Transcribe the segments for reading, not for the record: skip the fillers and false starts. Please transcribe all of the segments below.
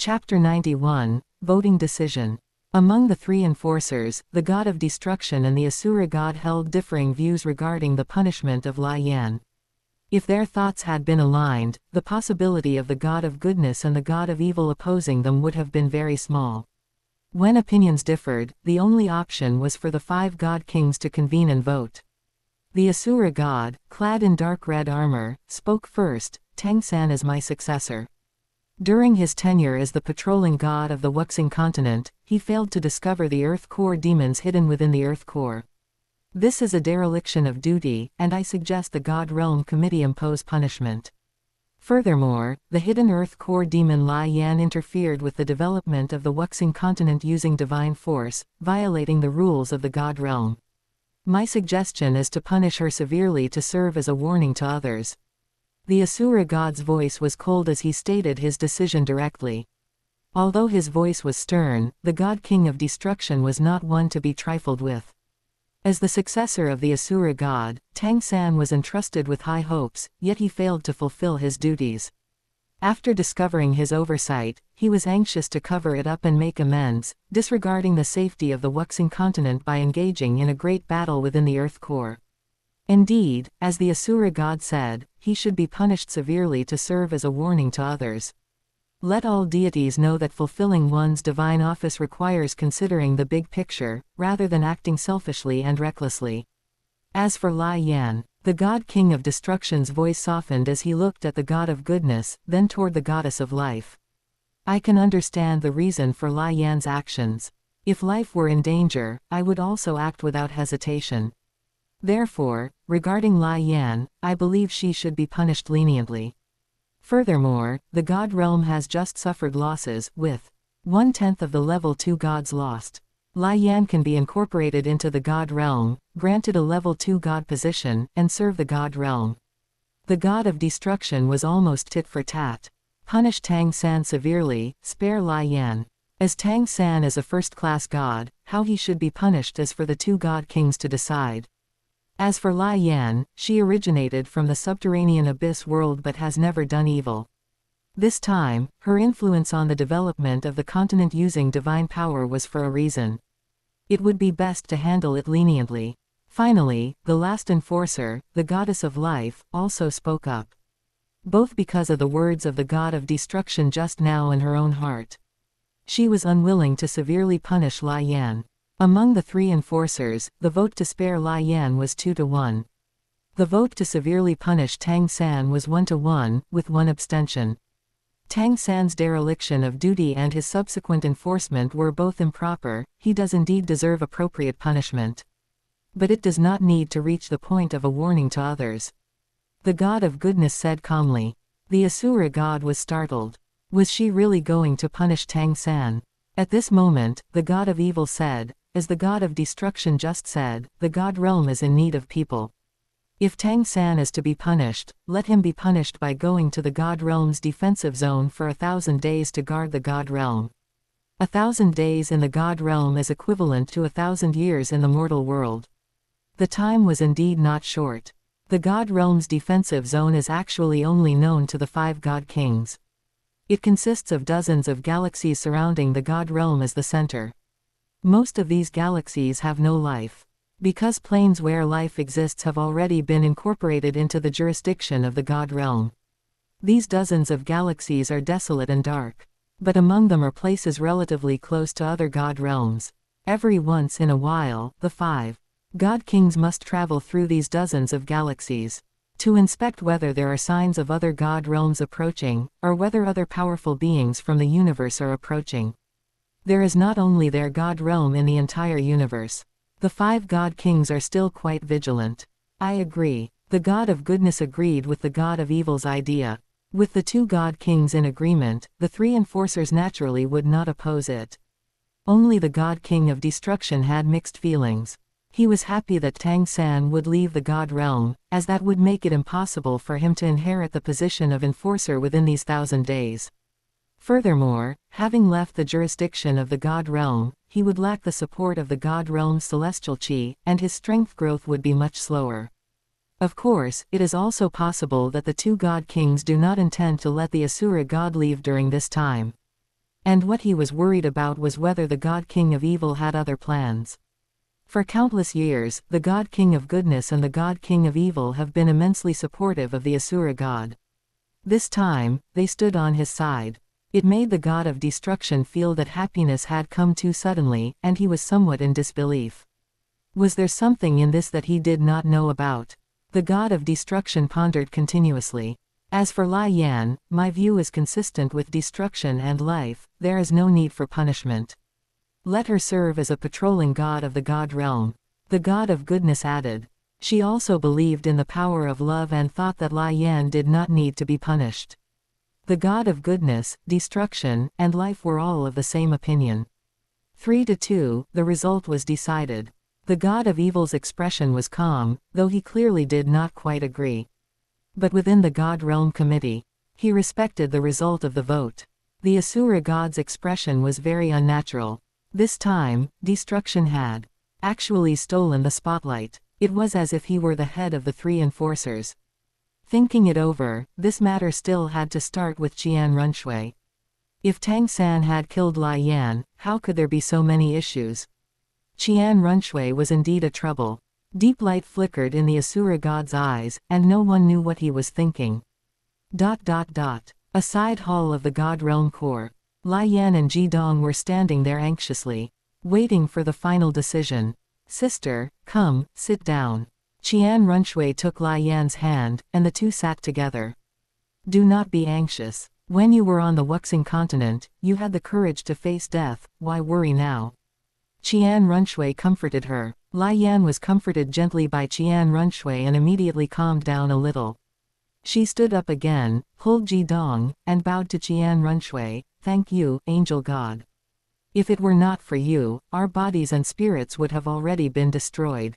Chapter 91, Voting Decision. Among the three enforcers, the god of destruction and the Asura god held differing views regarding the punishment of Yan. If their thoughts had been aligned, the possibility of the god of goodness and the god of evil opposing them would have been very small. When opinions differed, the only option was for the 5 god kings to convene and vote. The Asura god, clad in dark red armor, spoke first. Tang-san is my successor. During his tenure as the patrolling god of the Wuxing continent, he failed to discover the Earth Core demons hidden within the Earth Core. This is a dereliction of duty, and I suggest the God Realm Committee impose punishment. Furthermore, the hidden Earth Core demon Yan interfered with the development of the Wuxing continent using divine force, violating the rules of the God Realm. My suggestion is to punish her severely to serve as a warning to others. The Asura god's voice was cold as he stated his decision directly. Although his voice was stern, the god king of destruction was not one to be trifled with. As the successor of the Asura god, Tang-san was entrusted with high hopes, yet he failed to fulfill his duties. After discovering his oversight, he was anxious to cover it up and make amends, disregarding the safety of the Wuxing continent by engaging in a great battle within the Earth Core. Indeed, as the Asura god said, he should be punished severely to serve as a warning to others. Let all deities know that fulfilling one's divine office requires considering the big picture, rather than acting selfishly and recklessly. As for Yan, the god king of destruction's voice softened as he looked at the god of goodness, then toward the goddess of life. I can understand the reason for Yan's actions. If life were in danger, I would also act without hesitation. Therefore, regarding Yan, I believe she should be punished leniently. Furthermore, the God Realm has just suffered losses, with 1/10 of the level 2 gods lost. Yan can be incorporated into the God Realm, granted a level 2 god position, and serve the God Realm. The god of destruction was almost tit for tat. Punish Tang-san severely, spare Yan. As Tang-san is a first-class god, how he should be punished is for the 2 god kings to decide. As for Yan, she originated from the subterranean abyss world but has never done evil. This time, her influence on the development of the continent using divine power was for a reason. It would be best to handle it leniently. Finally, the last enforcer, the goddess of life, also spoke up. Both because of the words of the god of destruction just now in her own heart. She was unwilling to severely punish Yan. Among the 3 enforcers, the vote to spare Yan was 2-1. The vote to severely punish Tang-san was 1-1, with 1 abstention. Tang-san's dereliction of duty and his subsequent enforcement were both improper. He does indeed deserve appropriate punishment. But it does not need to reach the point of a warning to others. The god of goodness said calmly. The Asura god was startled. Was she really going to punish Tang-san? At this moment, the god of evil said, as the god of destruction just said, the God Realm is in need of people. If Tang-san is to be punished, let him be punished by going to the God Realm's defensive zone for 1,000 days to guard the God Realm. 1,000 days in the God Realm is equivalent to 1,000 years in the mortal world. The time was indeed not short. The God Realm's defensive zone is actually only known to the 5 God Kings. It consists of dozens of galaxies surrounding the God Realm as the center. Most of these galaxies have no life. Because planes where life exists have already been incorporated into the jurisdiction of the God Realm. These dozens of galaxies are desolate and dark. But among them are places relatively close to other God Realms. Every once in a while, the 5 God Kings must travel through these dozens of galaxies to inspect whether there are signs of other God Realms approaching, or whether other powerful beings from the universe are approaching. There is not only their God Realm in the entire universe. The 5 God Kings are still quite vigilant. I agree. The God of goodness agreed with the God of evil's idea. With the 2 God Kings in agreement, the 3 enforcers naturally would not oppose it. Only the God King of destruction had mixed feelings. He was happy that Tang-san would leave the God Realm, as that would make it impossible for him to inherit the position of enforcer within these 1,000 days. Furthermore, having left the jurisdiction of the God Realm, he would lack the support of the God Realm's celestial qi, and his strength growth would be much slower. Of course, it is also possible that the 2 God Kings do not intend to let the Asura god leave during this time. And what he was worried about was whether the God King of Evil had other plans. For countless years, the God King of Goodness and the God King of Evil have been immensely supportive of the Asura god. This time, they stood on his side. It made the god of destruction feel that happiness had come too suddenly, and he was somewhat in disbelief. Was there something in this that he did not know about? The god of destruction pondered continuously. As for Lai Yan, my view is consistent with destruction and life, there is no need for punishment. Let her serve as a patrolling god of the god realm. The god of goodness added. She also believed in the power of love and thought that Lai Yan did not need to be punished. The god of goodness, destruction, and life were all of the same opinion. 3-2, the result was decided. The god of evil's expression was calm, though he clearly did not quite agree. But within the God Realm Committee, he respected the result of the vote. The Asura god's expression was very unnatural. This time, destruction had actually stolen the spotlight. It was as if he were the head of the three enforcers. Thinking it over, this matter still had to start with Qian Runshui. If Tang San had killed Lai Yan, how could there be so many issues? Qian Runshui was indeed a trouble. Deep light flickered in the Asura god's eyes, and no one knew what he was thinking. A side hall of the God Realm Core. Lai Yan and Ji Dong were standing there anxiously, waiting for the final decision. Sister, come, sit down. Qian Runshui took Lai Yan's hand, and the two sat together. Do not be anxious. When you were on the Wuxing continent, you had the courage to face death, why worry now? Qian Runshui comforted her. Lai Yan was comforted gently by Qian Runshui and immediately calmed down a little. She stood up again, pulled Ji Dong, and bowed to Qian Runshui. Thank you, angel god. If it were not for you, our bodies and spirits would have already been destroyed.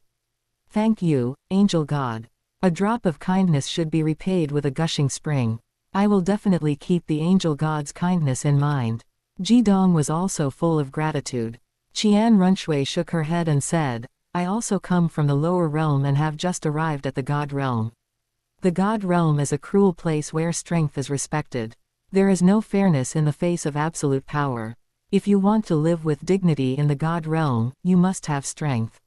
Thank you, angel god. A drop of kindness should be repaid with a gushing spring. I will definitely keep the angel god's kindness in mind. Ji Dong was also full of gratitude. Qian Runshui shook her head and said, I also come from the lower realm and have just arrived at the God realm. The God realm is a cruel place where strength is respected. There is no fairness in the face of absolute power. If you want to live with dignity in the God realm, you must have strength.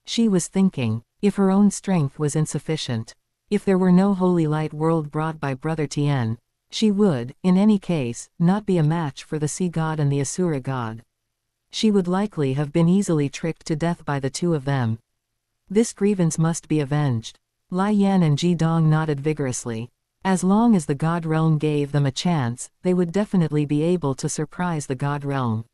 She was thinking, if her own strength was insufficient, if there were no holy light world brought by Brother Tien, she would, in any case, not be a match for the sea god and the Asura god. She would likely have been easily tricked to death by the two of them. This grievance must be avenged. Lai Yan and Ji Dong nodded vigorously. As long as the God Realm gave them a chance, they would definitely be able to surprise the God Realm.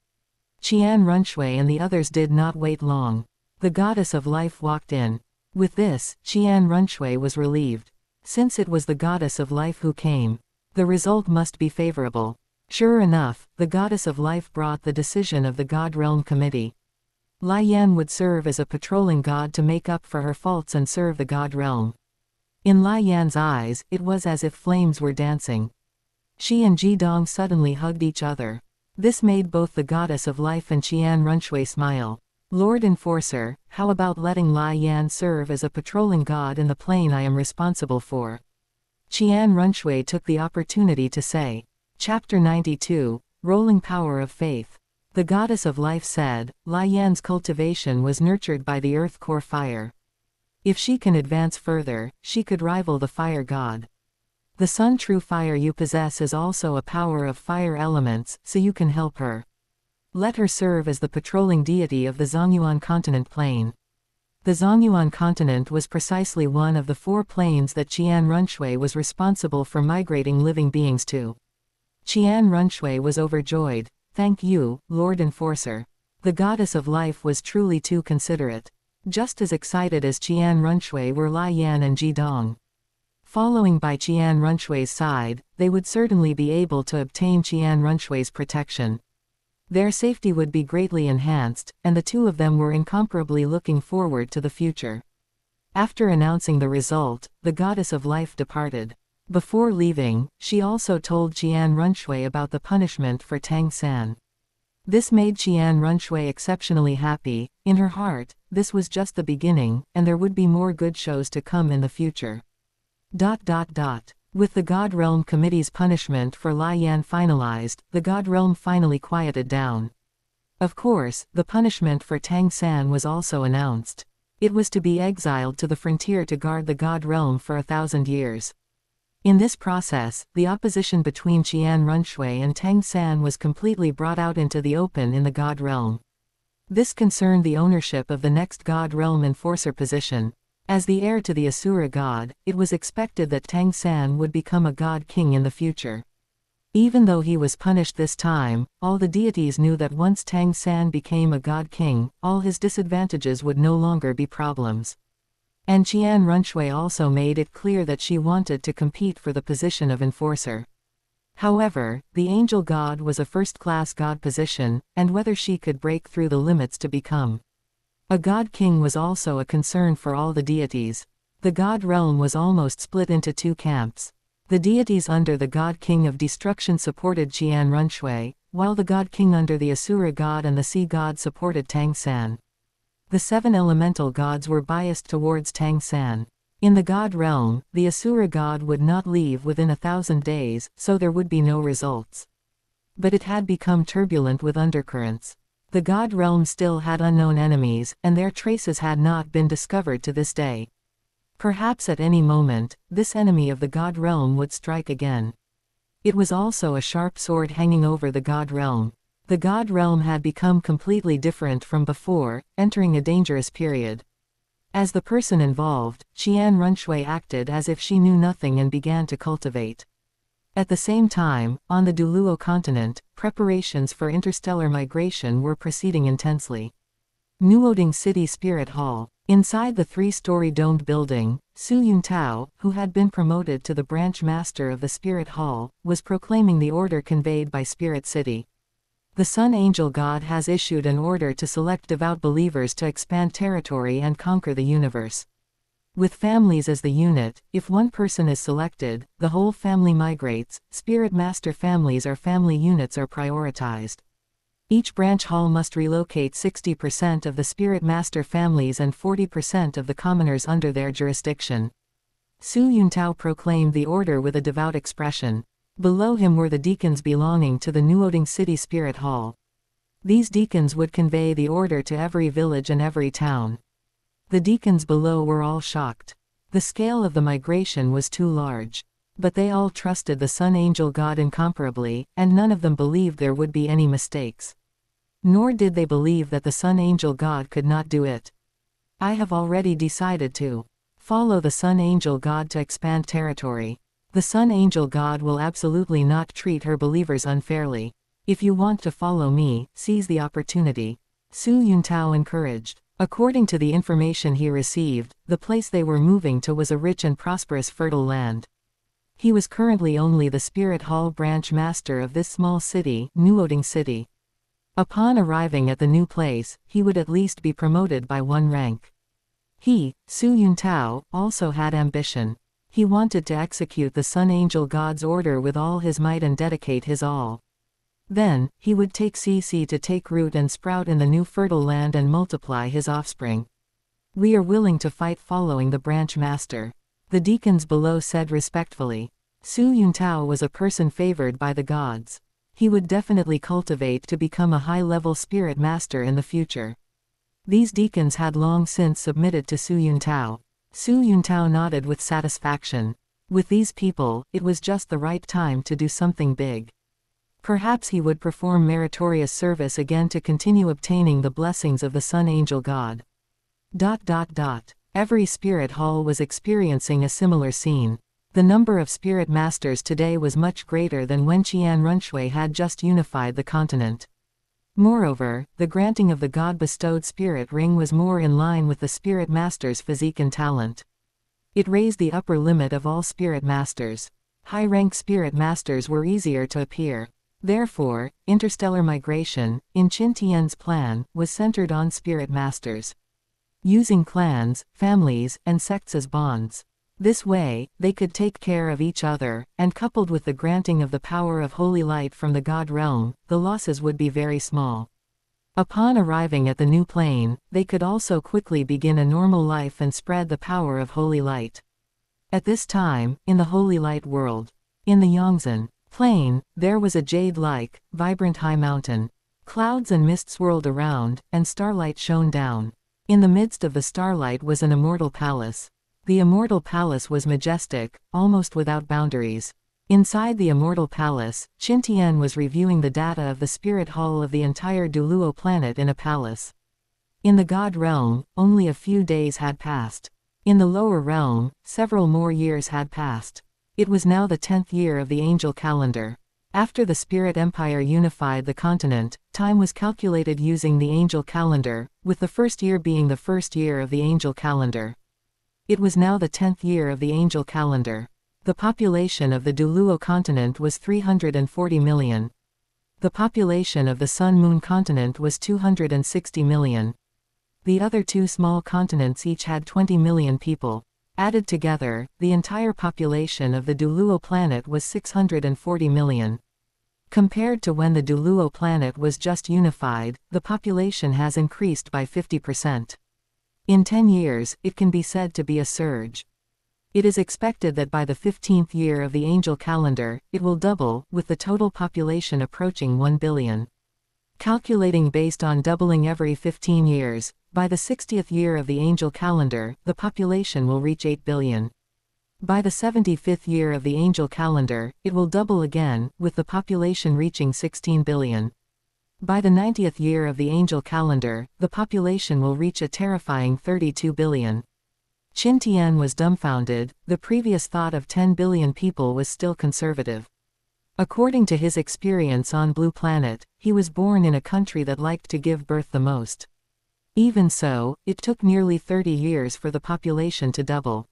Qian Runshui and the others did not wait long. The goddess of life walked in. With this, Qian Runshui was relieved. Since it was the goddess of life who came, the result must be favorable. Sure enough, the goddess of life brought the decision of the God Realm Committee. Lai Yan would serve as a patrolling god to make up for her faults and serve the God Realm. In Lai Yan's eyes, it was as if flames were dancing. She and Ji Dong suddenly hugged each other. This made both the goddess of life and Qian Runshui smile. Lord Enforcer, how about letting Lai Yan serve as a patrolling god in the plane I am responsible for? Qian Runshui took the opportunity to say. Chapter 92, Rolling Power of Faith. The goddess of life said, Lai Yan's cultivation was nurtured by the earth core fire. If she can advance further, she could rival the fire god. The sun true fire you possess is also a power of fire elements, so you can help her. Let her serve as the patrolling deity of the Zongyuan continent plane. The Zongyuan continent was precisely one of the 4 planes that Qian Runshui was responsible for migrating living beings to. Qian Runshui was overjoyed. Thank you, Lord Enforcer. The goddess of life was truly too considerate. Just as excited as Qian Runshui were Lai Yan and Ji Dong. Following by Qian Runshui's side, they would certainly be able to obtain Qian Runshui's protection. Their safety would be greatly enhanced, and the two of them were incomparably looking forward to the future. After announcing the result, the goddess of life departed. Before leaving, she also told Qian Runshui about the punishment for Tang San. This made Qian Runshui exceptionally happy. In her heart, this was just the beginning, and there would be more good shows to come in the future. With the God Realm Committee's punishment for Lian finalized, the God Realm finally quieted down. Of course, the punishment for Tang San was also announced. It was to be exiled to the frontier to guard the God Realm for 1,000 years. In this process, the opposition between Qian Runshui and Tang San was completely brought out into the open in the God Realm. This concerned the ownership of the next God Realm Enforcer position. As the heir to the Asura god, it was expected that Tang San would become a god king in the future. Even though he was punished this time, all the deities knew that once Tang San became a god king, all his disadvantages would no longer be problems. And Qian Runshui also made it clear that she wanted to compete for the position of enforcer. However, the angel god was a first-class god position, and whether she could break through the limits to become a god king was also a concern for all the deities. The god realm was almost split into two camps. The deities under the god king of destruction supported Qian Runshui, while the god king under the Asura god and the sea god supported Tang San. The 7 elemental gods were biased towards Tang San. In the god realm, the Asura god would not leave within 1,000 days, so there would be no results. But it had become turbulent with undercurrents. The god realm still had unknown enemies, and their traces had not been discovered to this day. Perhaps at any moment, this enemy of the god realm would strike again. It was also a sharp sword hanging over the god realm. The god realm had become completely different from before, entering a dangerous period. As the person involved, Qian Runshui acted as if she knew nothing and began to cultivate. At the same time, on the Douluo continent, preparations for interstellar migration were proceeding intensely. Nuoding City Spirit Hall. Inside the 3-story domed building, Su Yuntao, who had been promoted to the branch master of the Spirit Hall, was proclaiming the order conveyed by Spirit City. The Sun Angel God has issued an order to select devout believers to expand territory and conquer the universe. With families as the unit, if one person is selected, the whole family migrates. Spirit Master families or family units are prioritized. Each branch hall must relocate 60% of the Spirit Master families and 40% of the commoners under their jurisdiction. Su Yuntao proclaimed the order with a devout expression. Below him were the deacons belonging to the Nuoding City Spirit Hall. These deacons would convey the order to every village and every town. The deacons below were all shocked. The scale of the migration was too large. But they all trusted the Sun Angel God incomparably, and none of them believed there would be any mistakes. Nor did they believe that the Sun Angel God could not do it. I have already decided to follow the Sun Angel God to expand territory. The Sun Angel God will absolutely not treat her believers unfairly. If you want to follow me, seize the opportunity. Su Yuntao encouraged. According to the information he received, the place they were moving to was a rich and prosperous fertile land. He was currently only the Spirit Hall branch master of this small city, Nuoding City. Upon arriving at the new place, he would at least be promoted by 1 rank. He, Su Yuntao, also had ambition. He wanted to execute the Sun Angel God's order with all his might and dedicate his all. Then, he would take CC to take root and sprout in the new fertile land and multiply his offspring. We are willing to fight following the branch master. The deacons below said respectfully. Su Yuntao was a person favored by the gods. He would definitely cultivate to become a high-level spirit master in the future. These deacons had long since submitted to Su Yuntao. Su Yuntao nodded with satisfaction. With these people, it was just the right time to do something big. Perhaps he would perform meritorious service again to continue obtaining the blessings of the Sun Angel God. Every spirit hall was experiencing a similar scene. The number of spirit masters today was much greater than when Qian Runshui had just unified the continent. Moreover, the granting of the God-bestowed spirit ring was more in line with the spirit master's physique and talent. It raised the upper limit of all spirit masters. High-rank spirit masters were easier to appear. Therefore, interstellar migration, in Qin Tian's plan, was centered on spirit masters. Using clans, families, and sects as bonds. This way, they could take care of each other, and coupled with the granting of the power of holy light from the God realm, the losses would be very small. Upon arriving at the new plane, they could also quickly begin a normal life and spread the power of holy light. At this time, in the Holy Light world, in the Yongzhen plain, there was a jade-like, vibrant high mountain. Clouds and mist swirled around, and starlight shone down. In the midst of the starlight was an immortal palace. The immortal palace was majestic, almost without boundaries. Inside the immortal palace, Qin was reviewing the data of the spirit hall of the entire Douluo planet in a palace. In the God realm, only a few days had passed. In the lower realm, several more years had passed. It was now the 10th year of the angel calendar. After the Spirit Empire unified the continent, time was calculated using the angel calendar, with the first year being the first year of the angel calendar. It was now the 10th year of the angel calendar. The population of the Douluo continent was 340 million. The population of the Sun-Moon continent was 260 million. The other two small continents each had 20 million people. Added together, the entire population of the Douluo planet was 640 million. Compared to when the Douluo planet was just unified, the population has increased by 50%. In 10 years, it can be said to be a surge. It is expected that by the 15th year of the angel calendar, it will double, with the total population approaching 1 billion. Calculating based on doubling every 15 years, by the 60th year of the angel calendar, the population will reach 8 billion. By the 75th year of the angel calendar, it will double again, with the population reaching 16 billion. By the 90th year of the angel calendar, the population will reach a terrifying 32 billion. Qin was dumbfounded. The previous thought of 10 billion people was still conservative. According to his experience on Blue Planet, he was born in a country that liked to give birth the most. Even so, it took nearly 30 years for the population to double.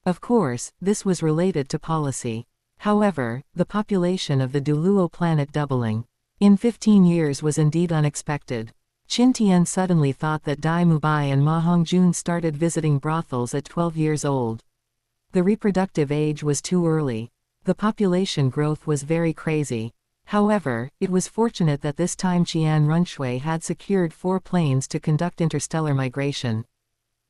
Of course, this was related to policy. However, the population of the Douluo planet doubling in 15 years was indeed unexpected. Qin suddenly thought that Dai Mubai and Ma Hongjun started visiting brothels at 12 years old. The reproductive age was too early. The population growth was very crazy. However, it was fortunate that this time Qian Runshui had secured 4 planes to conduct interstellar migration.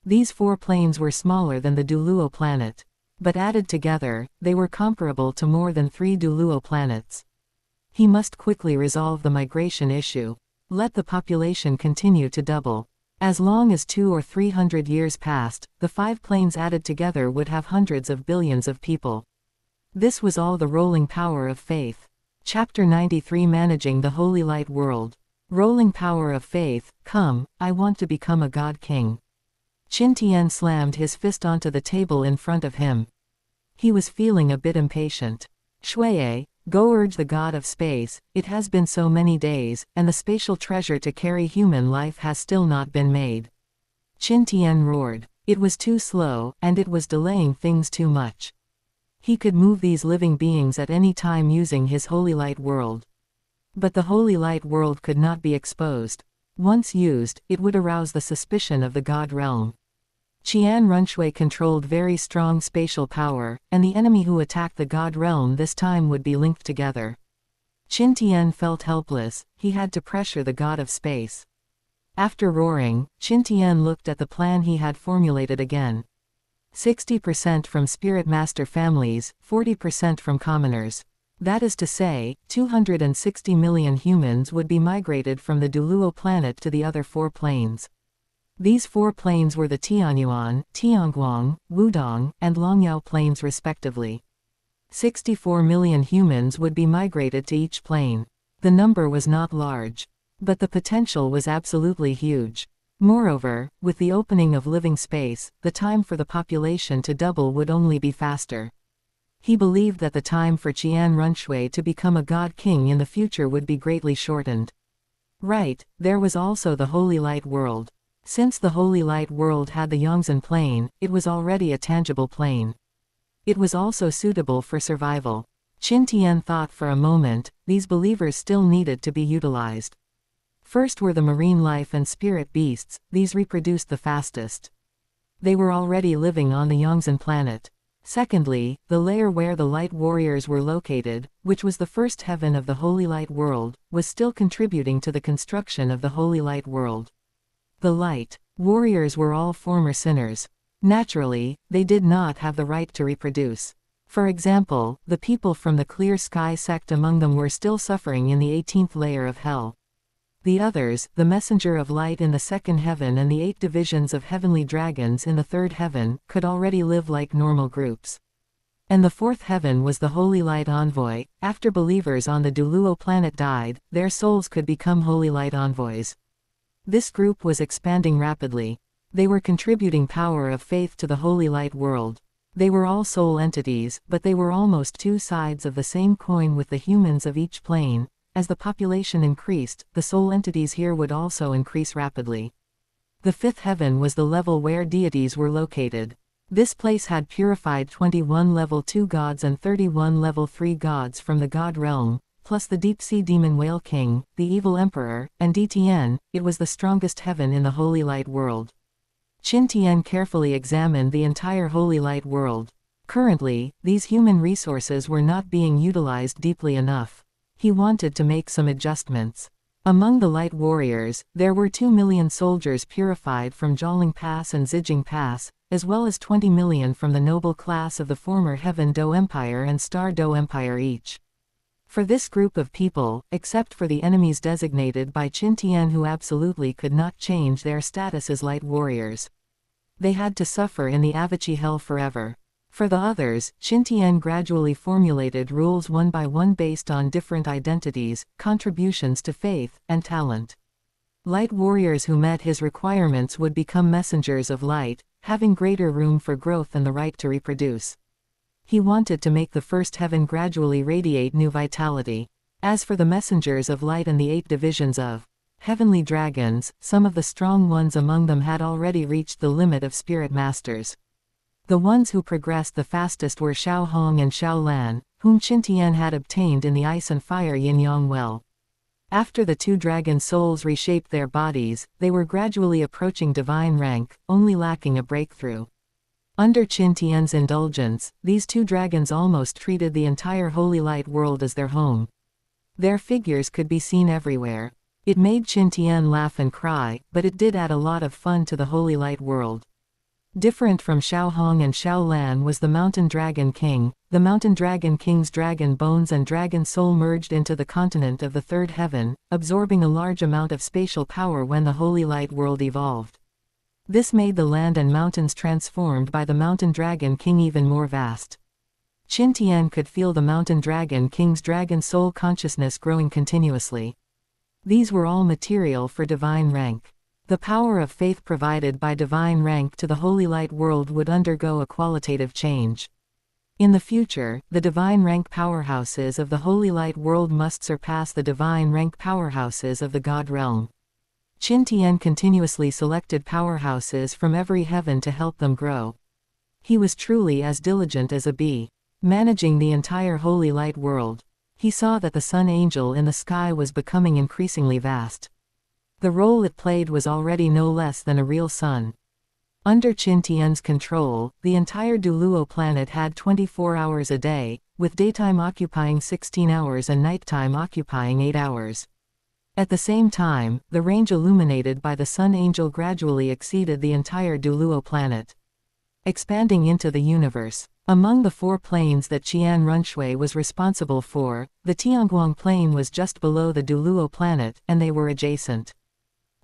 These 4 planes were smaller than the Douluo planet. But added together, they were comparable to more than 3 Douluo planets. He must quickly resolve the migration issue. Let the population continue to double. As long as 200 or 300 years passed, the 5 planes added together would have hundreds of billions of people. This was all the rolling power of faith. Chapter 93 Managing the Holy Light World. Rolling power of faith. Come, I want to become a God King. Qin slammed his fist onto the table in front of him. He was feeling a bit impatient. Shuiye, go urge the god of space. It has been so many days, and the spatial treasure to carry human life has still not been made. Qin roared. It was too slow, and it was delaying things too much. He could move these living beings at any time using his Holy Light World. But the Holy Light World could not be exposed. Once used, it would arouse the suspicion of the God realm. Qian Runshui controlled very strong spatial power, and the enemy who attacked the God realm this time would be linked together. Qin felt helpless. He had to pressure the god of space. After roaring, Qin looked at the plan he had formulated again. 60% from Spirit Master families, 40% from commoners. That is to say, 260 million humans would be migrated from the Douluo planet to the other 4 planes. These 4 planes were the Tianyuan, Tianguang, Wudong, and Longyao planes respectively. 64 million humans would be migrated to each plane. The number was not large. But the potential was absolutely huge. Moreover, with the opening of living space, the time for the population to double would only be faster. He believed that the time for Qian Runshui to become a God King in the future would be greatly shortened. Right, there was also the Holy Light World. Since the Holy Light World had the Yongzhen plane, it was already a tangible plane. It was also suitable for survival. Qin thought for a moment. These believers still needed to be utilized. First were the marine life and spirit beasts. These reproduced the fastest. They were already living on the Yongzhen planet. Secondly, the layer where the light warriors were located, which was the first heaven of the Holy Light World, was still contributing to the construction of the Holy Light World. The light warriors were all former sinners. Naturally, they did not have the right to reproduce. For example, the people from the Clear Sky sect among them were still suffering in the 18th layer of hell. The others, the messenger of light in the second heaven and the 8 divisions of heavenly dragons in the third heaven, could already live like normal groups. And the fourth heaven was the holy light envoy. After believers on the Douluo planet died, their souls could become holy light envoys. This group was expanding rapidly. They were contributing power of faith to the holy light world. They were all soul entities, but they were almost two sides of the same coin with the humans of each plane. As the population increased, the soul entities here would also increase rapidly. The fifth heaven was the level where deities were located. This place had purified 21 level 2 gods and 31 level 3 gods from the god realm, plus the deep-sea demon whale king, the evil emperor, and Dtn. It was the strongest heaven in the holy light world. Qin carefully examined the entire holy light world. Currently, these human resources were not being utilized deeply enough. He wanted to make some adjustments. Among the light warriors, there were 2 million soldiers purified from Jialing Pass and Zijing Pass, as well as 20 million from the noble class of the former Heaven Do Empire and Star Do Empire each. For this group of people, except for the enemies designated by Qin who absolutely could not change their status as light warriors, they had to suffer in the Avachi hell forever. For the others, Qin gradually formulated rules one by one based on different identities, contributions to faith, and talent. Light warriors who met his requirements would become messengers of light, having greater room for growth and the right to reproduce. He wanted to make the first heaven gradually radiate new vitality. As for the messengers of light and the 8 divisions of heavenly dragons, some of the strong ones among them had already reached the limit of spirit masters. The ones who progressed the fastest were Xiao Hong and Xiao Lan, whom Qin had obtained in the ice and fire yin-yang well. After the 2 dragon souls reshaped their bodies, they were gradually approaching divine rank, only lacking a breakthrough. Under Qin's indulgence, these 2 dragons almost treated the entire holy light world as their home. Their figures could be seen everywhere. It made Qin laugh and cry, but it did add a lot of fun to the holy light world. Different from Xiao Hong and Xiao Lan was the Mountain Dragon King. The Mountain Dragon King's dragon bones and dragon soul merged into the continent of the third heaven, absorbing a large amount of spatial power when the holy light world evolved. This made the land and mountains transformed by the Mountain Dragon King even more vast. Qin could feel the Mountain Dragon King's dragon soul consciousness growing continuously. These were all material for divine rank. The power of faith provided by divine rank to the holy light world would undergo a qualitative change. In the future, the divine rank powerhouses of the holy light world must surpass the divine rank powerhouses of the god realm. Qin continuously selected powerhouses from every heaven to help them grow. He was truly as diligent as a bee, managing the entire holy light world. He saw that the sun angel in the sky was becoming increasingly vast. The role it played was already no less than a real sun. Under Qin's control, the entire Douluo planet had 24 hours a day, with daytime occupying 16 hours and nighttime occupying 8 hours. At the same time, the range illuminated by the sun angel gradually exceeded the entire Douluo planet, expanding into the universe. Among the 4 planes that Qian Runshui was responsible for, the Tianguang plane was just below the Douluo planet, and they were adjacent.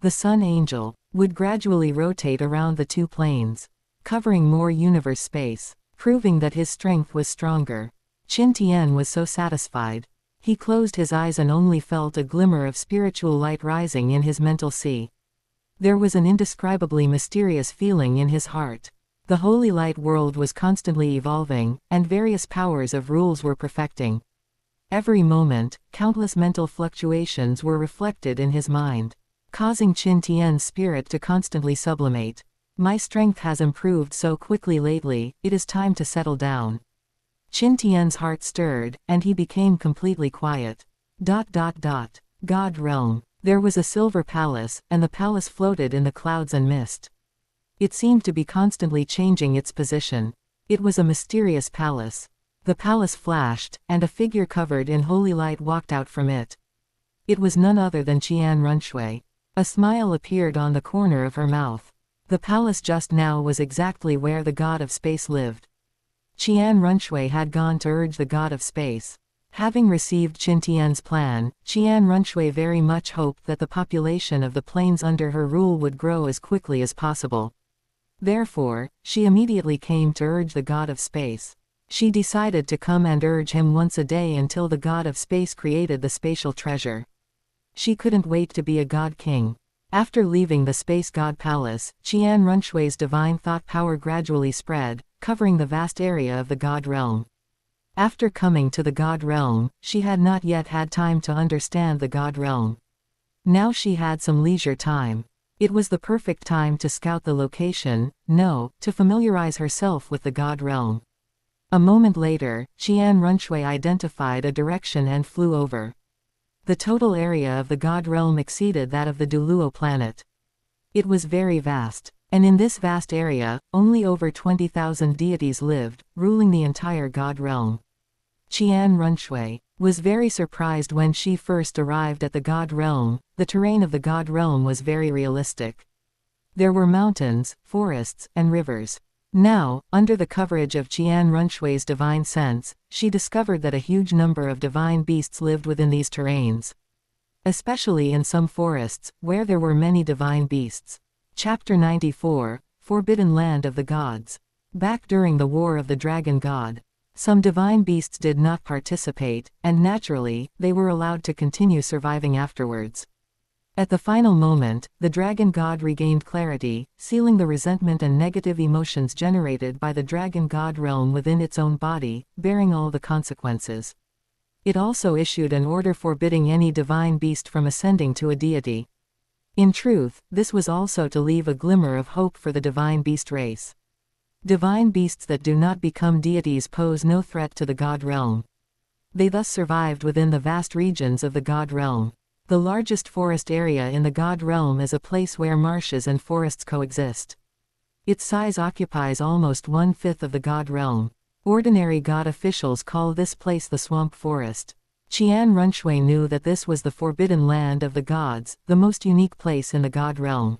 The Sun Angel would gradually rotate around the 2 planes, covering more universe space, proving that his strength was stronger. Qin was so satisfied. He closed his eyes and only felt a glimmer of spiritual light rising in his mental sea. There was an indescribably mysterious feeling in his heart. The holy light world was constantly evolving, and various powers of rules were perfecting. Every moment, countless mental fluctuations were reflected in his mind, causing Qin's spirit to constantly sublimate. My strength has improved so quickly lately, it is time to settle down. Qin's heart stirred, and he became completely quiet. God realm. There was a silver palace, and the palace floated in the clouds and mist. It seemed to be constantly changing its position. It was a mysterious palace. The palace flashed, and a figure covered in holy light walked out from it. It was none other than Qian Runshui. A smile appeared on the corner of her mouth. The palace just now was exactly where the god of space lived. Qian Runshui had gone to urge the god of space. Having received Qin Tian's plan, Qian Runshui very much hoped that the population of the plains under her rule would grow as quickly as possible. Therefore, she immediately came to urge the god of space. She decided to come and urge him once a day until the god of space created the spatial treasure. She couldn't wait to be a god king. After leaving the space god palace, Qian Runshui's divine thought power gradually spread, covering the vast area of the god realm. After coming to the god realm, she had not yet had time to understand the god realm. Now she had some leisure time. It was the perfect time to scout the location, to familiarize herself with the god realm. A moment later, Qian Runshui identified a direction and flew over. The total area of the god realm exceeded that of the Douluo planet. It was very vast, and in this vast area, only over 20,000 deities lived, ruling the entire god realm. Qian Runshui was very surprised when she first arrived at the god realm. The terrain of the god realm was very realistic. There were mountains, forests, and rivers. Now, under the coverage of Qian Runshui's divine sense, she discovered that a huge number of divine beasts lived within these terrains. Especially in some forests, where there were many divine beasts. Chapter 94, Forbidden Land of the Gods. Back during the War of the Dragon God, some divine beasts did not participate, and naturally, they were allowed to continue surviving afterwards. At the final moment, the dragon god regained clarity, sealing the resentment and negative emotions generated by the dragon god realm within its own body, bearing all the consequences. It also issued an order forbidding any divine beast from ascending to a deity. In truth, this was also to leave a glimmer of hope for the divine beast race. Divine beasts that do not become deities pose no threat to the god realm. They thus survived within the vast regions of the god realm. The largest forest area in the god realm is a place where marshes and forests coexist. Its size occupies almost 1/5 of the god realm. Ordinary god officials call this place the swamp forest. Qian Runshui knew that this was the forbidden land of the gods, the most unique place in the god realm.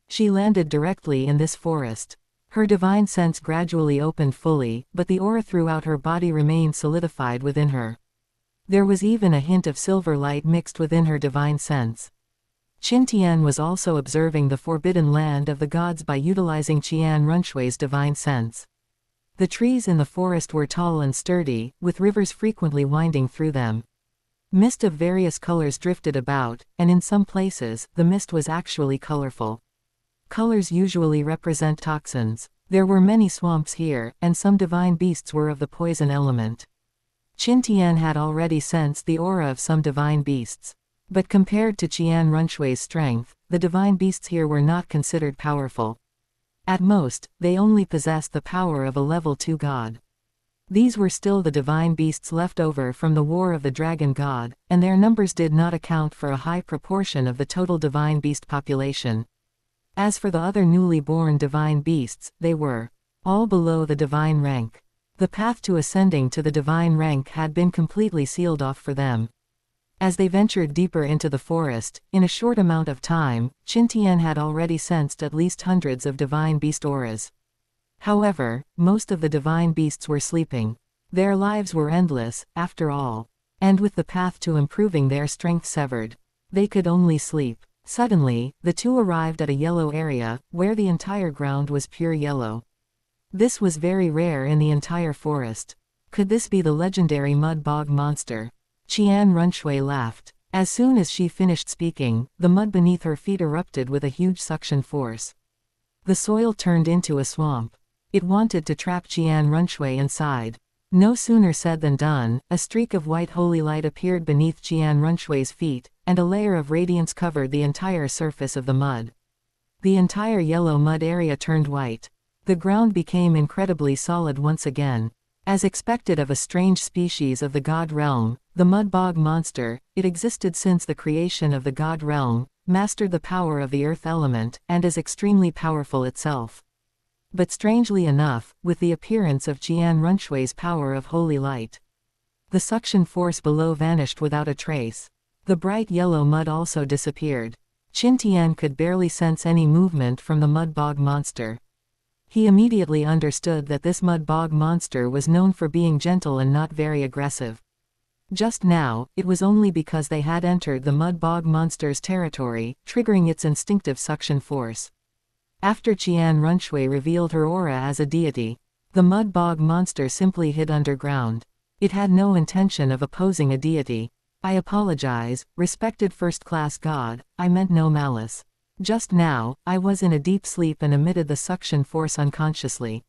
She landed directly in this forest. Her divine sense gradually opened fully, but the aura throughout her body remained solidified within her. There was even a hint of silver light mixed within her divine sense. Qin Tian was also observing the forbidden land of the gods by utilizing Qian Runshui's divine sense. The trees in the forest were tall and sturdy, with rivers frequently winding through them. Mist of various colors drifted about, and in some places, the mist was actually colorful. Colors usually represent toxins. There were many swamps here, and some divine beasts were of the poison element. Qin Tian had already sensed the aura of some divine beasts. But compared to Qian Runshui's strength, the divine beasts here were not considered powerful. At most, they only possessed the power of a level 2 god. These were still the divine beasts left over from the War of the Dragon God, and their numbers did not account for a high proportion of the total divine beast population. As for the other newly born divine beasts, they were all below the divine rank. The path to ascending to the divine rank had been completely sealed off for them. As they ventured deeper into the forest, in a short amount of time, Qin Tian had already sensed at least hundreds of divine beast auras. However, most of the divine beasts were sleeping. Their lives were endless, after all. And with the path to improving their strength severed, they could only sleep. Suddenly, the two arrived at a yellow area, where the entire ground was pure yellow. This was very rare in the entire forest. Could this be the legendary mud bog monster? Qian Runshui laughed. As soon as she finished speaking, the mud beneath her feet erupted with a huge suction force. The soil turned into a swamp. It wanted to trap Qian Runshui inside. No sooner said than done. A streak of white holy light appeared beneath Qian Runshui's feet, and a layer of radiance covered the entire surface of the mud. The entire yellow mud area turned white. The ground became incredibly solid once again. As expected of a strange species of the god realm, the mud bog monster, it existed since the creation of the god realm, mastered the power of the earth element, and is extremely powerful itself. But strangely enough, with the appearance of Qian Runshui's power of holy light, the suction force below vanished without a trace. The bright yellow mud also disappeared. Qin Tian could barely sense any movement from the mud bog monster. He immediately understood that this mud bog monster was known for being gentle and not very aggressive. Just now, it was only because they had entered the mud bog monster's territory, triggering its instinctive suction force. After Qian Runshui revealed her aura as a deity, the mud bog monster simply hid underground. It had no intention of opposing a deity. "I apologize, respected first-class god, I meant no malice. Just now, I was in a deep sleep and emitted the suction force unconsciously.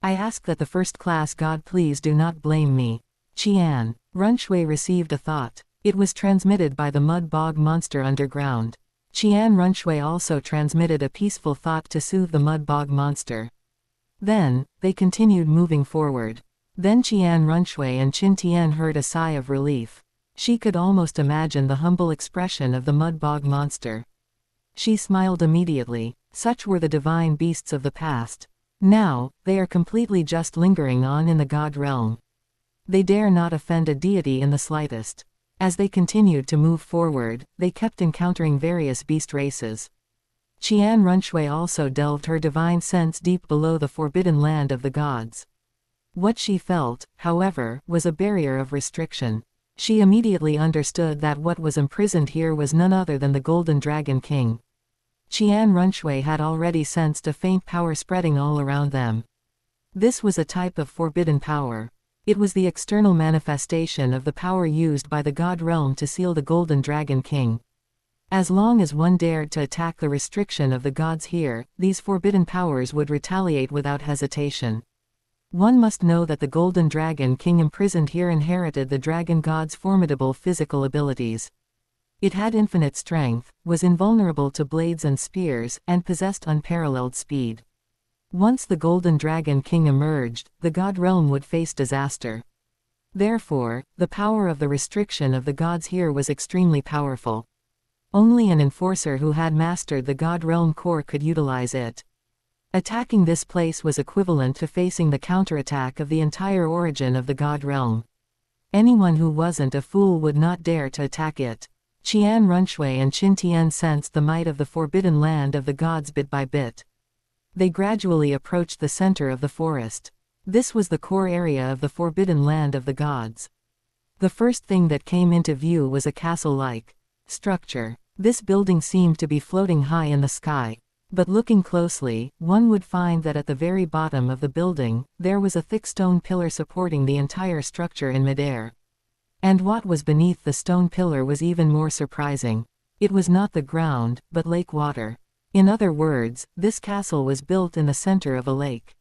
I ask that the first-class god please do not blame me." Qian Runshui received a thought. It was transmitted by the mud bog monster underground. Qian Runshui also transmitted a peaceful thought to soothe the mud bog monster. Then, they continued moving forward. Then Qian Runshui and Qin Tian heard a sigh of relief. She could almost imagine the humble expression of the mud bog monster. She smiled immediately. Such were the divine beasts of the past. Now, they are completely just lingering on in the god realm. They dare not offend a deity in the slightest. As they continued to move forward, they kept encountering various beast races. Qian Runshui also delved her divine sense deep below the forbidden land of the gods. What she felt, however, was a barrier of restriction. She immediately understood that what was imprisoned here was none other than the Golden Dragon King. Qian Runshui had already sensed a faint power spreading all around them. This was a type of forbidden power. It was the external manifestation of the power used by the god realm to seal the Golden Dragon King. As long as one dared to attack the restriction of the gods here, these forbidden powers would retaliate without hesitation. One must know that the Golden Dragon King imprisoned here inherited the dragon god's formidable physical abilities. It had infinite strength, was invulnerable to blades and spears, and possessed unparalleled speed. Once the Golden Dragon King emerged, the god realm would face disaster. Therefore, the power of the restriction of the gods here was extremely powerful. Only an enforcer who had mastered the god realm core could utilize it. Attacking this place was equivalent to facing the counterattack of the entire origin of the god realm. Anyone who wasn't a fool would not dare to attack it. Qian Runshui and Qin Tian sensed the might of the forbidden land of the gods bit by bit. They gradually approached the center of the forest. This was the core area of the forbidden land of the gods. The first thing that came into view was a castle-like structure. This building seemed to be floating high in the sky. But looking closely, one would find that at the very bottom of the building, there was a thick stone pillar supporting the entire structure in midair. And what was beneath the stone pillar was even more surprising. It was not the ground, but lake water. In other words, this castle was built in the center of a lake.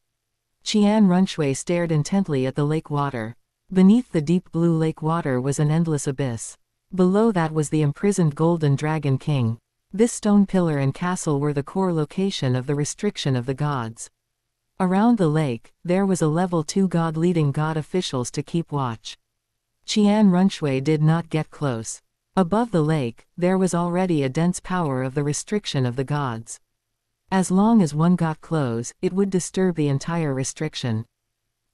Qian Runshui stared intently at the lake water. Beneath the deep blue lake water was an endless abyss. Below that was the imprisoned Golden Dragon King. This stone pillar and castle were the core location of the restriction of the gods. Around the lake, there was a level 2 god leading god officials to keep watch. Qian Runshui did not get close. Above the lake, there was already a dense power of the restriction of the gods. As long as one got close, it would disturb the entire restriction.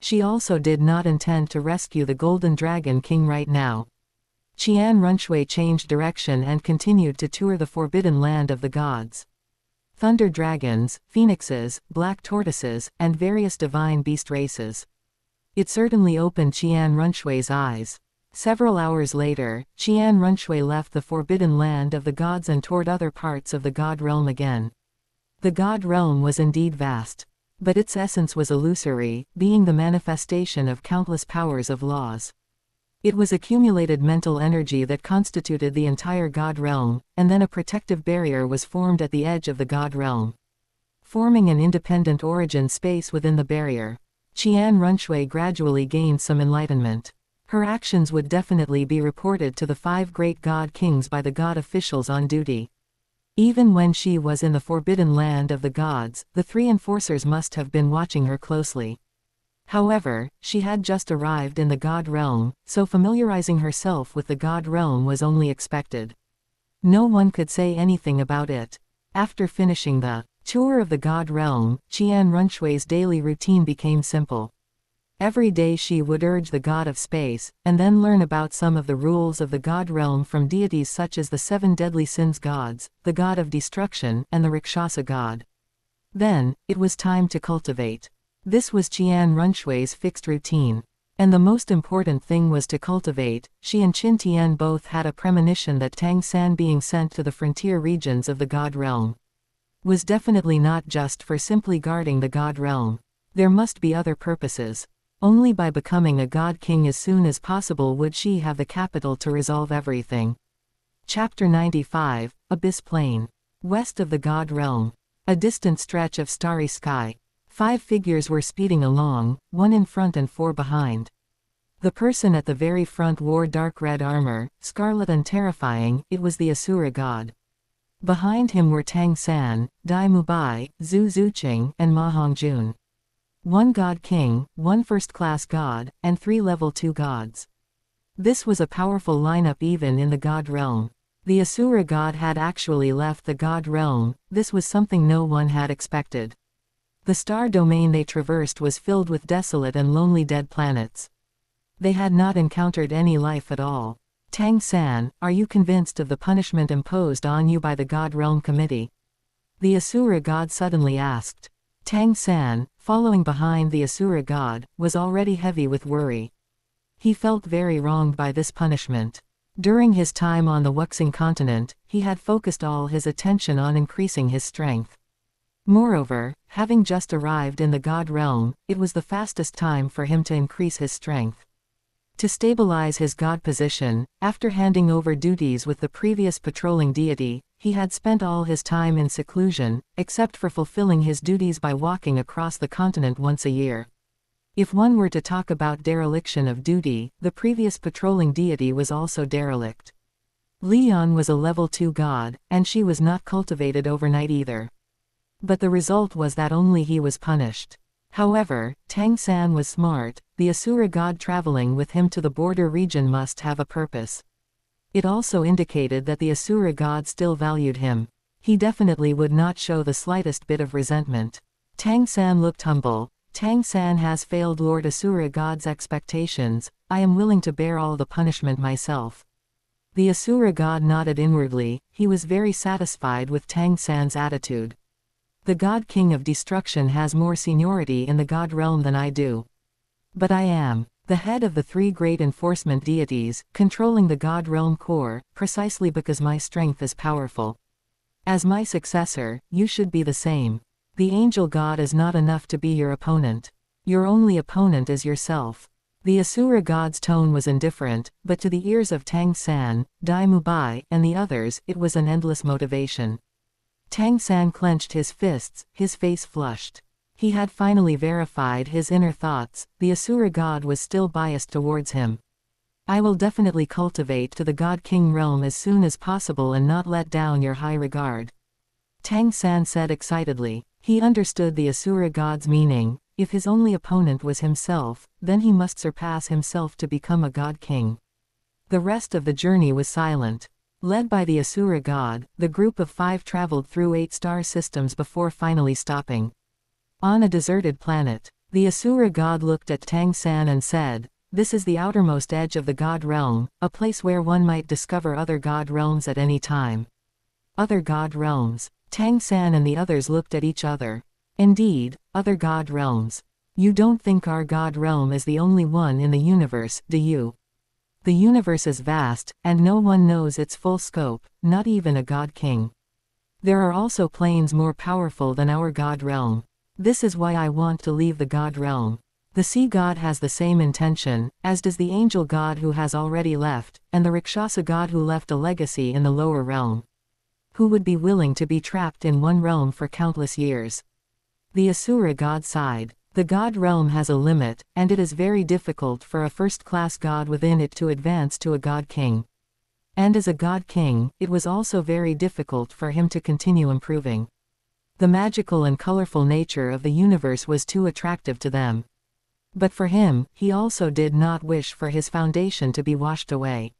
She also did not intend to rescue the Golden Dragon King right now. Qian Runshui changed direction and continued to tour the forbidden land of the gods. Thunder dragons, phoenixes, black tortoises, and various divine beast races. It certainly opened Qian Runshui's eyes. Several hours later, Qian Runshui left the forbidden land of the gods and toured other parts of the god realm again. The god realm was indeed vast. But its essence was illusory, being the manifestation of countless powers of laws. It was accumulated mental energy that constituted the entire god realm, and then a protective barrier was formed at the edge of the god realm, forming an independent origin space within the barrier. Qian Runshui gradually gained some enlightenment. Her actions would definitely be reported to the 5 great god kings by the god officials on duty. Even when she was in the forbidden land of the gods, the 3 enforcers must have been watching her closely. However, she had just arrived in the god realm, so familiarizing herself with the god realm was only expected. No one could say anything about it. After finishing the tour of the god realm, Qian Runshui's daily routine became simple. Every day she would urge the god of space, and then learn about some of the rules of the god realm from deities such as the 7 deadly sins gods, the god of destruction, and the Rakshasa god. Then, it was time to cultivate. This was Qian Runshui's fixed routine. And the most important thing was to cultivate. She and Qin Tian both had a premonition that Tang San being sent to the frontier regions of the god realm was definitely not just for simply guarding the god realm. There must be other purposes. Only by becoming a god king as soon as possible would she have the capital to resolve everything. Chapter 95, Abyss Plain. West of the god realm. A distant stretch of starry sky. 5 figures were speeding along, 1 in front and 4 behind. The person at the very front wore dark red armor, scarlet and terrifying. It was the Asura god. Behind him were Tang San, Dai Mubai, Zhu Zuqing, and Ma Hongjun. 1 god king, 1 first-class god, and 3 level 2 gods. This was a powerful lineup even in the god realm. The Asura god had actually left the god realm. This was something no one had expected. The star domain they traversed was filled with desolate and lonely dead planets. They had not encountered any life at all. Tang San, are you convinced of the punishment imposed on you by the God Realm Committee? The Asura god suddenly asked. Tang San, following behind the Asura god, was already heavy with worry. He felt very wronged by this punishment. During his time on the Wuxing continent, he had focused all his attention on increasing his strength. Moreover, having just arrived in the God realm, it was the fastest time for him to increase his strength. To stabilize his god position, after handing over duties with the previous patrolling deity, he had spent all his time in seclusion, except for fulfilling his duties by walking across the continent once a year. If one were to talk about dereliction of duty, the previous patrolling deity was also derelict. Leon was a level 2 god, and she was not cultivated overnight either. But the result was that only he was punished. However, Tang San was smart. The Asura god traveling with him to the border region must have a purpose. It also indicated that the Asura god still valued him. He definitely would not show the slightest bit of resentment. Tang San looked humble. Tang San has failed Lord Asura god's expectations. I am willing to bear all the punishment myself. The Asura god nodded inwardly. He was very satisfied with Tang San's attitude. The God King of Destruction has more seniority in the God realm than I do. But I am the head of the 3 great enforcement deities, controlling the God realm core, precisely because my strength is powerful. As my successor, you should be the same. The angel god is not enough to be your opponent. Your only opponent is yourself. The Asura god's tone was indifferent, but to the ears of Tang San, Dai Mubai, and the others, it was an endless motivation. Tang San clenched his fists, his face flushed. He had finally verified his inner thoughts. The Asura god was still biased towards him. I will definitely cultivate to the God King realm as soon as possible and not let down your high regard. Tang San said excitedly. He understood the Asura god's meaning. If his only opponent was himself, then he must surpass himself to become a God King. The rest of the journey was silent. Led by the Asura god, the group of 5 traveled through 8 star systems before finally stopping. On a deserted planet, the Asura god looked at Tang San and said, "This is the outermost edge of the god realm, a place where one might discover other god realms at any time." Other god realms. Tang San and the others looked at each other. Indeed, other god realms. You don't think our god realm is the only one in the universe, do you? The universe is vast, and no one knows its full scope, not even a god king. There are also planes more powerful than our god realm. This is why I want to leave the god realm. The sea god has the same intention, as does the angel god who has already left, and the Rakshasa god who left a legacy in the lower realm. Who would be willing to be trapped in one realm for countless years? The Asura god sighed. The god realm has a limit, and it is very difficult for a first-class god within it to advance to a god king. And as a god king, it was also very difficult for him to continue improving. The magical and colorful nature of the universe was too attractive to them. But for him, he also did not wish for his foundation to be washed away.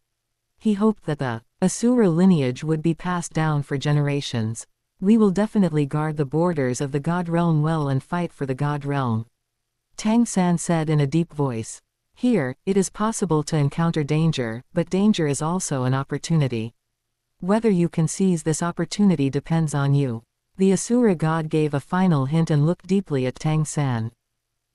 He hoped that the Asura lineage would be passed down for generations. We will definitely guard the borders of the God realm well and fight for the God realm. Tang San said in a deep voice. Here, it is possible to encounter danger, but danger is also an opportunity. Whether you can seize this opportunity depends on you. The Asura god gave a final hint and looked deeply at Tang San.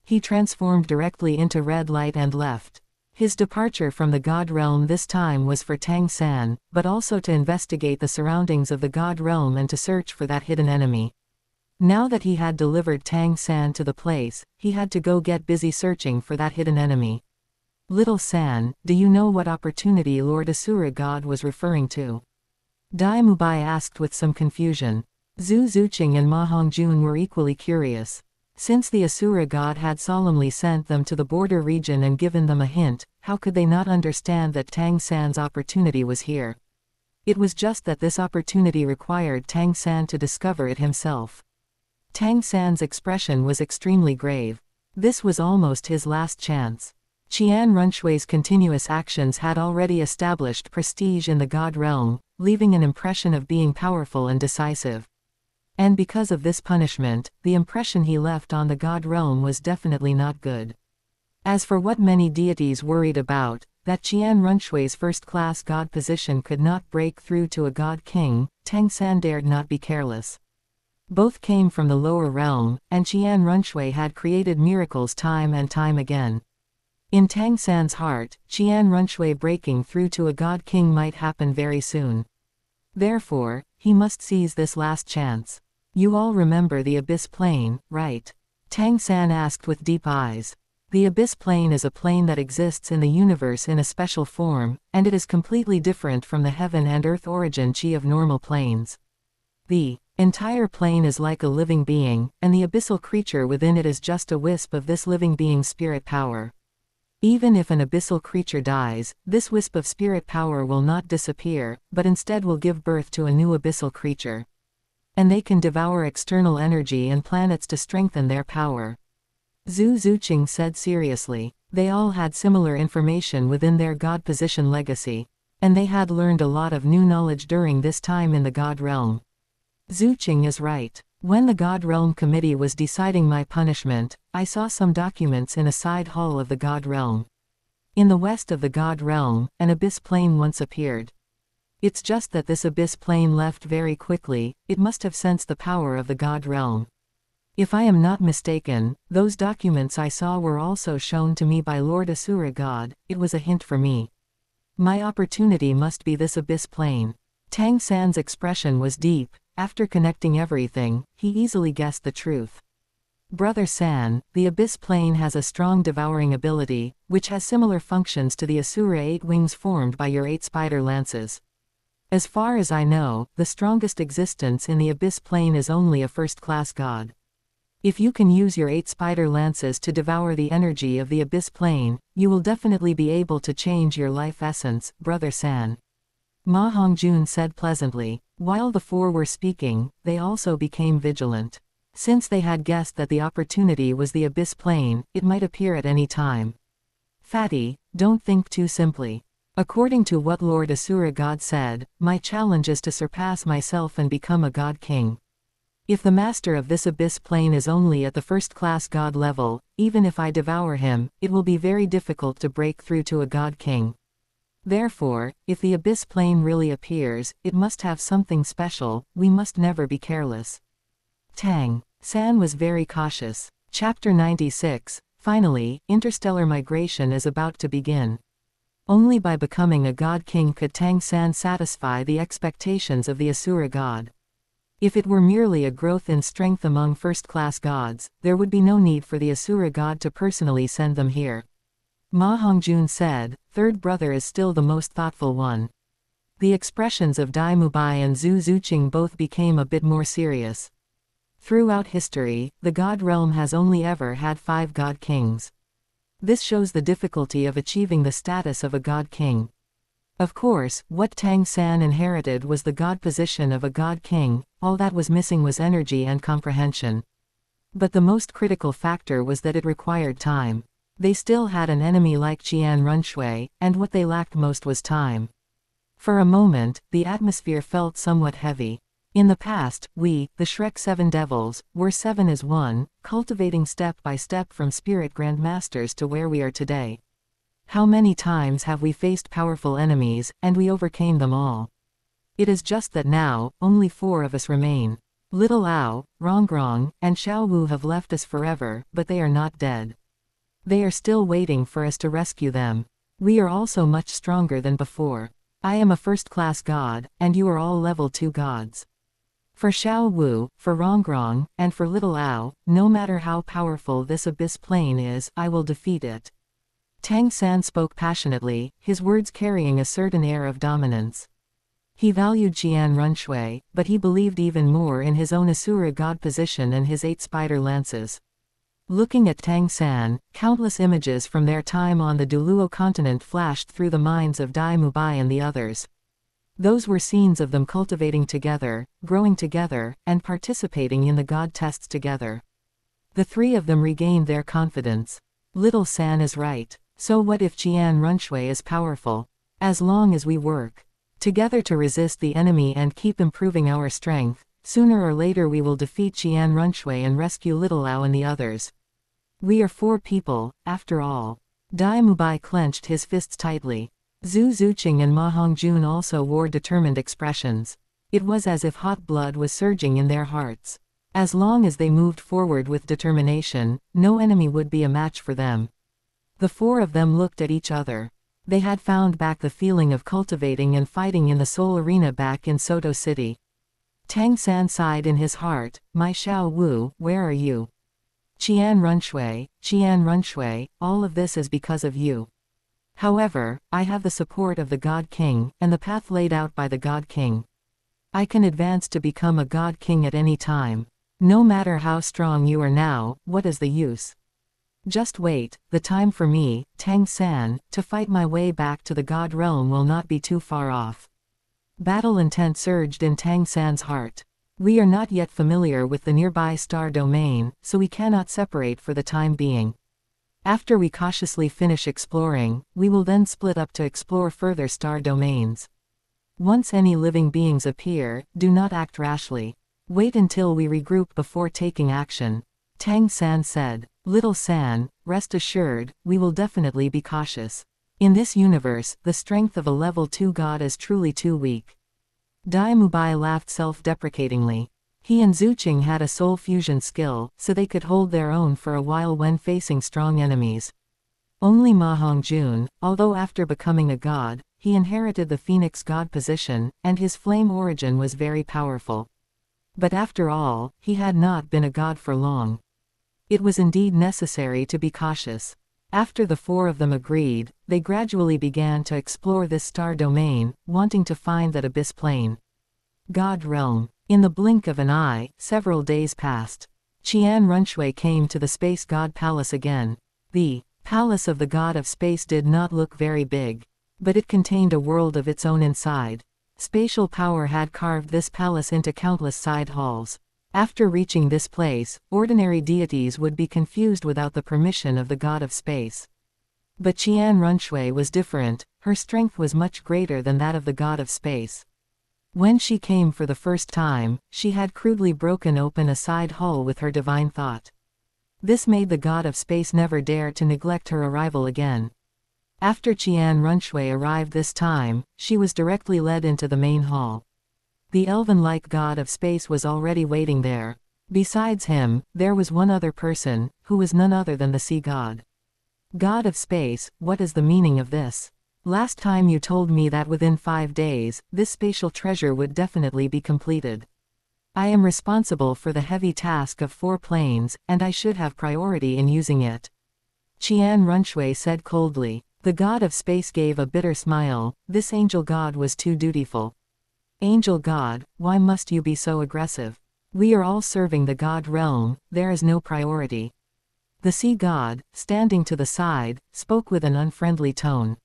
He transformed directly into red light and left. His departure from the god realm this time was for Tang San, but also to investigate the surroundings of the god realm and to search for that hidden enemy. Now that he had delivered Tang San to the place, he had to go get busy searching for that hidden enemy. Little San, do you know what opportunity Lord Asura God was referring to? Dai Mubai asked with some confusion. Zhu Zuqing and Ma Hongjun were equally curious. Since the Asura god had solemnly sent them to the border region and given them a hint, how could they not understand that Tang San's opportunity was here? It was just that this opportunity required Tang San to discover it himself. Tang San's expression was extremely grave. This was almost his last chance. Qian Runshui's continuous actions had already established prestige in the god realm, leaving an impression of being powerful and decisive. And because of this punishment, the impression he left on the god realm was definitely not good. As for what many deities worried about, that Qian Runshui's first-class god position could not break through to a god king, Tang San dared not be careless. Both came from the lower realm, and Qian Runshui had created miracles time and time again. In Tang San's heart, Qian Runshui breaking through to a god king might happen very soon. Therefore, he must seize this last chance. You all remember the Abyss Plane, right? Tang San asked with deep eyes. The Abyss Plane is a plane that exists in the universe in a special form, and it is completely different from the heaven and earth origin chi of normal planes. The entire plane is like a living being, and the abyssal creature within it is just a wisp of this living being's spirit power. Even if an abyssal creature dies, this wisp of spirit power will not disappear, but instead will give birth to a new abyssal creature. And they can devour external energy and planets to strengthen their power. Zhu Zuqing said seriously. They all had similar information within their god position legacy. And they had learned a lot of new knowledge during this time in the god realm. Zuqing is right. When the God Realm Committee was deciding my punishment, I saw some documents in a side hall of the God Realm. In the west of the God Realm, an abyss plane once appeared. It's just that this abyss plane left very quickly. It must have sensed the power of the God Realm. If I am not mistaken, those documents I saw were also shown to me by Lord Asura God. It was a hint for me. My opportunity must be this abyss plane. Tang San's expression was deep. After connecting everything, he easily guessed the truth. Brother San, the Abyss Plane has a strong devouring ability, which has similar functions to the Asura 8 wings formed by your 8 spider lances. As far as I know, the strongest existence in the Abyss Plane is only a first-class god. If you can use your 8 spider lances to devour the energy of the Abyss Plane, you will definitely be able to change your life essence, Brother San. Ma Hongjun said pleasantly. While the four were speaking, they also became vigilant. Since they had guessed that the opportunity was the Abyss Plane, it might appear at any time. Fatty, don't think too simply. According to what Lord Asura God said, my challenge is to surpass myself and become a god king. If the master of this Abyss Plane is only at the first-class god level, even if I devour him, it will be very difficult to break through to a god king. Therefore, if the Abyss Plane really appears, it must have something special. We must never be careless. Tang San was very cautious. Chapter 96. Finally, interstellar migration is about to begin. Only by becoming a god king could Tang San satisfy the expectations of the Asura god. If it were merely a growth in strength among first-class gods, there would be no need for the Asura god to personally send them here. Ma Hongjun said, third brother is still the most thoughtful one. The expressions of Dai Mubai and Zhu Zuqing both became a bit more serious. Throughout history, the god realm has only ever had 5 god kings. This shows the difficulty of achieving the status of a god king. Of course, what Tang San inherited was the god position of a god king. All that was missing was energy and comprehension. But the most critical factor was that it required time. They still had an enemy like Qian Runshui, and what they lacked most was time. For a moment, the atmosphere felt somewhat heavy. In the past, we, the Shrek 7 devils, were 7 as one, cultivating step by step from spirit grandmasters to where we are today. How many times have we faced powerful enemies, and we overcame them all? It is just that now, only 4 of us remain. Little Ao, Rongrong, and Xiao Wu have left us forever, but they are not dead. They are still waiting for us to rescue them. We are also much stronger than before. I am a first-class god, and you are all level 2 gods. For Xiao Wu, for Rongrong, and for Little Ao, no matter how powerful this abyss plane is, I will defeat it. Tang San spoke passionately, his words carrying a certain air of dominance. He valued Qian Runshui, but he believed even more in his own Asura god position and his 8 spider lances. Looking at Tang San, countless images from their time on the Douluo continent flashed through the minds of Dai Mubai and the others. Those were scenes of them cultivating together, growing together, and participating in the god tests together. The 3 of them regained their confidence. Little San is right. So what if Qian Runshui is powerful? As long as we work together to resist the enemy and keep improving our strength, sooner or later we will defeat Qian Runshui and rescue Little Ao and the others. We are 4 people, after all. Dai Mubai clenched his fists tightly. Zhu Zuqing and Ma Hongjun also wore determined expressions. It was as if hot blood was surging in their hearts. As long as they moved forward with determination, no enemy would be a match for them. The 4 of them looked at each other. They had found back the feeling of cultivating and fighting in the Soul Arena back in Soto City. Tang San sighed in his heart, "My Xiao Wu, where are you? Qian Runshui, all of this is because of you. However, I have the support of the God King, and the path laid out by the God King. I can advance to become a God King at any time. No matter how strong you are now, what is the use? Just wait, the time for me, Tang San, to fight my way back to the God realm will not be too far off." Battle intent surged in Tang San's heart. We are not yet familiar with the nearby star domain, so we cannot separate for the time being. After we cautiously finish exploring, we will then split up to explore further star domains. Once any living beings appear, do not act rashly. Wait until we regroup before taking action. Tang San said. Little San, rest assured, we will definitely be cautious. In this universe, the strength of a level 2 god is truly too weak. Dai Mubai laughed self-deprecatingly. He and Zuqing had a soul fusion skill, so they could hold their own for a while when facing strong enemies. Only Ma Hongjun, although after becoming a god, he inherited the phoenix god position, and his flame origin was very powerful. But after all, he had not been a god for long. It was indeed necessary to be cautious. After the 4 of them agreed, they gradually began to explore this star domain, wanting to find that abyss plane. God realm. In the blink of an eye, several days passed. Qian Runshui came to the space god palace again. The palace of the god of space did not look very big, but it contained a world of its own inside. Spatial power had carved this palace into countless side halls. After reaching this place, ordinary deities would be confused without the permission of the god of space. But Qian Runshui was different, her strength was much greater than that of the god of space. When she came for the first time, she had crudely broken open a side hall with her divine thought. This made the god of space never dare to neglect her arrival again. After Qian Runshui arrived this time, she was directly led into the main hall. The elven-like god of space was already waiting there. Besides him, there was one other person, who was none other than the sea god. God of space, what is the meaning of this? Last time you told me that within 5 days, this spatial treasure would definitely be completed. I am responsible for the heavy task of 4 planes, and I should have priority in using it. Qian Runshui said coldly. The god of space gave a bitter smile. This angel god was too dutiful. Angel god, why must you be so aggressive? We are all serving the god realm, there is no priority. The sea god, standing to the side, spoke with an unfriendly tone.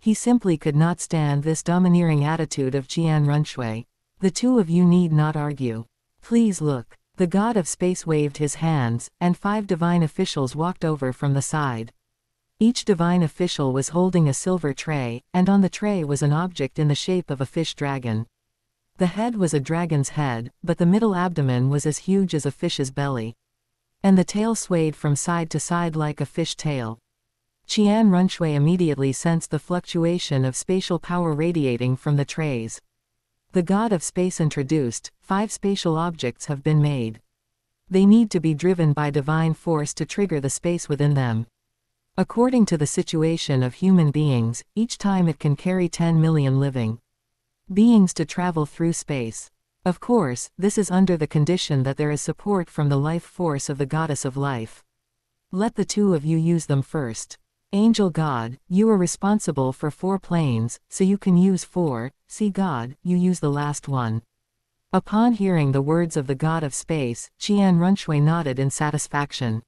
He simply could not stand this domineering attitude of Qian Runshui. The 2 of you need not argue. Please look. The god of space waved his hands, and 5 divine officials walked over from the side. Each divine official was holding a silver tray, and on the tray was an object in the shape of a fish dragon. The head was a dragon's head, but the middle abdomen was as huge as a fish's belly. And the tail swayed from side to side like a fish tail. Qian Runshui immediately sensed the fluctuation of spatial power radiating from the trays. The god of space introduced, 5 spatial objects have been made. They need to be driven by divine force to trigger the space within them. According to the situation of human beings, each time it can carry 10 million living beings to travel through space. Of course, this is under the condition that there is support from the life force of the goddess of life. Let the 2 of you use them first. Angel God, you are responsible for 4 planes, so you can use 4, sea God, you use the last one. Upon hearing the words of the god of space, Qian Runshui nodded in satisfaction.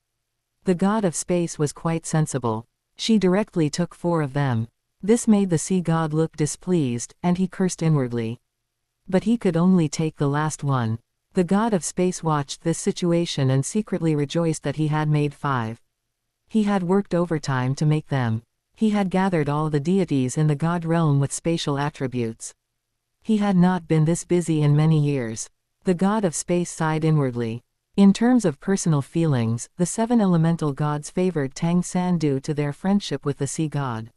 The god of space was quite sensible. She directly took 4 of them. This made the sea god look displeased, and he cursed inwardly. But he could only take the last one. The god of space watched this situation and secretly rejoiced that he had made 5. He had worked overtime to make them. He had gathered all the deities in the god realm with spatial attributes. He had not been this busy in many years. The god of space sighed inwardly. In terms of personal feelings, the 7 elemental gods favored Tang San due to their friendship with the sea god.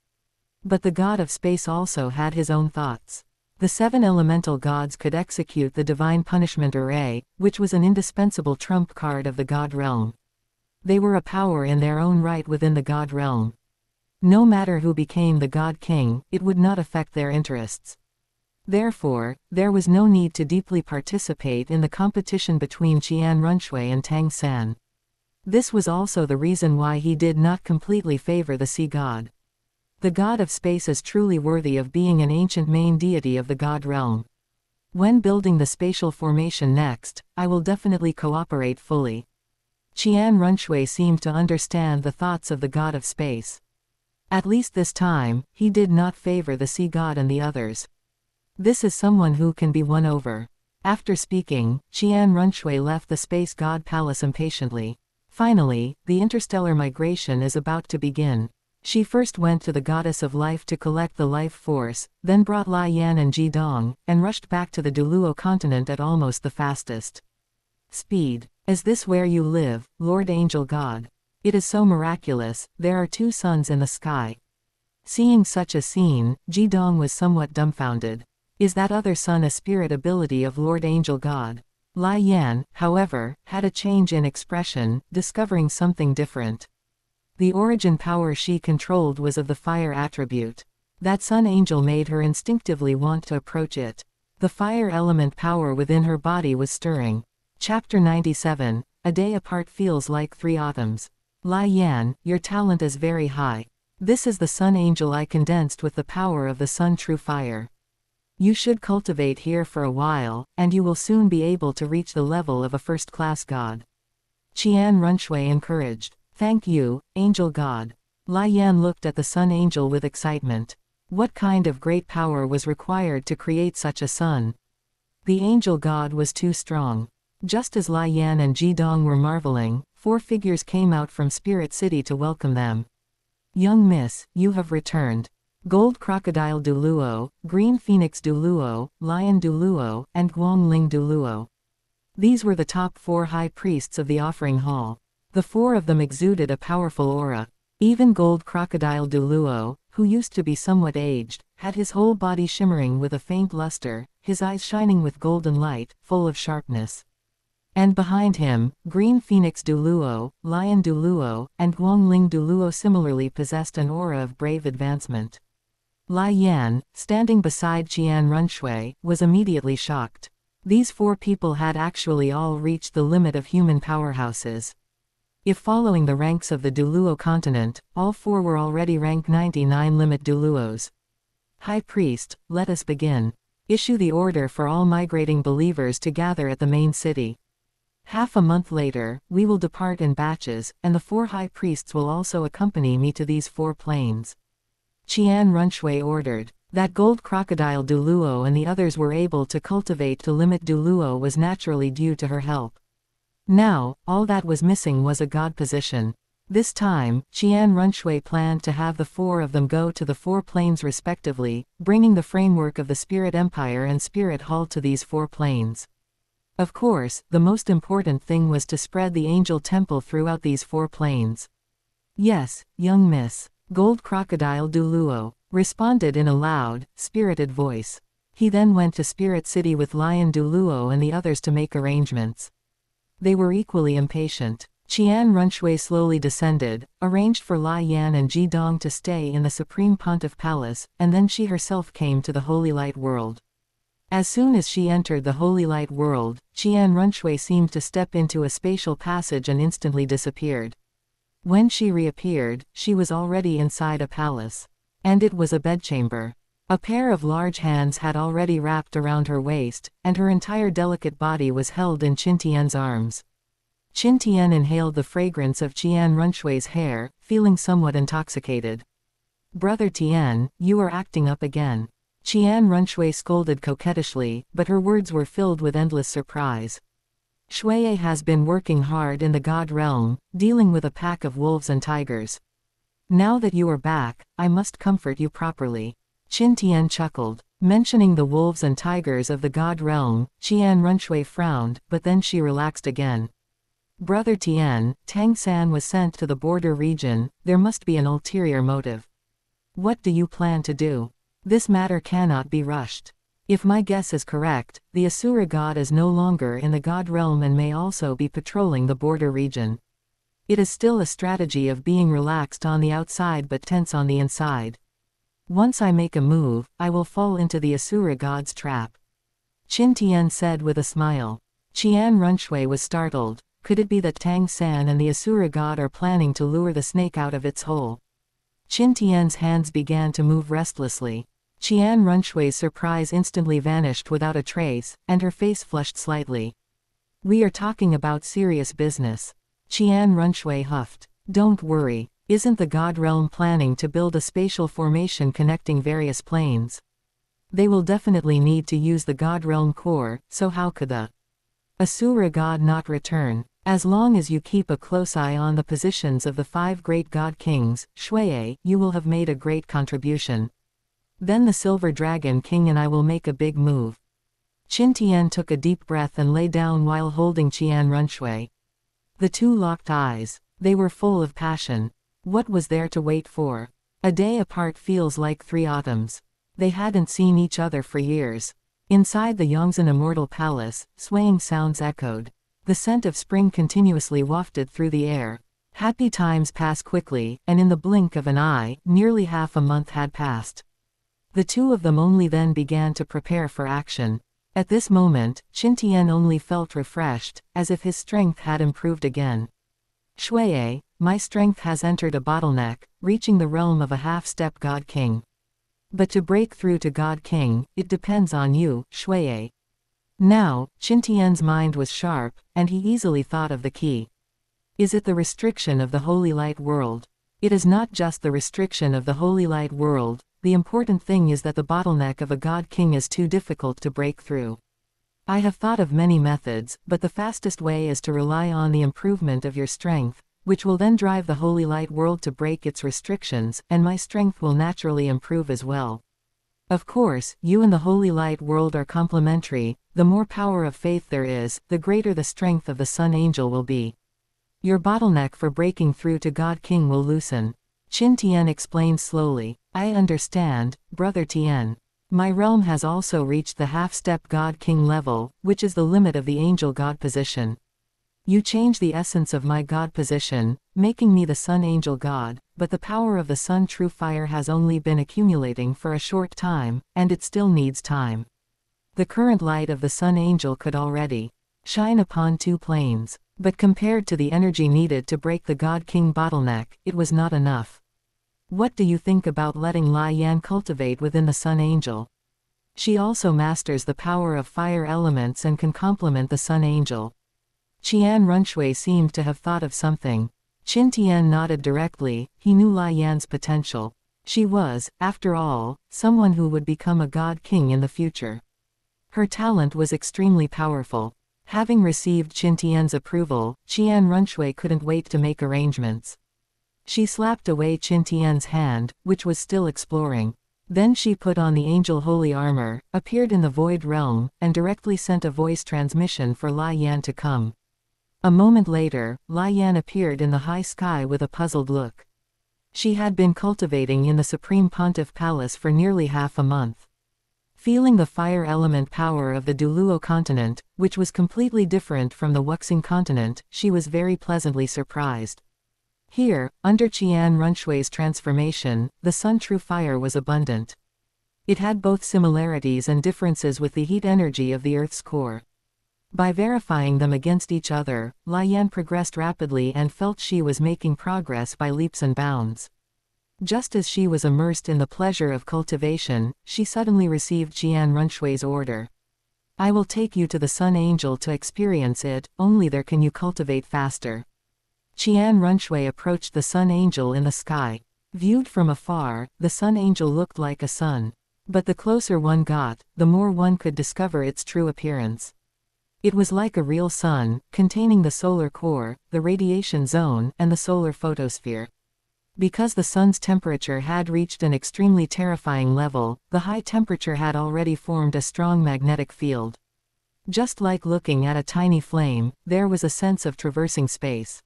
But the god of space also had his own thoughts. The 7 elemental gods could execute the divine punishment array, which was an indispensable trump card of the god realm. They were a power in their own right within the god realm. No matter who became the god king, it would not affect their interests. Therefore, there was no need to deeply participate in the competition between Qian Runshui and Tang San. This was also the reason why he did not completely favor the sea god. The god of space is truly worthy of being an ancient main deity of the god realm. When building the spatial formation next, I will definitely cooperate fully. Qian Runshui seemed to understand the thoughts of the god of space. At least this time, he did not favor the sea god and the others. This is someone who can be won over. After speaking, Qian Runshui left the space god palace impatiently. Finally, the interstellar migration is about to begin. She first went to the goddess of life to collect the life force, then brought Lai Yan and Ji Dong, and rushed back to the Douluo continent at almost the fastest speed. Is this where you live, Lord Angel God? It is so miraculous, there are 2 suns in the sky. Seeing such a scene, Ji Dong was somewhat dumbfounded. Is that other sun a spirit ability of Lord Angel God? Lai Yan, however, had a change in expression, discovering something different. The origin power she controlled was of the fire attribute. That sun angel made her instinctively want to approach it. The fire element power within her body was stirring. Chapter 97, A Day Apart Feels Like 3 Autumns. Lai Yan, your talent is very high. This is the sun angel I condensed with the power of the sun true fire. You should cultivate here for a while, and you will soon be able to reach the level of a first-class god. Qian Runshui encouraged. Thank you, Angel God. Lai Yan looked at the sun angel with excitement. What kind of great power was required to create such a sun? The angel god was too strong. Just as Lai Yan and Ji Dong were marveling, 4 figures came out from Spirit City to welcome them. Young miss, you have returned. Gold Crocodile Douluo, Green Phoenix Douluo, Lion Douluo, and Guangling Douluo. These were the top 4 high priests of the offering hall. The 4 of them exuded a powerful aura. Even Gold Crocodile Douluo, who used to be somewhat aged, had his whole body shimmering with a faint luster, his eyes shining with golden light, full of sharpness. And behind him, Green Phoenix Douluo, Lion Douluo, and Guangling Douluo similarly possessed an aura of brave advancement. Lai Yan, standing beside Qian Runshui, was immediately shocked. These 4 people had actually all reached the limit of human powerhouses. If following the ranks of the Douluo continent, all 4 were already rank 99 limit Douluos. High Priest, let us begin. Issue the order for all migrating believers to gather at the main city. Half a month later, we will depart in batches, and the 4 high priests will also accompany me to these 4 planes. Qian Runshui ordered. That Gold Crocodile Douluo and the others were able to cultivate to limit Douluo was naturally due to her help. Now, all that was missing was a god position. This time, Qian Runshui planned to have the four of them go to the four planes respectively, bringing the framework of the Spirit Empire and Spirit Hall to these four planes. Of course, the most important thing was to spread the Angel Temple throughout these four planes. Yes, young Miss. Gold Crocodile Douluo responded in a loud, spirited voice. He then went to Spirit City with Lion Douluo and the others to make arrangements. They were equally impatient. Qian Runshui slowly descended, arranged for Lai Yan and Ji Dong to stay in the Supreme Pontiff Palace, and then she herself came to the Holy Light World. As soon as she entered the Holy Light World, Qian Runshui seemed to step into a spatial passage and instantly disappeared. When she reappeared, she was already inside a palace. And it was a bedchamber. A pair of large hands had already wrapped around her waist, and her entire delicate body was held in Qin Tian's arms. Qin Tian inhaled the fragrance of Qian Runshui's hair, feeling somewhat intoxicated. "Brother Tian, you are acting up again." Qian Runshui scolded coquettishly, but her words were filled with endless surprise. "Shuiye has been working hard in the God realm, dealing with a pack of wolves and tigers. Now that you are back, I must comfort you properly." Qin Tian chuckled. Mentioning the wolves and tigers of the God realm, Qian Runshui frowned, but then she relaxed again. "Brother Tian, Tang San was sent to the border region, there must be an ulterior motive. What do you plan to do? This matter cannot be rushed. If my guess is correct, the Asura god is no longer in the God realm and may also be patrolling the border region. It is still a strategy of being relaxed on the outside but tense on the inside. Once I make a move, I will fall into the Asura god's trap." Qin Tian said with a smile. Qian Runshui was startled. Could it be that Tang San and the Asura god are planning to lure the snake out of its hole? Qin Tian's hands began to move restlessly. Qian Runshui's surprise instantly vanished without a trace, and her face flushed slightly. "We are talking about serious business." Qian Runshui huffed. "Don't worry. Isn't the God realm planning to build a spatial formation connecting various planes? They will definitely need to use the God realm core, so how could the Asura god not return? As long as you keep a close eye on the positions of the 5 great God kings, Shuiye, you will have made a great contribution. Then the Silver Dragon King and I will make a big move." Qin Tian took a deep breath and lay down while holding Qian Runshui. The two locked eyes. They were full of passion. What was there to wait for? A day apart feels like 3 autumns. They hadn't seen each other for years. Inside the Yongzhen Immortal Palace, swaying sounds echoed. The scent of spring continuously wafted through the air. Happy times pass quickly, and in the blink of an eye, nearly half a month had passed. The two of them only then began to prepare for action. At this moment, Qin Tian only felt refreshed, as if his strength had improved again. "Shuiye, my strength has entered a bottleneck, reaching the realm of a half-step God King. But to break through to God King, it depends on you, Shuiye." Now, Qin Tian's mind was sharp, and he easily thought of the key. Is it the restriction of the Holy Light World? It is not just the restriction of the Holy Light World. The important thing is that the bottleneck of a God King is too difficult to break through. I have thought of many methods, but the fastest way is to rely on the improvement of your strength, which will then drive the Holy Light World to break its restrictions, and my strength will naturally improve as well. Of course, you and the Holy Light World are complementary. The more power of faith there is, the greater the strength of the Sun Angel will be. Your bottleneck for breaking through to God King will loosen. Qin Tian explained slowly. "I understand, Brother Tian. My realm has also reached the half-step God King level, which is the limit of the Angel God position. You change the essence of my God position, making me the Sun Angel God, but the power of the Sun True Fire has only been accumulating for a short time, and it still needs time. The current light of the Sun Angel could already shine upon 2 planes. But compared to the energy needed to break the God King bottleneck, it was not enough. What do you think about letting Lai Yan cultivate within the Sun Angel? She also masters the power of fire elements and can complement the Sun Angel." Qian Runshui seemed to have thought of something. Qin Tian nodded directly. He knew Lai Yan's potential. She was, after all, someone who would become a God King in the future. Her talent was extremely powerful. Having received Qin Tian's approval, Qian Runshui couldn't wait to make arrangements. She slapped away Qin Tian's hand, which was still exploring. Then she put on the angel holy armor, appeared in the void realm, and directly sent a voice transmission for Lai Yan to come. A moment later, Lai Yan appeared in the high sky with a puzzled look. She had been cultivating in the Supreme Pontiff Palace for nearly half a month. Feeling the fire element power of the Douluo continent, which was completely different from the Wuxing continent, she was very pleasantly surprised. Here, under Qian Runshui's transformation, the Sun True Fire was abundant. It had both similarities and differences with the heat energy of the Earth's core. By verifying them against each other, Lai Yan progressed rapidly and felt she was making progress by leaps and bounds. Just as she was immersed in the pleasure of cultivation, she suddenly received Qian Runshui's order. I will take you to the Sun Angel to experience it, only there can you cultivate faster. Qian Runshui approached the Sun Angel in the sky. Viewed from afar, the Sun Angel looked like a sun. But the closer one got, the more one could discover its true appearance. It was like a real sun, containing the solar core, the radiation zone, and the solar photosphere. Because the sun's temperature had reached an extremely terrifying level, the high temperature had already formed a strong magnetic field. Just like looking at a tiny flame, there was a sense of traversing space.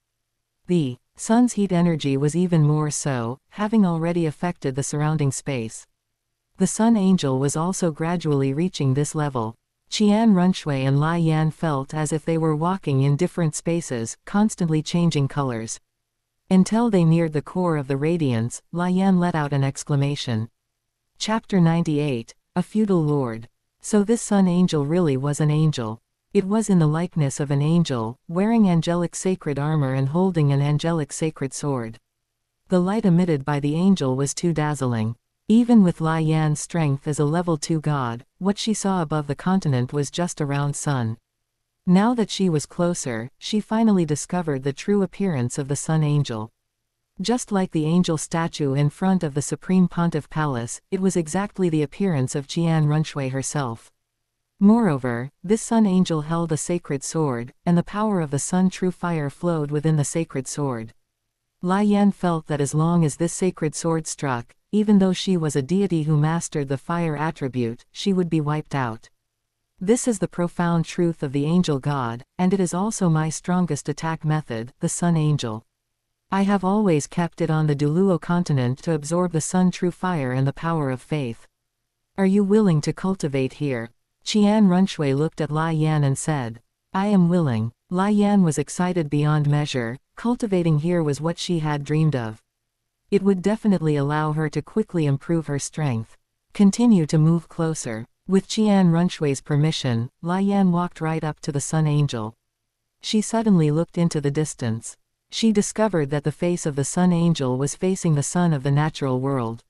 The sun's heat energy was even more so, having already affected the surrounding space. The Sun Angel was also gradually reaching this level. Qian Runshui and Lai Yan felt as if they were walking in different spaces, constantly changing colors. Until they neared the core of the radiance, Lai Yan let out an exclamation. Chapter 98, A Feudal Lord. So this Sun Angel really was an angel. It was in the likeness of an angel, wearing angelic sacred armor and holding an angelic sacred sword. The light emitted by the angel was too dazzling. Even with Lai Yan's strength as a level 2 god, what she saw above the continent was just a round sun. Now that she was closer, she finally discovered the true appearance of the Sun Angel. Just like the angel statue in front of the Supreme Pontiff Palace, it was exactly the appearance of Qian Runshui herself. Moreover, this Sun Angel held a sacred sword, and the power of the Sun True Fire flowed within the sacred sword. Lai Yan felt that as long as this sacred sword struck, even though she was a deity who mastered the fire attribute, she would be wiped out. This is the profound truth of the angel god, and it is also my strongest attack method, the Sun Angel. I have always kept it on the Douluo continent to absorb the Sun True Fire and the power of faith. Are you willing to cultivate here? Qian Runshui looked at Lai Yan and said, I am willing. Lai Yan was excited beyond measure. Cultivating here was what she had dreamed of. It would definitely allow her to quickly improve her strength. Continue to move closer. With Qian Runshui's permission, Lai Yan walked right up to the Sun Angel. She suddenly looked into the distance. She discovered that the face of the Sun Angel was facing the sun of the natural world.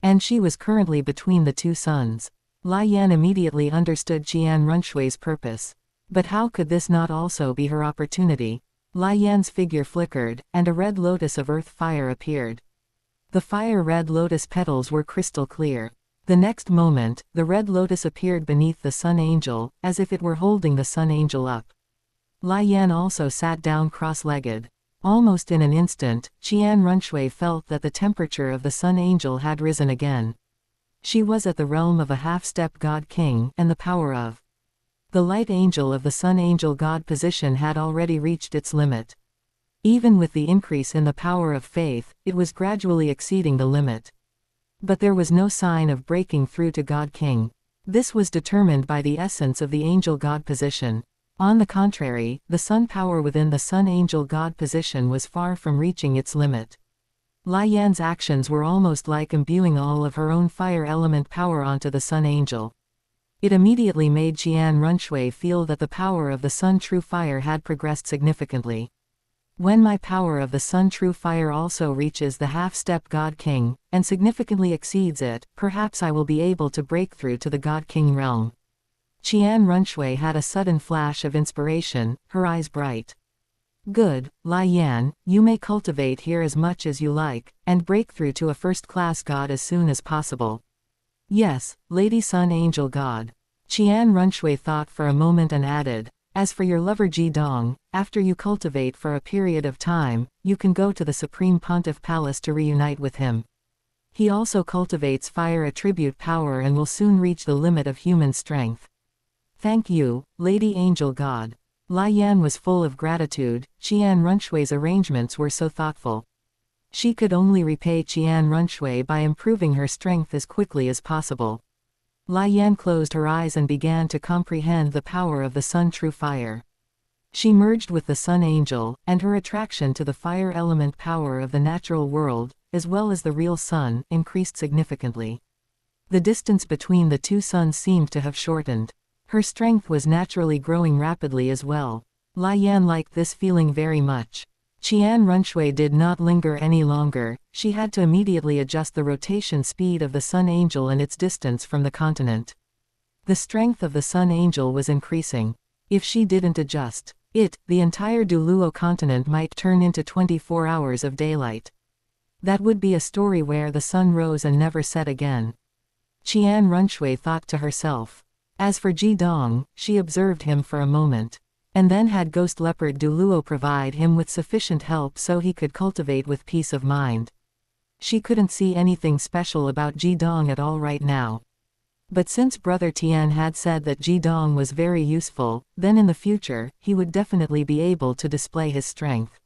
And she was currently between the two suns. Lai Yan immediately understood Qian Runshui's purpose. But how could this not also be her opportunity? Lai Yan's figure flickered, and a red lotus of earth fire appeared. The fire-red lotus petals were crystal clear. The next moment, the red lotus appeared beneath the Sun Angel, as if it were holding the Sun Angel up. Lai Yan also sat down cross-legged. Almost in an instant, Qian Runshui felt that the temperature of the Sun Angel had risen again. She was at the realm of a half-step god-king, and the power of the light angel of the Sun Angel god position had already reached its limit. Even with the increase in the power of faith, it was gradually exceeding the limit. But there was no sign of breaking through to God King. This was determined by the essence of the angel God position. On the contrary, the sun power within the Sun Angel God position was far from reaching its limit. Lai Yan's actions were almost like imbuing all of her own fire element power onto the Sun Angel. It immediately made Qian Runshui feel that the power of the Sun True Fire had progressed significantly. When my power of the Sun True Fire also reaches the half-step God King, and significantly exceeds it, perhaps I will be able to break through to the God King realm. Qian Runshui had a sudden flash of inspiration, her eyes bright. Good, Lai Yan, you may cultivate here as much as you like, and break through to a first-class god as soon as possible. Yes, Lady Sun Angel God. Qian Runshui thought for a moment and added, As for your lover Jidong, after you cultivate for a period of time, you can go to the Supreme Pontiff Palace to reunite with him. He also cultivates fire attribute power and will soon reach the limit of human strength. Thank you, Lady Angel God. Lai Yan was full of gratitude. Qian Runshui's arrangements were so thoughtful. She could only repay Qian Runshui by improving her strength as quickly as possible. Lai Yan closed her eyes and began to comprehend the power of the Sun True Fire. She merged with the Sun Angel, and her attraction to the fire element power of the natural world, as well as the real sun, increased significantly. The distance between the two suns seemed to have shortened. Her strength was naturally growing rapidly as well. Lai Yan liked this feeling very much. Qian Runshui did not linger any longer. She had to immediately adjust the rotation speed of the Sun Angel and its distance from the continent. The strength of the Sun Angel was increasing. If she didn't adjust it, the entire Douluo continent might turn into 24 hours of daylight. That would be a story where the sun rose and never set again. Qian Runshui thought to herself. As for Jidong, she observed him for a moment. And then had Ghost Leopard Douluo provide him with sufficient help so he could cultivate with peace of mind. She couldn't see anything special about Jidong at all right now. But since Brother Tian had said that Jidong was very useful, then in the future, he would definitely be able to display his strength.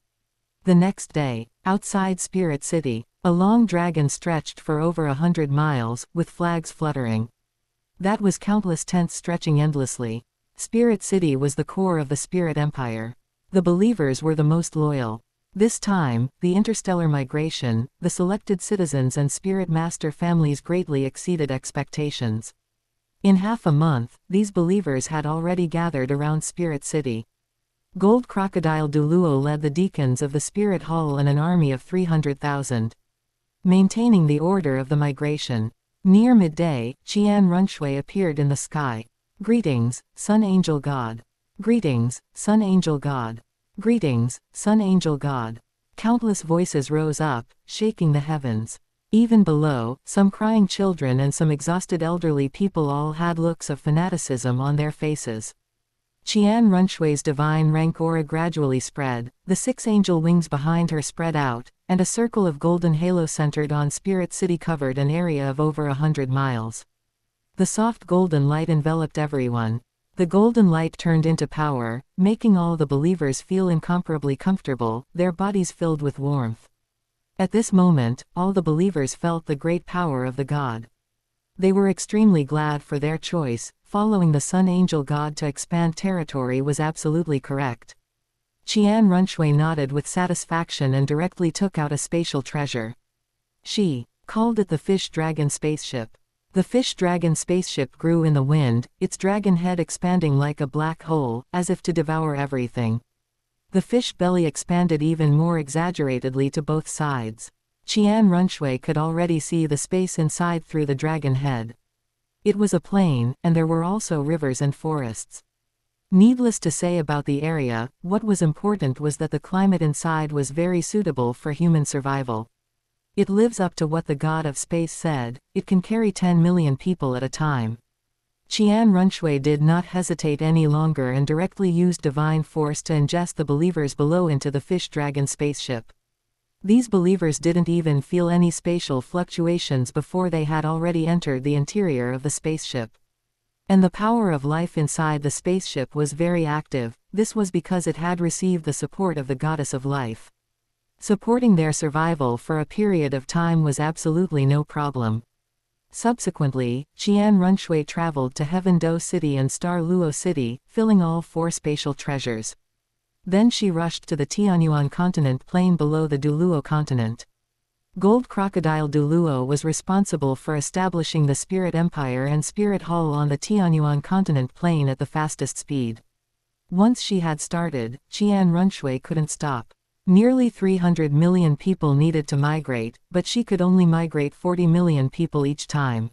The next day, outside Spirit City, a long dragon stretched for over 100 miles, with flags fluttering. That was countless tents stretching endlessly. Spirit City was the core of the Spirit Empire. The believers were the most loyal. This time, the interstellar migration, the selected citizens and Spirit Master families greatly exceeded expectations. In half a month, these believers had already gathered around Spirit City. Gold Crocodile Douluo led the deacons of the Spirit Hall and an army of 300,000. Maintaining the order of the migration. Near midday, Qian Runshui appeared in the sky. Greetings, Sun Angel God. Greetings, Sun Angel God. Greetings, Sun Angel God. Countless voices rose up, shaking the heavens. Even below, some crying children and some exhausted elderly people all had looks of fanaticism on their faces. Qian Runshui's divine rank aura gradually spread, the 6 angel wings behind her spread out, and a circle of golden halo centered on Spirit City covered an area of over 100 miles. The soft golden light enveloped everyone. The golden light turned into power, making all the believers feel incomparably comfortable, their bodies filled with warmth. At this moment, all the believers felt the great power of the God. They were extremely glad for their choice. Following the Sun Angel God to expand territory was absolutely correct. Qian Runshui nodded with satisfaction and directly took out a spatial treasure. She called it the Fish Dragon spaceship. The Fish Dragon spaceship grew in the wind, its dragon head expanding like a black hole, as if to devour everything. The fish belly expanded even more exaggeratedly to both sides. Qian Runshui could already see the space inside through the dragon head. It was a plain, and there were also rivers and forests. Needless to say about the area, what was important was that the climate inside was very suitable for human survival. It lives up to what the god of space said, it can carry 10 million people at a time. Qian Runshui did not hesitate any longer and directly used divine force to ingest the believers below into the Fish Dragon spaceship. These believers didn't even feel any spatial fluctuations before they had already entered the interior of the spaceship. And the power of life inside the spaceship was very active. This was because it had received the support of the goddess of life. Supporting their survival for a period of time was absolutely no problem. Subsequently, Qian Runshui traveled to Heaven Do City and Star Luo City, filling all 4 spatial treasures. Then she rushed to the Tianyuan continent plain below the Douluo continent. Gold Crocodile Douluo was responsible for establishing the Spirit Empire and Spirit Hall on the Tianyuan continent plain at the fastest speed. Once she had started, Qian Runshui couldn't stop. Nearly 300 million people needed to migrate, but she could only migrate 40 million people each time.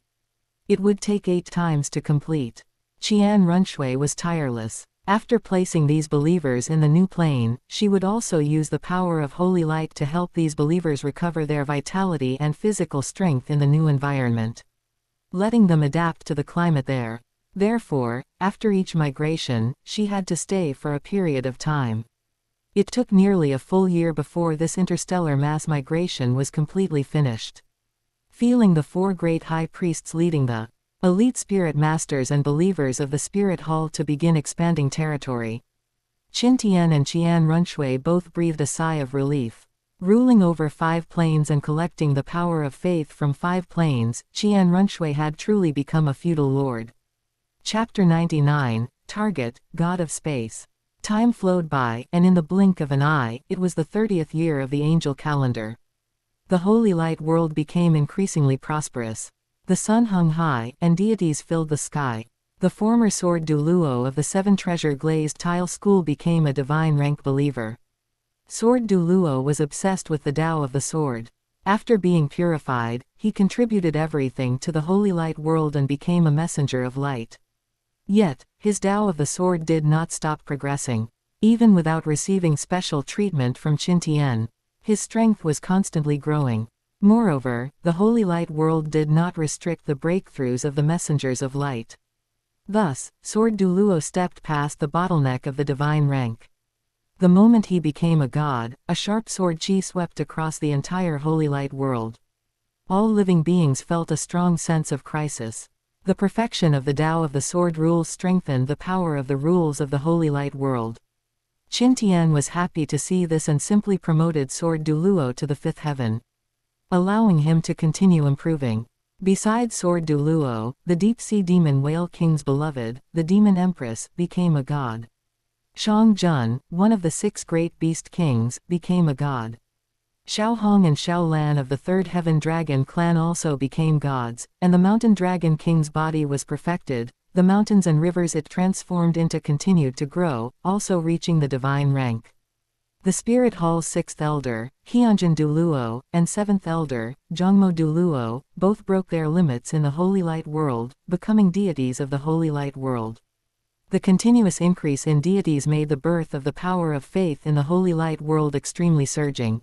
It would take 8 times to complete. Qian Runshui was tireless. After placing these believers in the new plane, she would also use the power of holy light to help these believers recover their vitality and physical strength in the new environment. Letting them adapt to the climate there. Therefore, after each migration, she had to stay for a period of time. It took nearly a full year before this interstellar mass migration was completely finished. Feeling the 4 great high priests leading the elite spirit masters and believers of the spirit hall to begin expanding territory, Qin Tian and Qian Runshui both breathed a sigh of relief. Ruling over 5 planes and collecting the power of faith from 5 planes, Qian Runshui had truly become a feudal lord. Chapter 99, Target, God of Space. Time flowed by, and in the blink of an eye, it was the 30th year of the angel calendar. The holy light world became increasingly prosperous. The sun hung high, and deities filled the sky. The former sword Douluo of the 7 treasure glazed tile school became a divine rank believer. Sword Douluo was obsessed with the Tao of the sword. After being purified, he contributed everything to the holy light world and became a messenger of light. Yet, his Tao of the sword did not stop progressing. Even without receiving special treatment from Qin Tian, his strength was constantly growing. Moreover, the holy light world did not restrict the breakthroughs of the messengers of light. Thus, Sword Douluo stepped past the bottleneck of the divine rank. The moment he became a god, a sharp sword chi swept across the entire holy light world. All living beings felt a strong sense of crisis. The perfection of the Tao of the sword rules strengthened the power of the rules of the holy light world. Qin Tian was happy to see this and simply promoted Sword Douluo to the 5th heaven, allowing him to continue improving. Besides Sword Douluo, the deep-sea demon whale king's beloved, the demon empress, became a god. Shang Jun, one of the 6 great beast kings, became a god. Xiao Hong and Xiao Lan of the 3rd heaven dragon clan also became gods, and the mountain dragon king's body was perfected. The mountains and rivers it transformed into continued to grow, also reaching the divine rank. The spirit hall's 6th elder, Qianjin Douluo, and 7th elder, Zhongmo Douluo, both broke their limits in the holy light world, becoming deities of the holy light world. The continuous increase in deities made the birth of the power of faith in the holy light world extremely surging.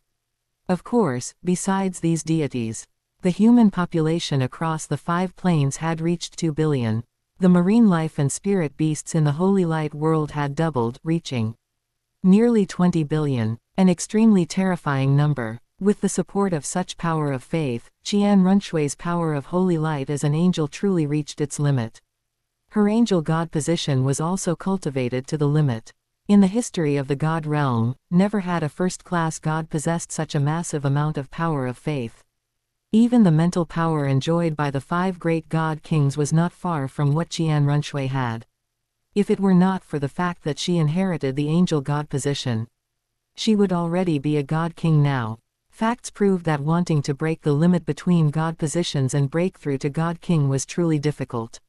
Of course, besides these deities, the human population across the 5 planes had reached 2 billion. The marine life and spirit beasts in the holy light world had doubled, reaching nearly 20 billion, an extremely terrifying number. With the support of such power of faith, Qian Runshui's power of holy light as an angel truly reached its limit. Her angel god position was also cultivated to the limit. In the history of the god realm, never had a first-class god possessed such a massive amount of power of faith. Even the mental power enjoyed by the 5 great god kings was not far from what Qian Runshui had. If it were not for the fact that she inherited the angel god position, she would already be a god king now. Facts prove that wanting to break the limit between god positions and breakthrough to god king was truly difficult.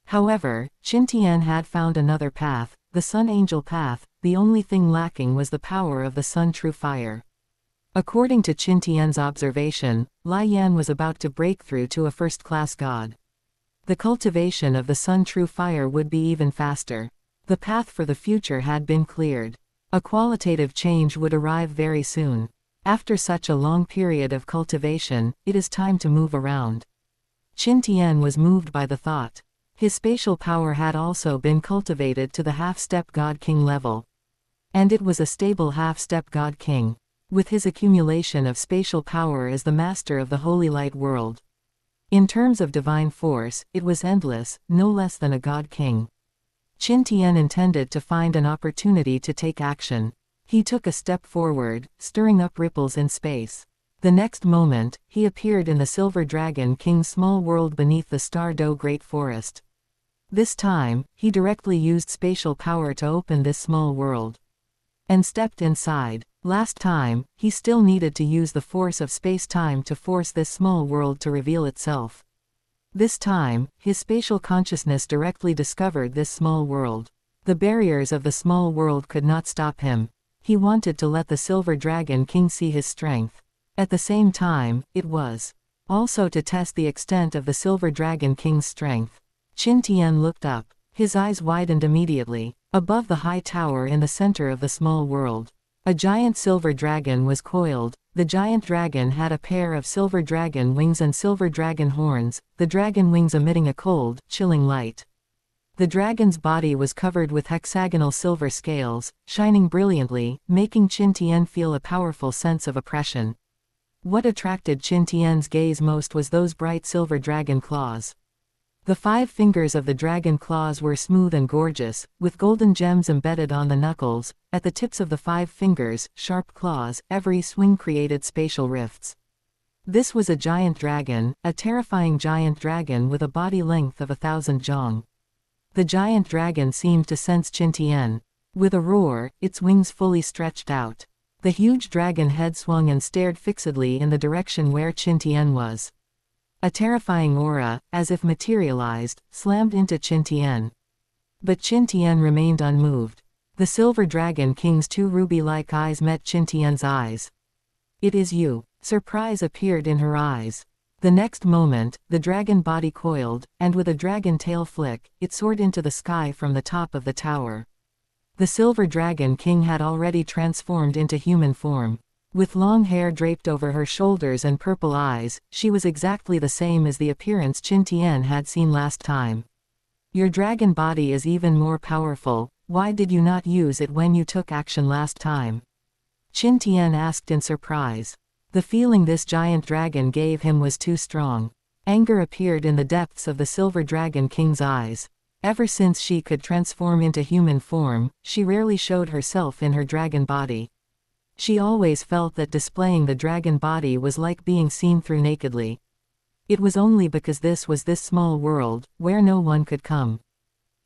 However, Qin Tian had found another path, the Sun Angel path. The only thing lacking was the power of the Sun True Fire. According to Qin Tian's observation, Lai Yan was about to break through to a first-class god. The cultivation of the Sun True Fire would be even faster. The path for the future had been cleared. A qualitative change would arrive very soon. After such a long period of cultivation, it is time to move around. Qin Tian was moved by the thought. His spatial power had also been cultivated to the half-step God King level. And it was a stable half-step God King, with his accumulation of spatial power as the master of the holy light world. In terms of divine force, it was endless, no less than a God King. Qin Tian intended to find an opportunity to take action. He took a step forward, stirring up ripples in space. The next moment, he appeared in the Silver Dragon King's small world beneath the Star Do Great Forest. This time, he directly used spatial power to open this small world, and stepped inside. Last time, he still needed to use the force of space-time to force this small world to reveal itself. This time, his spatial consciousness directly discovered this small world. The barriers of the small world could not stop him. He wanted to let the Silver Dragon King see his strength. At the same time, it was also to test the extent of the Silver Dragon King's strength. Qin Tian looked up. His eyes widened immediately. Above the high tower in the center of the small world, a giant silver dragon was coiled. The giant dragon had a pair of silver dragon wings and silver dragon horns, the dragon wings emitting a cold, chilling light. The dragon's body was covered with hexagonal silver scales, shining brilliantly, making Qin Tian feel a powerful sense of oppression. What attracted Qin Tian's gaze most was those bright silver dragon claws. The 5 fingers of the dragon claws were smooth and gorgeous, with golden gems embedded on the knuckles. At the tips of the 5 fingers, sharp claws, every swing created spatial rifts. This was a giant dragon, a terrifying giant dragon with a body length of 1,000 zhong. The giant dragon seemed to sense Qin Tian. With a roar, its wings fully stretched out. The huge dragon head swung and stared fixedly in the direction where Qin Tian was. A terrifying aura, as if materialized, slammed into Qin Tian. But Qin Tian remained unmoved. The silver dragon king's 2 ruby-like eyes met Qin Tian's eyes. "It is you." Surprise appeared in her eyes. The next moment, the dragon body coiled, and with a dragon tail flick, it soared into the sky from the top of the tower. The silver dragon king had already transformed into human form. With long hair draped over her shoulders and purple eyes, she was exactly the same as the appearance Qin Tian had seen last time. "Your dragon body is even more powerful. Why did you not use it when you took action last time?" Qin Tian asked in surprise. The feeling this giant dragon gave him was too strong. Anger appeared in the depths of the silver dragon king's eyes. Ever since she could transform into human form, she rarely showed herself in her dragon body. She always felt that displaying the dragon body was like being seen through nakedly. It was only because this was this small world, where no one could come.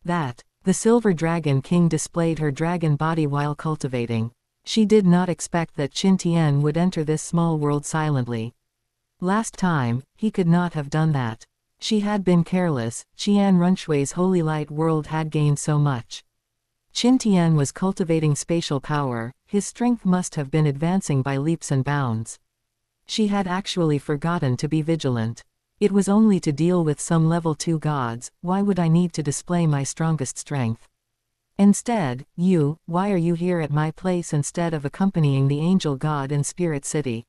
That the silver dragon king displayed her dragon body while cultivating. She did not expect that Qin Tian would enter this small world silently. Last time, he could not have done that. She had been careless. Qian Runshui's holy light world had gained so much. Qin Tian was cultivating spatial power. His strength must have been advancing by leaps and bounds. She had actually forgotten to be vigilant. It was only to deal with some level 2 gods. Why would I need to display my strongest strength? Instead, why are you here at my place instead of accompanying the angel god in Spirit City?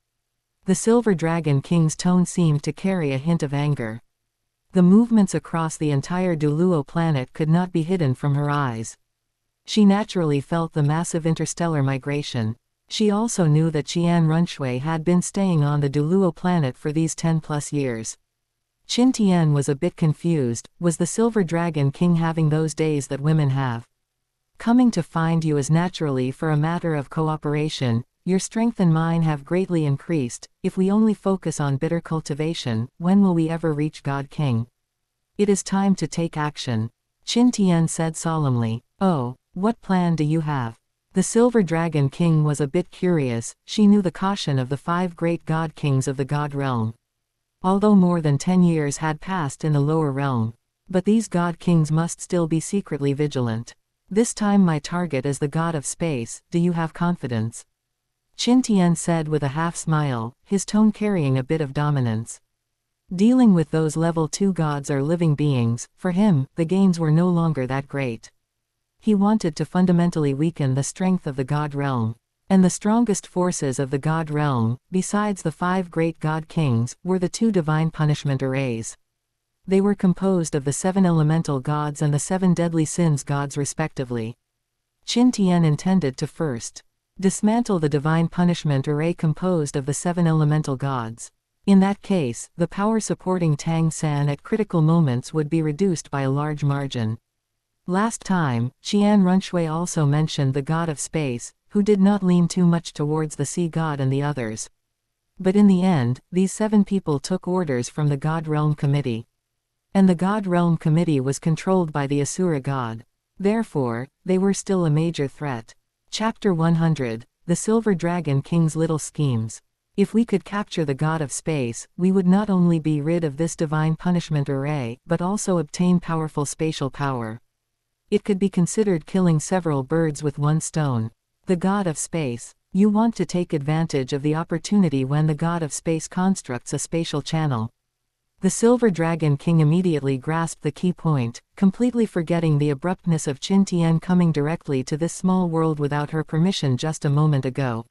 The silver dragon king's tone seemed to carry a hint of anger. The movements across the entire Douluo planet could not be hidden from her eyes. She naturally felt the massive interstellar migration. She also knew that Qian Runshui had been staying on the Douluo planet for these 10+ years. Qin Tian was a bit confused. Was the silver dragon king having those days that women have? Coming to find you is naturally for a matter of cooperation. Your strength and mine have greatly increased. If we only focus on bitter cultivation, when will we ever reach God King? It is time to take action. Qin Tian said solemnly. "Oh, what plan do you have?" The silver dragon king was a bit curious. She knew the caution of the 5 great god kings of the god realm. Although more than 10 years had passed in the lower realm. But these god kings must still be secretly vigilant. "This time my target is the god of space. Do you have confidence?" Qin Tian said with a half smile, his tone carrying a bit of dominance. Dealing with those level 2 gods or living beings, for him, the gains were no longer that great. He wanted to fundamentally weaken the strength of the god realm. And the strongest forces of the god realm, besides the 5 great god kings, were the 2 divine punishment arrays. They were composed of the 7 elemental gods and the 7 deadly sins gods respectively. Qin Tian intended to first dismantle the divine punishment array composed of the 7 elemental gods. In that case, the power supporting Tang San at critical moments would be reduced by a large margin. Last time, Qian Runshui also mentioned the god of space, who did not lean too much towards the sea god and the others. But in the end, these 7 people took orders from the God Realm Committee. And the God Realm Committee was controlled by the Asura god. Therefore, they were still a major threat. Chapter 100, The Silver Dragon King's Little Schemes. If we could capture the god of space, we would not only be rid of this divine punishment array, but also obtain powerful spatial power. It could be considered killing several birds with one stone. The god of space. You want to take advantage of the opportunity when the god of space constructs a spatial channel. The Silver Dragon King immediately grasped the key point, completely forgetting the abruptness of Qin Tian coming directly to this small world without her permission just a moment ago.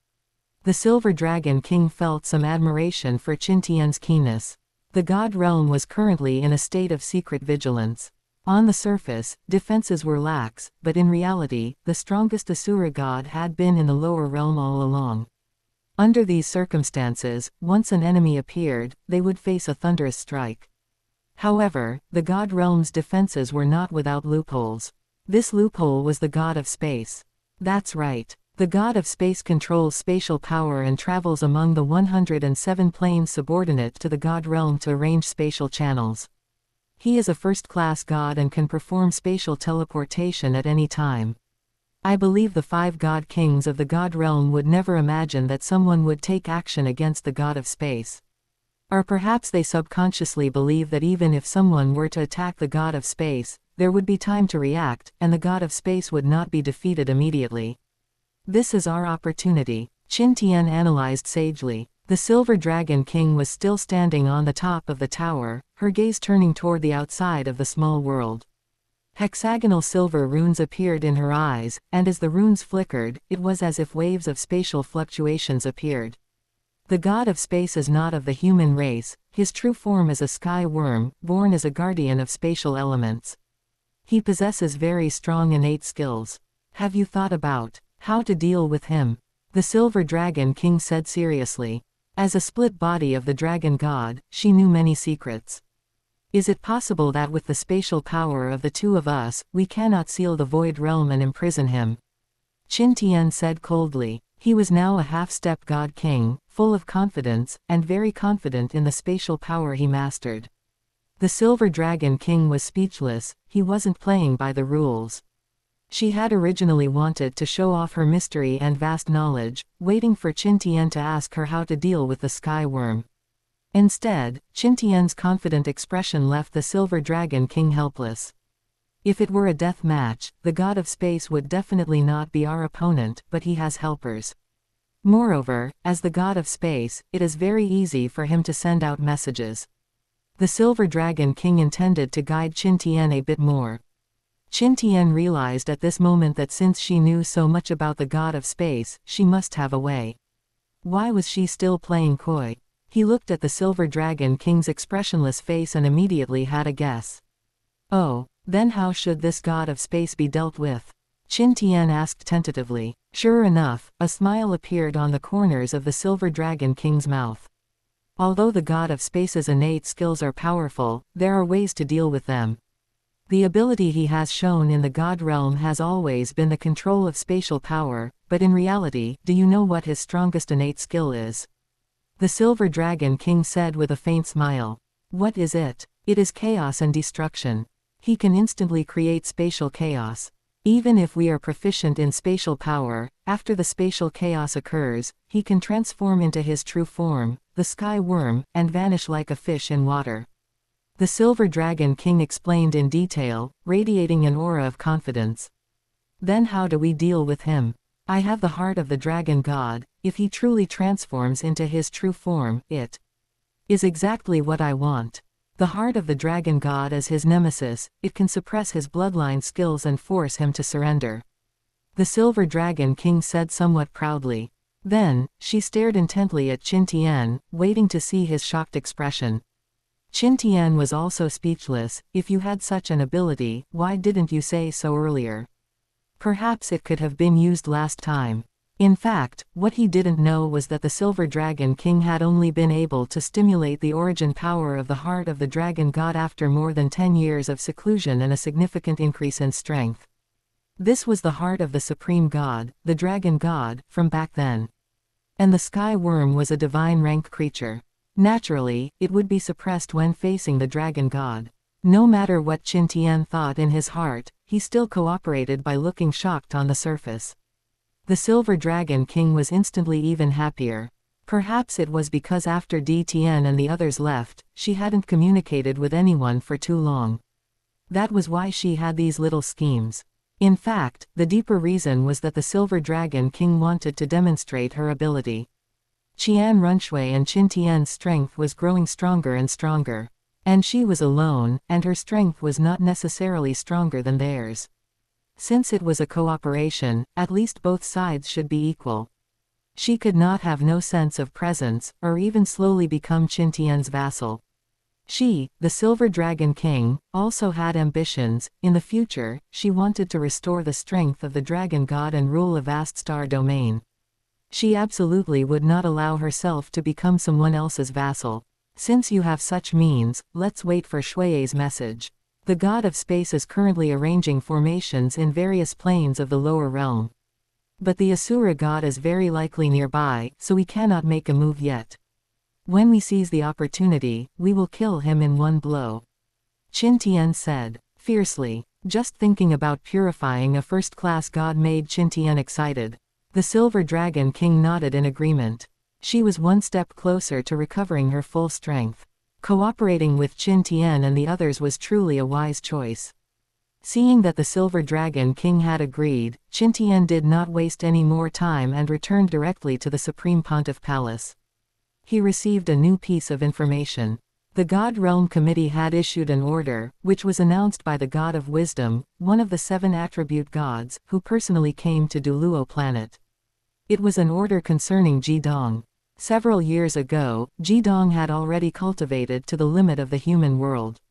The Silver Dragon King felt some admiration for Qin Tian's keenness. The God realm was currently in a state of secret vigilance. On the surface, defenses were lax, but in reality, the strongest Asura god had been in the lower realm all along. Under these circumstances, once an enemy appeared, they would face a thunderous strike. However, the god realm's defenses were not without loopholes. This loophole was the god of space. That's right. The god of space controls spatial power and travels among the 107 planes subordinate to the god realm to arrange spatial channels. He is a first-class god and can perform spatial teleportation at any time. I believe the 5 god kings of the god realm would never imagine that someone would take action against the god of space. Or perhaps they subconsciously believe that even if someone were to attack the god of space, there would be time to react, and the god of space would not be defeated immediately. This is our opportunity, Qin Tian analyzed sagely. The Silver Dragon King was still standing on the top of the tower, her gaze turning toward the outside of the small world. Hexagonal silver runes appeared in her eyes, and as the runes flickered, it was as if waves of spatial fluctuations appeared. The god of space is not of the human race, his true form is a sky worm, born as a guardian of spatial elements. He possesses very strong innate skills. Have you thought about how to deal with him? The Silver Dragon King said seriously. As a split body of the dragon god, she knew many secrets. Is it possible that with the spatial power of the two of us, we cannot seal the void realm and imprison him? Qin Tian said coldly. He was now a half-step god king, full of confidence, and very confident in the spatial power he mastered. The Silver Dragon King was speechless, he wasn't playing by the rules. She had originally wanted to show off her mystery and vast knowledge, waiting for Qin Tian to ask her how to deal with the sky worm. Instead, Qin Tian's confident expression left the Silver Dragon King helpless. If it were a death match, the god of space would definitely not be our opponent, but he has helpers. Moreover, as the god of space, it is very easy for him to send out messages. The Silver Dragon King intended to guide Qin Tian a bit more. Qin Tian realized at this moment that since she knew so much about the god of space, she must have a way. Why was she still playing coy? He looked at the Silver Dragon King's expressionless face and immediately had a guess. Oh, then how should this god of space be dealt with? Qin Tian asked tentatively. Sure enough, a smile appeared on the corners of the Silver Dragon King's mouth. Although the god of space's innate skills are powerful, there are ways to deal with them. The ability he has shown in the god realm has always been the control of spatial power, but in reality, do you know what his strongest innate skill is? The Silver Dragon King said with a faint smile. What is it? It is chaos and destruction. He can instantly create spatial chaos. Even if we are proficient in spatial power, after the spatial chaos occurs, he can transform into his true form, the sky worm, and vanish like a fish in water. The Silver Dragon King explained in detail, radiating an aura of confidence. Then how do we deal with him? I have the heart of the dragon god. If he truly transforms into his true form, it is exactly what I want. The heart of the dragon god as his nemesis, it can suppress his bloodline skills and force him to surrender. The Silver Dragon King said somewhat proudly. Then, she stared intently at Qin Tian, waiting to see his shocked expression. Qin Tian was also speechless. If you had such an ability, why didn't you say so earlier? Perhaps it could have been used last time. In fact, what he didn't know was that the Silver Dragon King had only been able to stimulate the origin power of the heart of the dragon god after more than 10 years of seclusion and a significant increase in strength. This was the heart of the supreme god, the dragon god, from back then. And the sky worm was a divine rank creature. Naturally, it would be suppressed when facing the dragon god. No matter what Qin Tian thought in his heart, he still cooperated by looking shocked on the surface. The Silver Dragon King was instantly even happier. Perhaps it was because after Tian and the others left, she hadn't communicated with anyone for too long. That was why she had these little schemes. In fact, the deeper reason was that the Silver Dragon King wanted to demonstrate her ability. Qian Runshui and Qin Tian's strength was growing stronger and stronger. And she was alone, and her strength was not necessarily stronger than theirs. Since it was a cooperation, at least both sides should be equal. She could not have no sense of presence, or even slowly become Qin Tian's vassal. She, the Silver Dragon King, also had ambitions. In the future, she wanted to restore the strength of the dragon god and rule a vast star domain. She absolutely would not allow herself to become someone else's vassal. Since you have such means, let's wait for Shui's message. The god of space is currently arranging formations in various planes of the lower realm. But the Asura god is very likely nearby, so we cannot make a move yet. When we seize the opportunity, we will kill him in one blow. Qin Tian said, fiercely. Just thinking about purifying a first-class god made Qin Tian excited. The Silver Dragon King nodded in agreement. She was one step closer to recovering her full strength. Cooperating with Qin Tian and the others was truly a wise choice. Seeing that the Silver Dragon King had agreed, Qin Tian did not waste any more time and returned directly to the Supreme Pontiff Palace. He received a new piece of information. The God Realm Committee had issued an order, which was announced by the God of Wisdom, one of the 7 attribute gods, who personally came to Douluo planet. It was an order concerning Jidong. Several years ago, Jidong had already cultivated to the limit of the human world.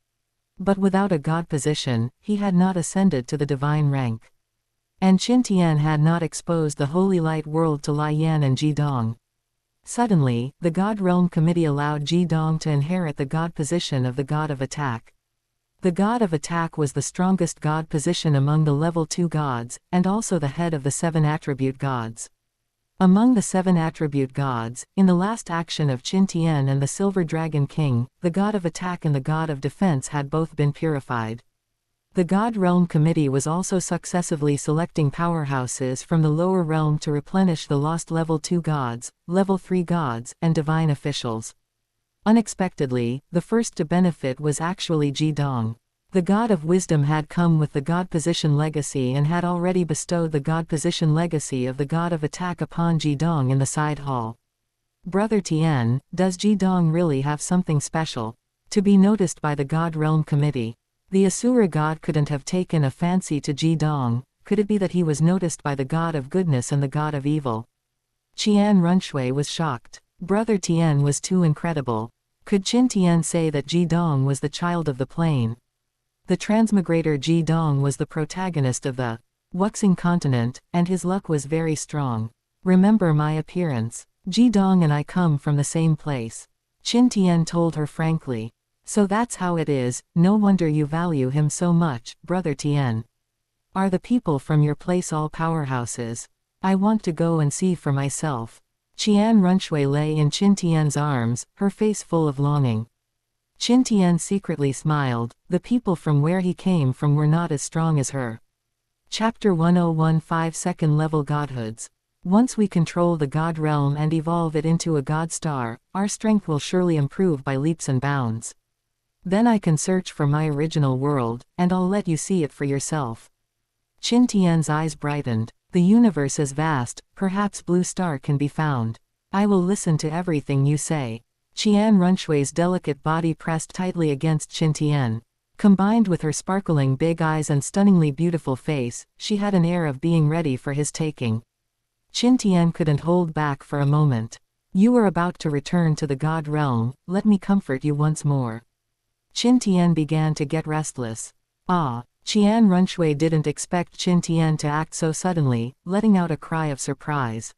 But without a god position, he had not ascended to the divine rank. And Qin Tian had not exposed the holy light world to Lian and Jidong. Suddenly, the God Realm Committee allowed Jidong to inherit the god position of the god of attack. The god of attack was the strongest god position among the level 2 gods, and also the head of the 7 attribute gods. Among the 7 attribute gods, in the last action of Qin Tian and the Silver Dragon King, the god of attack and the god of defense had both been purified. The God Realm Committee was also successively selecting powerhouses from the lower realm to replenish the lost level 2 gods, level 3 gods, and divine officials. Unexpectedly, the first to benefit was actually Jidong. The God of Wisdom had come with the God Position Legacy and had already bestowed the God Position Legacy of the God of Attack upon Jidong in the side hall. Brother Tian, does Jidong really have something special? To be noticed by the God Realm Committee. The Asura god couldn't have taken a fancy to Jidong. Could it be that he was noticed by the God of Goodness and the God of Evil? Qian Runshui was shocked. Brother Tian was too incredible. Could Qin Tian say that Jidong was the child of the plane? The transmigrator Jidong was the protagonist of the Wuxing continent, and his luck was very strong. Remember my appearance. Jidong and I come from the same place. Qin Tian told her frankly. So that's how it is, no wonder you value him so much, Brother Tian. Are the people from your place all powerhouses? I want to go and see for myself. Qian Runshui lay in Qin Tian's arms, her face full of longing. Qin Tian secretly smiled. The people from where he came from were not as strong as her. Chapter 1015 Second Level Godhoods. Once we control the God Realm and evolve it into a God Star, our strength will surely improve by leaps and bounds. Then I can search for my original world, and I'll let you see it for yourself. Qin Tian's eyes brightened. The universe is vast, perhaps Blue Star can be found. I will listen to everything you say. Qian Runshui's delicate body pressed tightly against Qin Tian. Combined with her sparkling big eyes and stunningly beautiful face, she had an air of being ready for his taking. Qin Tian couldn't hold back for a moment. You are about to return to the God Realm, let me comfort you once more. Qin Tian began to get restless. Ah! Qian Runshui didn't expect Qin Tian to act so suddenly, letting out a cry of surprise.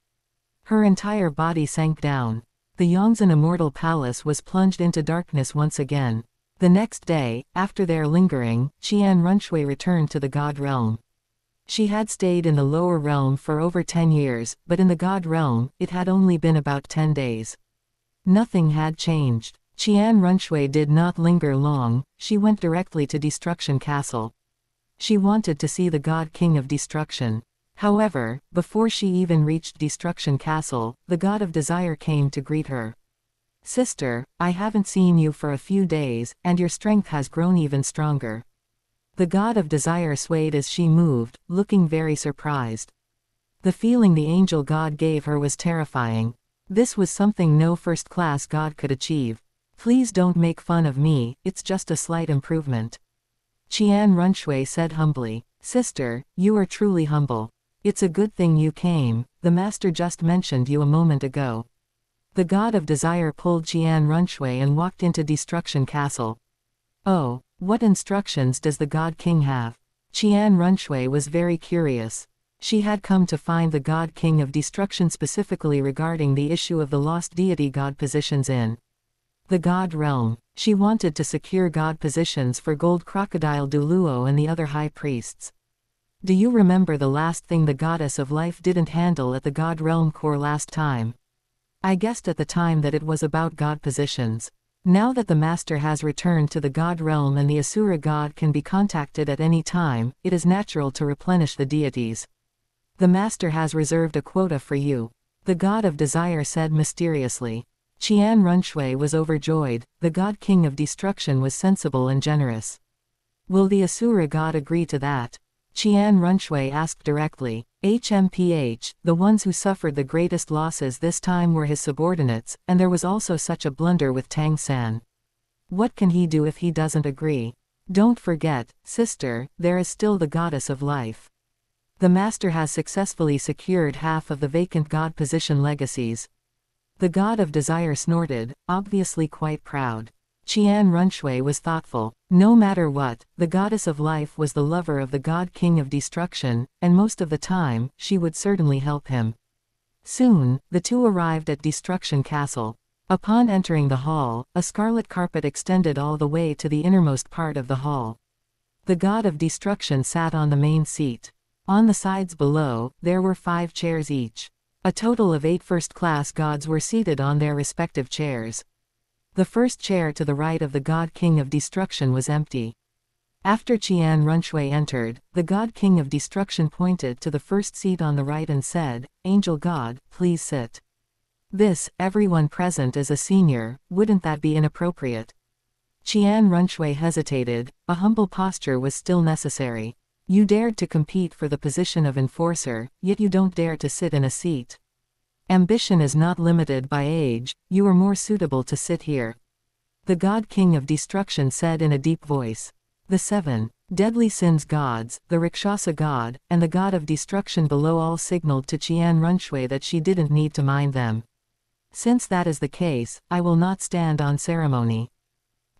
Her entire body sank down. The Yongzhen Immortal Palace was plunged into darkness once again. The next day, after their lingering, Qian Runshui returned to the God Realm. She had stayed in the lower realm for over 10 years, but in the God Realm, it had only been about 10 days. Nothing had changed. Qian Runshui did not linger long, she went directly to Destruction Castle. She wanted to see the God King of Destruction. However, before she even reached Destruction Castle, the God of Desire came to greet her. Sister, I haven't seen you for a few days, and your strength has grown even stronger. The God of Desire swayed as she moved, looking very surprised. The feeling the angel God gave her was terrifying. This was something no first-class God could achieve. Please don't make fun of me, it's just a slight improvement. Qian Runshui said humbly. Sister, you are truly humble. It's a good thing you came, the master just mentioned you a moment ago. The god of desire pulled Qian Runshui and walked into Destruction Castle. Oh, what instructions does the God King have? Qian Runshui was very curious. She had come to find the God King of Destruction specifically regarding the issue of the lost deity god positions in the God realm. She wanted to secure god positions for Gold Crocodile Douluo and the other high priests. Do you remember the last thing the goddess of life didn't handle at the God realm core last time? I guessed at the time that it was about god positions. Now that the master has returned to the god realm and the Asura god can be contacted at any time, it is natural to replenish the deities. The master has reserved a quota for you, the god of desire said mysteriously. Qian Runshui was overjoyed. The god king of destruction was sensible and generous. Will the Asura god agree to that? Qian Runshui asked directly. HMPH, the ones who suffered the greatest losses this time were his subordinates, and there was also such a blunder with Tang San. What can he do if he doesn't agree? Don't forget, sister, there is still the goddess of life. The master has successfully secured half of the vacant god position legacies. The god of desire snorted, obviously quite proud. Qian Runshui was thoughtful. No matter what, the goddess of life was the lover of the god king of destruction, and most of the time, she would certainly help him. Soon, the two arrived at Destruction Castle. Upon entering the hall, a scarlet carpet extended all the way to the innermost part of the hall. The god of destruction sat on the main seat. On the sides below, there were 5 chairs each. A total of 8 first-class gods were seated on their respective chairs. The first chair to the right of the God King of Destruction was empty. After Qian Runshui entered, the God King of Destruction pointed to the first seat on the right and said, "Angel God, please sit." This, everyone present is a senior, wouldn't that be inappropriate? Qian Runshui hesitated. A humble posture was still necessary. You dared to compete for the position of enforcer, yet you don't dare to sit in a seat. Ambition is not limited by age, you are more suitable to sit here. The God King of Destruction said in a deep voice. The 7 deadly sins gods, the Rakshasa god, and the god of destruction below all signaled to Qian Runshui that she didn't need to mind them. Since that is the case, I will not stand on ceremony.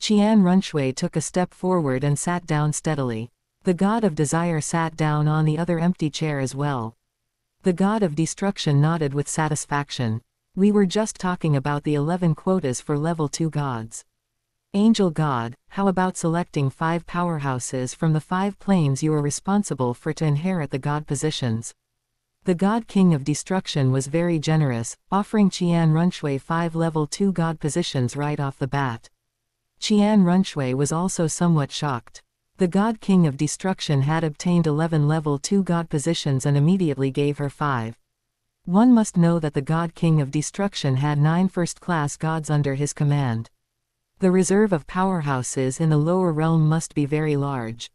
Qian Runshui took a step forward and sat down steadily. The god of desire sat down on the other empty chair as well. The god of destruction nodded with satisfaction. We were just talking about the 11 quotas for level 2 gods. Angel God, how about selecting 5 powerhouses from the 5 planes you are responsible for to inherit the god positions? The God King of Destruction was very generous, offering Qian Runshui 5 level 2 god positions right off the bat. Qian Runshui was also somewhat shocked. The God King of Destruction had obtained 11 level 2 god positions and immediately gave her 5. One must know that the God King of Destruction had 9 first-class gods under his command. The reserve of powerhouses in the lower realm must be very large.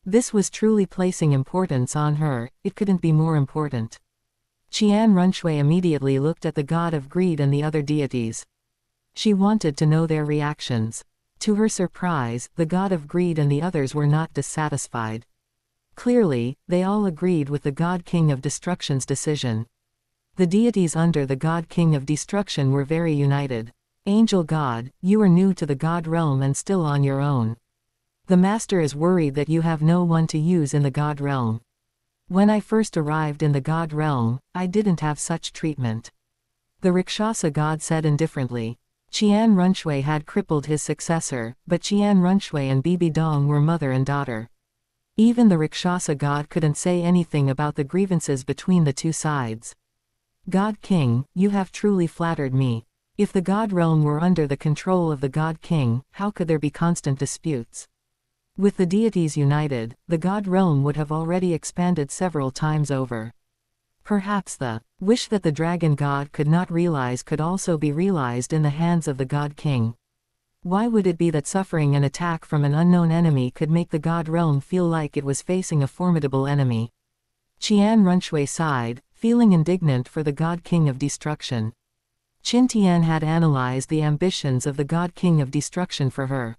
This was truly placing importance on her, it couldn't be more important. Qian Runshui immediately looked at the god of greed and the other deities. She wanted to know their reactions. To her surprise, the god of greed and the others were not dissatisfied. Clearly, they all agreed with the God King of Destruction's decision. The deities under the God King of Destruction were very united. Angel God, you are new to the God realm and still on your own. The master is worried that you have no one to use in the God realm. When I first arrived in the God realm, I didn't have such treatment. The Rakshasa god said indifferently. Qian Runshui had crippled his successor, but Qian Runshui and Bibi Dong were mother and daughter. Even the Rakshasa god couldn't say anything about the grievances between the two sides. God King, you have truly flattered me. If the God realm were under the control of the God King, how could there be constant disputes? With the deities united, the God realm would have already expanded several times over. Perhaps the wish that the dragon god could not realize could also be realized in the hands of the God King. Why would it be that suffering an attack from an unknown enemy could make the God realm feel like it was facing a formidable enemy? Qian Runshui sighed, feeling indignant for the God King of Destruction. Qin Tian had analyzed the ambitions of the God King of Destruction for her.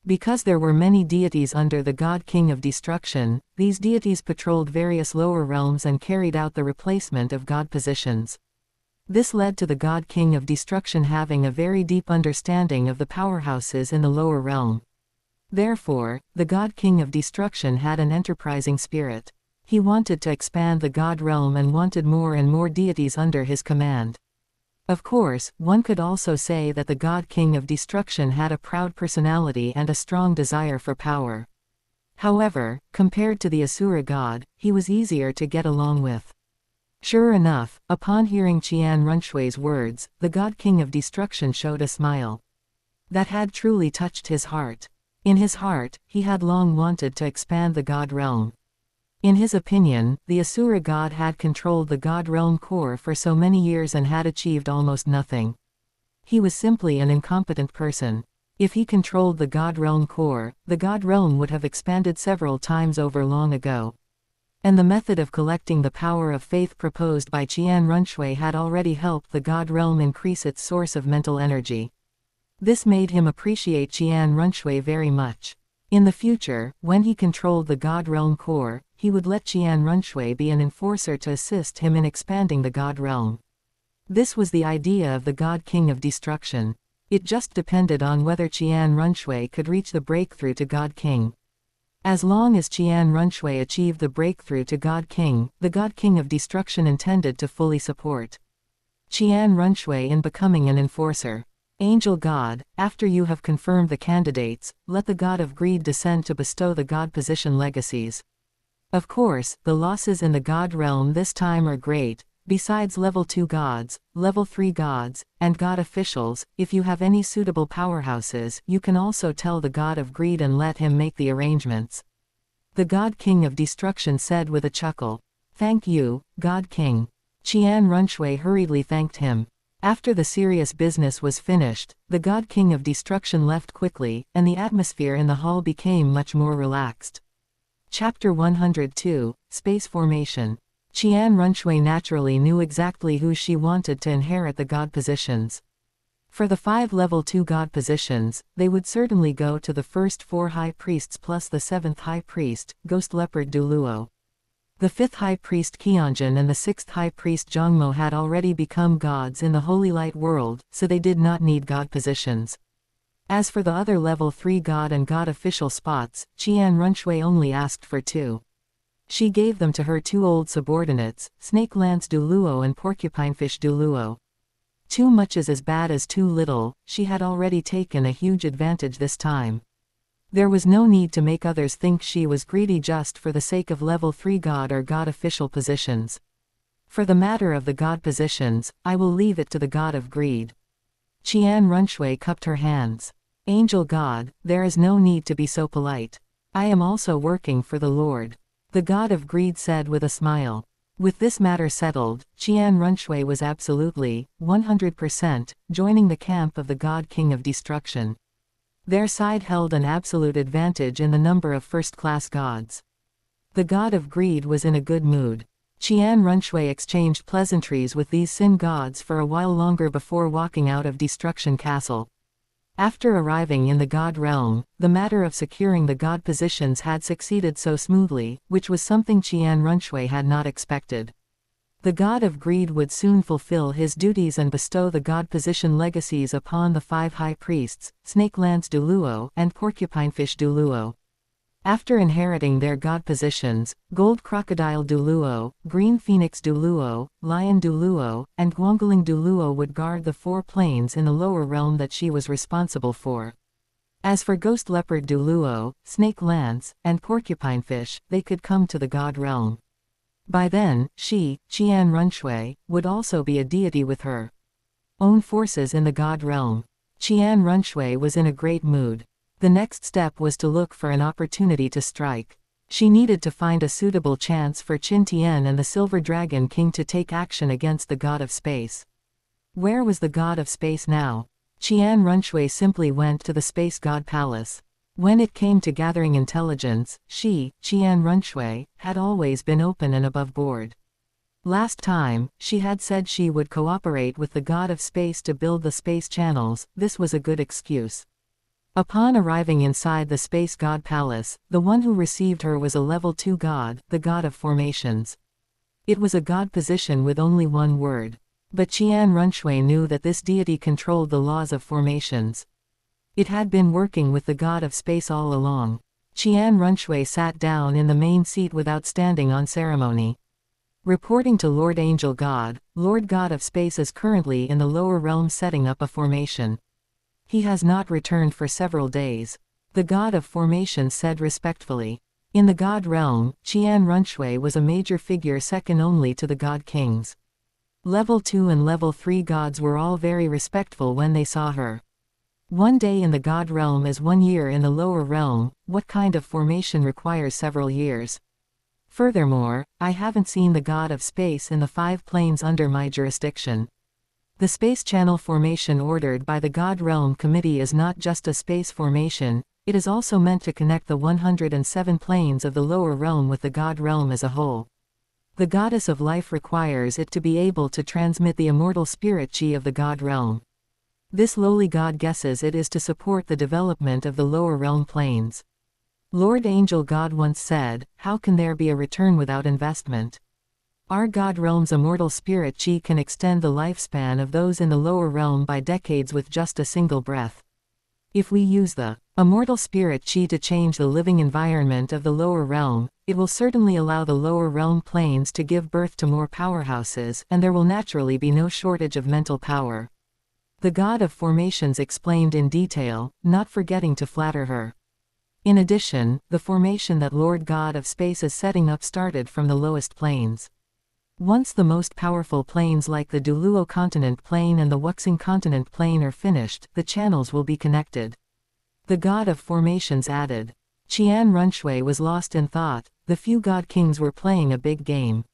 Because there were many deities under the God King of Destruction, these deities patrolled various lower realms and carried out the replacement of god positions. This led to the God King of Destruction having a very deep understanding of the powerhouses in the lower realm. Therefore, the God King of Destruction had an enterprising spirit. He wanted to expand the God realm and wanted more and more deities under his command. Of course, one could also say that the God King of Destruction had a proud personality and a strong desire for power. However, compared to the Asura god, he was easier to get along with. Sure enough, upon hearing Qian Runshui's words, the God King of Destruction showed a smile that had truly touched his heart. In his heart, he had long wanted to expand the God realm. In his opinion, the Asura god had controlled the God realm core for so many years and had achieved almost nothing. He was simply an incompetent person. If he controlled the God realm core, the God realm would have expanded several times over long ago. And the method of collecting the power of faith proposed by Qian Runshui had already helped the God realm increase its source of mental energy. This made him appreciate Qian Runshui very much. In the future, when he controlled the God realm core, he would let Qian Runshui be an enforcer to assist him in expanding the God realm. This was the idea of the God King of Destruction. It just depended on whether Qian Runshui could reach the breakthrough to God King. As long as Qian Runshui achieved the breakthrough to God King, the God King of Destruction intended to fully support Qian Runshui in becoming an enforcer. Angel God, after you have confirmed the candidates, let the God of Greed descend to bestow the God position legacies. Of course, the losses in the God realm this time are great. Besides level 2 gods, level 3 gods, and God officials, if you have any suitable powerhouses, you can also tell the God of Greed and let him make the arrangements. The God King of Destruction said with a chuckle. Thank you, God King. Qian Runshui hurriedly thanked him. After the serious business was finished, the God King of Destruction left quickly, and the atmosphere in the hall became much more relaxed. Chapter 102, Space Formation. Qian Runshui naturally knew exactly who she wanted to inherit the God positions. For the 5 level 2 God positions, they would certainly go to the first 4 high priests plus the 7th high priest, Ghost Leopard Douluo. The 5th high priest Qianjin and the 6th high priest Zhongmo had already become gods in the Holy Light world, so they did not need God positions. As for the other level 3 God and God official spots, Qian Runshui only asked for 2. She gave them to her 2 old subordinates, Snake Lance Douluo and Porcupinefish Douluo. Too much is as bad as too little. She had already taken a huge advantage this time. There was no need to make others think she was greedy just for the sake of level 3 God or God official positions. For the matter of the God positions, I will leave it to the God of Greed. Qian Runshui cupped her hands. Angel God, there is no need to be so polite. I am also working for the Lord. The God of Greed said with a smile. With this matter settled, Qian Runshui was absolutely, 100%, joining the camp of the God King of Destruction. Their side held an absolute advantage in the number of first-class gods. The God of Greed was in a good mood. Qian Runshui exchanged pleasantries with these sin gods for a while longer before walking out of Destruction Castle. After arriving in the God realm, the matter of securing the God positions had succeeded so smoothly, which was something Qian Runshui had not expected. The God of Greed would soon fulfill his duties and bestow the God position legacies upon the 5 high priests, Snake Lance Douluo and Porcupinefish Douluo. After inheriting their God positions, Gold Crocodile Douluo, Green Phoenix Douluo, Lion Douluo, and Guangling Douluo would guard the 4 planes in the lower realm that she was responsible for. As for Ghost Leopard Douluo, Snake Lance, and Porcupinefish, they could come to the God realm. By then, she, Qian Runshui, would also be a deity with her own forces in the God realm. Qian Runshui was in a great mood. The next step was to look for an opportunity to strike. She needed to find a suitable chance for Qin Tian and the Silver Dragon King to take action against the God of Space. Where was the God of Space now? Qian Runshui simply went to the Space God Palace. When it came to gathering intelligence, she, Qian Runshui, had always been open and above board. Last time, she had said she would cooperate with the God of Space to build the space channels. This was a good excuse. Upon arriving inside the Space God Palace, the one who received her was a level 2 god, the God of Formations. It was a God position with only one word. But Qian Runshui knew that this deity controlled the laws of formations. It had been working with the god of space all along. Qian Runshui sat down in the main seat without standing on ceremony. Reporting to Lord Angel God, Lord God of Space is currently in the lower realm setting up a formation. He has not returned for several days. The god of formation said respectfully. In the god realm, Qian Runshui was a major figure second only to the god kings. Level 2 and Level 3 gods were all very respectful when they saw her. One day in the god realm is 1 year in the lower realm. What kind of formation requires several years? Furthermore, I haven't seen the god of space in the 5 planes under my jurisdiction. The space channel formation ordered by the god realm committee is not just a space formation, it is also meant to connect the 107 planes of the lower realm with the god realm as a whole. The goddess of life requires it to be able to transmit the immortal spirit chi of the god realm. This lowly god guesses it is to support the development of the lower realm planes. Lord Angel God once said, "How can there be a return without investment?" Our god realm's immortal spirit chi can extend the lifespan of those in the lower realm by decades with just a single breath. If we use the immortal spirit chi to change the living environment of the lower realm, it will certainly allow the lower realm planes to give birth to more powerhouses, and there will naturally be no shortage of mental power. The god of formations explained in detail, not forgetting to flatter her. In addition, the formation that Lord God of Space is setting up started from the lowest planes. Once the most powerful planes like the Douluo Continent Plane and the Wuxing Continent Plane are finished, the channels will be connected. The god of formations added. Qian Runshui was lost in thought. The few god kings were playing a big game.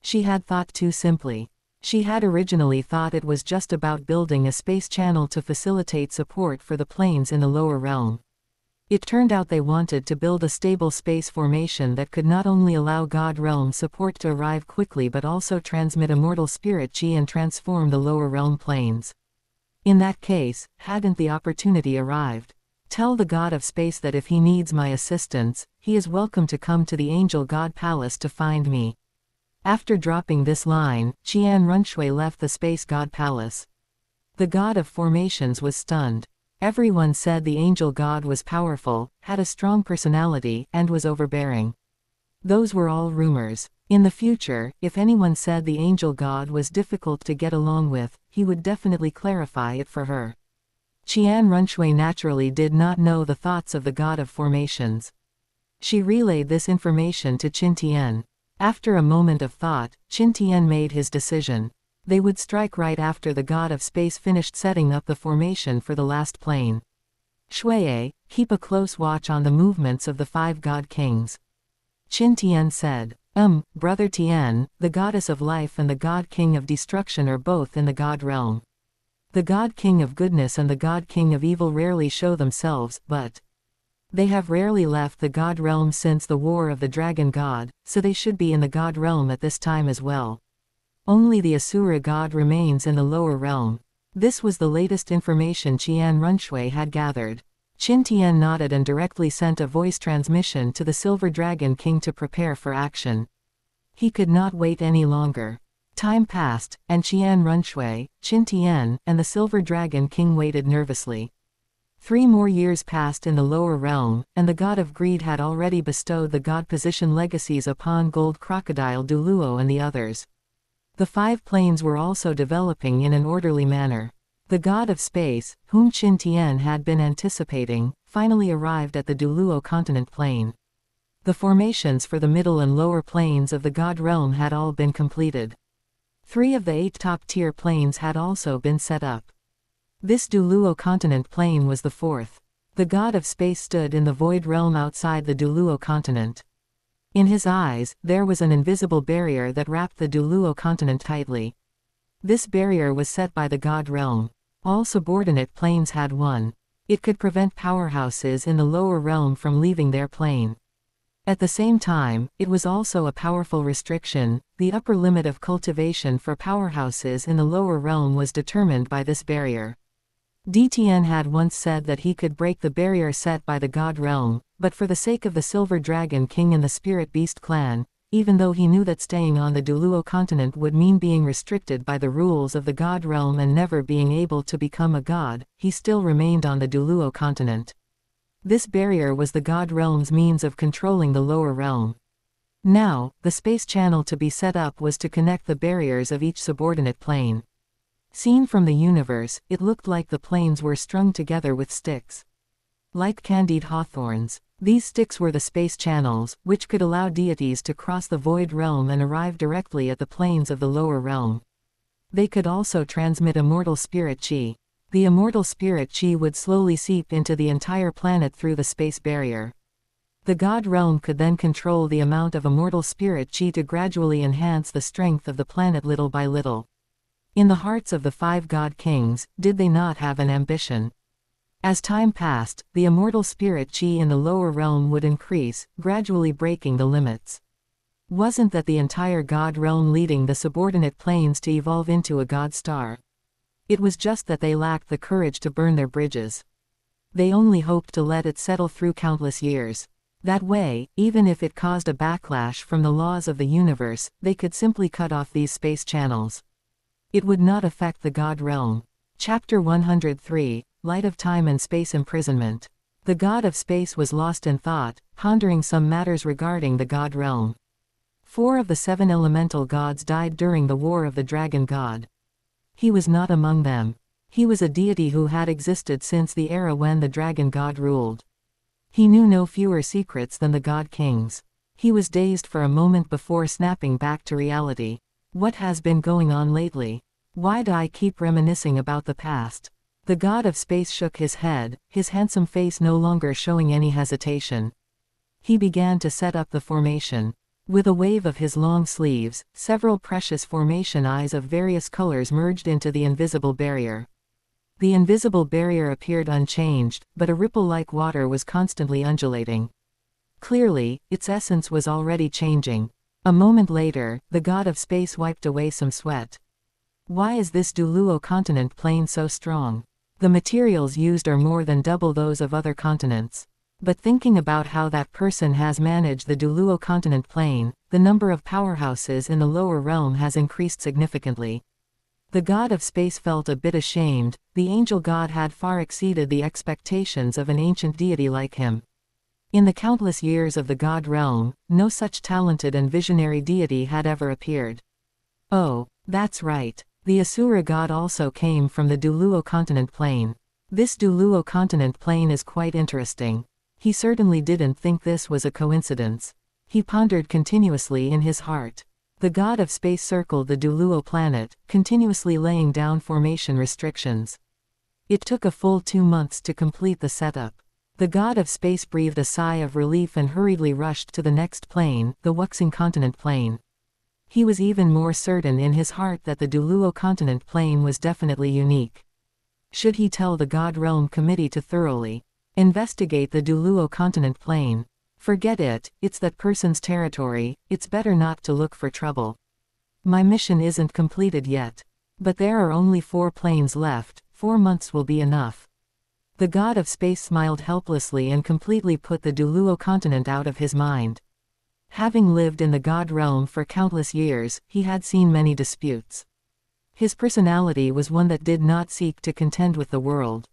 She had thought too simply. She had originally thought it was just about building a space channel to facilitate support for the planes in the lower realm. It turned out they wanted to build a stable space formation that could not only allow God realm support to arrive quickly but also transmit immortal spirit chi and transform the lower realm planes. In that case, hadn't the opportunity arrived? Tell the god of space that if he needs my assistance, he is welcome to come to the angel god palace to find me. After dropping this line, Qian Runshui left the space god palace. The god of formations was stunned. Everyone said the angel god was powerful, had a strong personality, and was overbearing. Those were all rumors. In the future, if anyone said the angel god was difficult to get along with, he would definitely clarify it for her. Qian Runshui naturally did not know the thoughts of the god of formations. She relayed this information to Qin Tian. After a moment of thought, Qin Tian made his decision. They would strike right after the god of space finished setting up the formation for the last plane. Shuiye, keep a close watch on the movements of the 5 god kings. Qin Tian said. Brother Tian, the goddess of life and the god king of destruction are both in the god realm. The god king of goodness and the god king of evil rarely show themselves, but they have rarely left the god realm since the war of the dragon god, so they should be in the god realm at this time as well. Only the Asura god remains in the lower realm. This was the latest information Qian Runshui had gathered. Qin Tian nodded and directly sent a voice transmission to the Silver Dragon King to prepare for action. He could not wait any longer. Time passed, and Qian Runshui, Qin Tian, and the Silver Dragon King waited nervously. 3 more years passed in the lower realm, and the god of greed had already bestowed the god position legacies upon Gold Crocodile Douluo and the others. The 5 planes were also developing in an orderly manner. The god of space, whom Qin Tian had been anticipating, finally arrived at the Douluo Continent Plane. The formations for the middle and lower planes of the god realm had all been completed. 3 of the 8 top-tier planes had also been set up. This Douluo Continent Plane was the 4th. The god of space stood in the void realm outside the Douluo continent. In his eyes, there was an invisible barrier that wrapped the Douluo continent tightly. This barrier was set by the god realm. All subordinate planes had one. It could prevent powerhouses in the lower realm from leaving their plane. At the same time, it was also a powerful restriction. The upper limit of cultivation for powerhouses in the lower realm was determined by this barrier. DTN had once said that he could break the barrier set by the god realm, but for the sake of the Silver Dragon King and the Spirit Beast clan, even though he knew that staying on the Douluo continent would mean being restricted by the rules of the god realm and never being able to become a god, he still remained on the Douluo continent. This barrier was the god realm's means of controlling the lower realm. Now, the space channel to be set up was to connect the barriers of each subordinate plane. Seen from the universe, it looked like the planes were strung together with sticks. Like candied hawthorns, these sticks were the space channels, which could allow deities to cross the void realm and arrive directly at the planes of the lower realm. They could also transmit immortal spirit qi. The immortal spirit qi would slowly seep into the entire planet through the space barrier. The god realm could then control the amount of immortal spirit qi to gradually enhance the strength of the planet little by little. In the hearts of the 5 god kings, did they not have an ambition? As time passed, the immortal spirit qi in the lower realm would increase, gradually breaking the limits. Wasn't that the entire god realm leading the subordinate planes to evolve into a god star? It was just that they lacked the courage to burn their bridges. They only hoped to let it settle through countless years. That way, even if it caused a backlash from the laws of the universe, they could simply cut off these space channels. It would not affect the god realm. Chapter 103, Light of Time and Space Imprisonment. The god of space was lost in thought, pondering some matters regarding the god realm. 4 of the 7 elemental gods died during the War of the Dragon God. He was not among them. He was a deity who had existed since the era when the dragon god ruled. He knew no fewer secrets than the god kings. He was dazed for a moment before snapping back to reality. What has been going on lately? Why do I keep reminiscing about the past? The god of space shook his head, his handsome face no longer showing any hesitation. He began to set up the formation. With a wave of his long sleeves, several precious formation eyes of various colors merged into the invisible barrier. The invisible barrier appeared unchanged, but a ripple like water was constantly undulating. Clearly, its essence was already changing. A moment later, the god of space wiped away some sweat. Why is this Douluo continent plane so strong? The materials used are more than double those of other continents. But thinking about how that person has managed the Douluo continent plane, the number of powerhouses in the lower realm has increased significantly. The god of space felt a bit ashamed. The angel god had far exceeded the expectations of an ancient deity like him. In the countless years of the god realm, no such talented and visionary deity had ever appeared. Oh, that's right. The Asura god also came from the Douluo continent plane. This Douluo continent plane is quite interesting. He certainly didn't think this was a coincidence. He pondered continuously in his heart. The god of space circled the Douluo planet, continuously laying down formation restrictions. It took a full 2 months to complete the setup. The god of space breathed a sigh of relief and hurriedly rushed to the next plane, the Wuxing continent plane. He was even more certain in his heart that the Douluo continent plane was definitely unique. Should he tell the God Realm Committee to thoroughly investigate the Douluo continent plane? Forget it, it's that person's territory, it's better not to look for trouble. My mission isn't completed yet. But there are only 4 planes left, 4 months will be enough. The god of space smiled helplessly and completely put the Douluo continent out of his mind. Having lived in the god realm for countless years, he had seen many disputes. His personality was one that did not seek to contend with the world.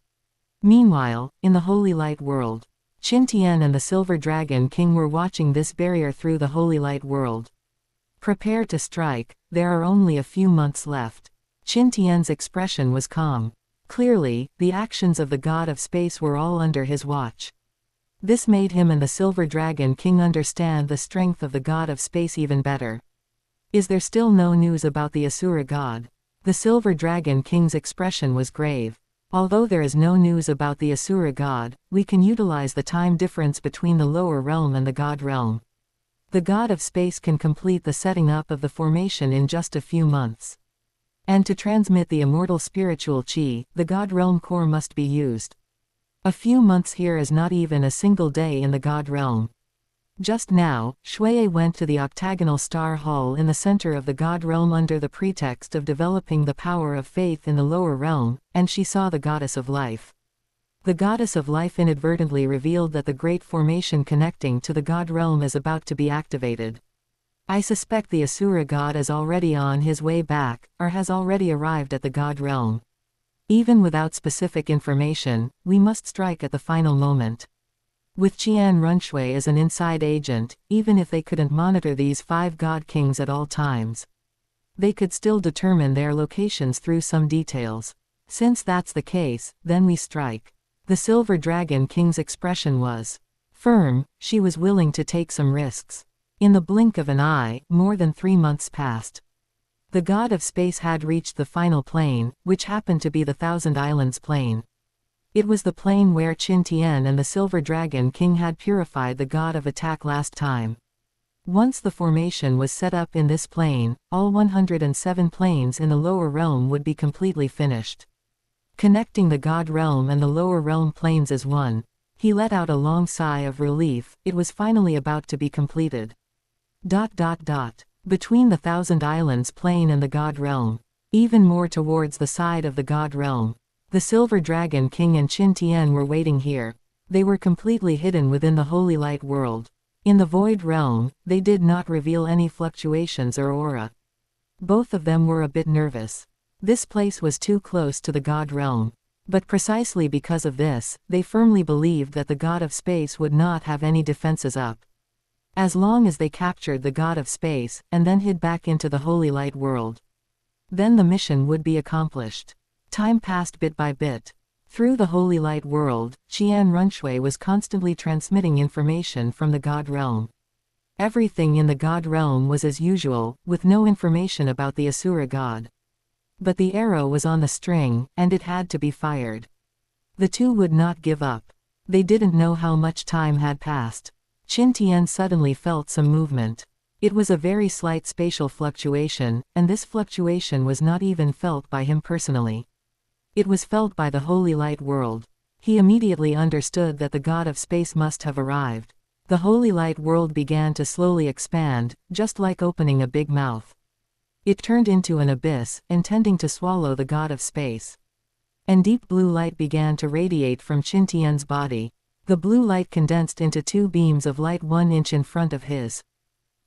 Meanwhile, in the Holy Light world, Qian and the Silver Dragon King were watching this barrier through the Holy Light world. Prepare to strike, there are only a few months left. Qian's expression was calm. Clearly, the actions of the god of space were all under his watch. This made him and the Silver Dragon King understand the strength of the god of space even better. Is there still no news about the Asura god? The Silver Dragon King's expression was grave. Although there is no news about the Asura god, we can utilize the time difference between the lower realm and the god realm. The god of space can complete the setting up of the formation in just a few months. And to transmit the immortal spiritual qi, the god realm core must be used. A few months here is not even a single day in the god realm. Just now, Shuei went to the octagonal star hall in the center of the god realm under the pretext of developing the power of faith in the lower realm, and she saw the goddess of life. The goddess of life inadvertently revealed that the great formation connecting to the god realm is about to be activated. I suspect the Asura god is already on his way back, or has already arrived at the god realm. Even without specific information, we must strike at the final moment. With Qian Runshui as an inside agent, even if they couldn't monitor these 5 god kings at all times, they could still determine their locations through some details. Since that's the case, then we strike. The Silver Dragon King's expression was firm. She was willing to take some risks. In the blink of an eye, more than 3 months passed. The god of space had reached the final plane, which happened to be the Thousand Islands plane. It was the plane where Qin Tian and the Silver Dragon King had purified the god of attack last time. Once the formation was set up in this plane, all 107 planes in the lower realm would be completely finished. Connecting the god realm and the lower realm planes as one, he let out a long sigh of relief. It was finally about to be completed. Between the Thousand Islands plane and the god realm, even more towards the side of the god realm, the Silver Dragon King and Qin Tian were waiting here. They were completely hidden within the holy light world. In the void realm, they did not reveal any fluctuations or aura. Both of them were a bit nervous. This place was too close to the god realm. But precisely because of this, they firmly believed that the god of space would not have any defenses up. As long as they captured the god of space, and then hid back into the holy light world, then the mission would be accomplished. Time passed bit by bit. Through the holy light world, Qian Runshui was constantly transmitting information from the god realm. Everything in the god realm was as usual, with no information about the Asura god. But the arrow was on the string, and it had to be fired. The two would not give up. They didn't know how much time had passed. Qin Tian suddenly felt some movement. It was a very slight spatial fluctuation, and this fluctuation was not even felt by him personally. It was felt by the holy light world. He immediately understood that the god of space must have arrived. The holy light world began to slowly expand, just like opening a big mouth. It turned into an abyss, intending to swallow the god of space. And deep blue light began to radiate from Qin Tian's body. The blue light condensed into 2 beams of light 1 inch in front of his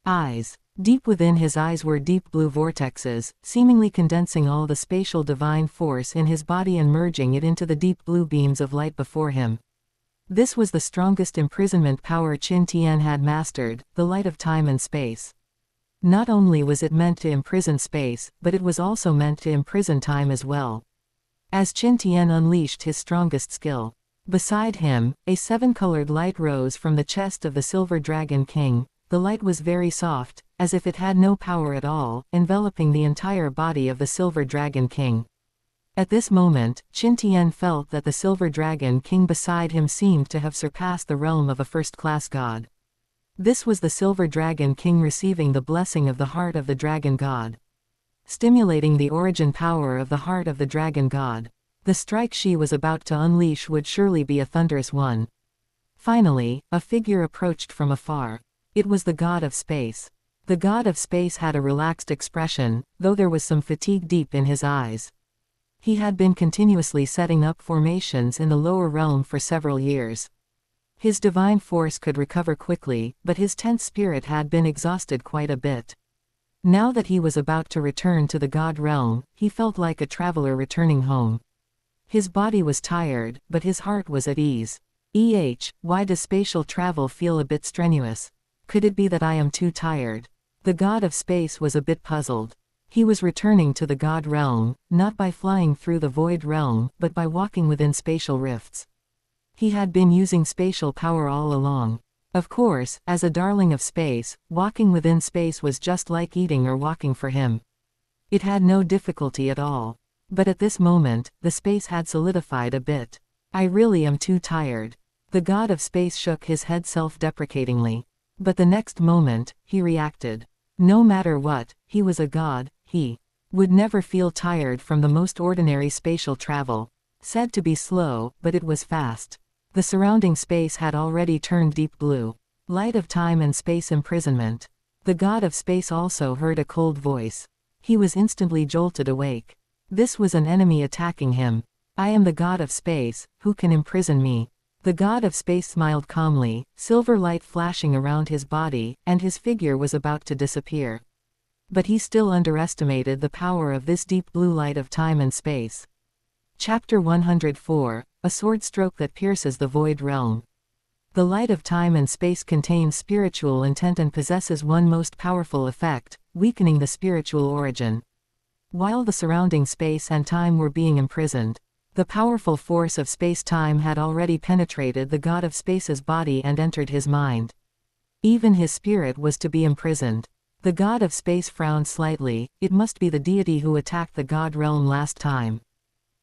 eyes. Deep within his eyes were deep blue vortexes, seemingly condensing all the spatial divine force in his body and merging it into the deep blue beams of light before him. This was the strongest imprisonment power Qin Tian had mastered, the light of time and space. Not only was it meant to imprison space, but it was also meant to imprison time as well. As Qin Tian unleashed his strongest skill, beside him, a 7-colored light rose from the chest of the Silver Dragon King. The light was very soft, as if it had no power at all, enveloping the entire body of the Silver Dragon King. At this moment, Qin Tian felt that the Silver Dragon King beside him seemed to have surpassed the realm of a first-class god. This was the Silver Dragon King receiving the blessing of the heart of the Dragon God, stimulating the origin power of the heart of the Dragon God. The strike she was about to unleash would surely be a thunderous one. Finally, a figure approached from afar. It was the god of space. The god of space had a relaxed expression, though there was some fatigue deep in his eyes. He had been continuously setting up formations in the lower realm for several years. His divine force could recover quickly, but his tense spirit had been exhausted quite a bit. Now that he was about to return to the god realm, he felt like a traveler returning home. His body was tired, but his heart was at ease. Why does spatial travel feel a bit strenuous? Could it be that I am too tired? The god of space was a bit puzzled. He was returning to the god realm, not by flying through the void realm, but by walking within spatial rifts. He had been using spatial power all along. Of course, as a darling of space, walking within space was just like eating or walking for him. It had no difficulty at all. But at this moment, the space had solidified a bit. I really am too tired. The god of space shook his head self-deprecatingly. But the next moment, he reacted. No matter what, he was a god, he would never feel tired from the most ordinary spatial travel. Said to be slow, but it was fast. The surrounding space had already turned deep blue. Light of time and space imprisonment. The god of space also heard a cold voice. He was instantly jolted awake. This was an enemy attacking him. I am the god of space, who can imprison me? The god of space smiled calmly, silver light flashing around his body, and his figure was about to disappear. But he still underestimated the power of this deep blue light of time and space. Chapter 104, A Sword Stroke That Pierces the Void Realm. The light of time and space contains spiritual intent and possesses one most powerful effect, weakening the spiritual origin. While the surrounding space and time were being imprisoned, the powerful force of space-time had already penetrated the god of space's body and entered his mind. Even his spirit was to be imprisoned. The god of space frowned slightly. It must be the deity who attacked the god realm last time.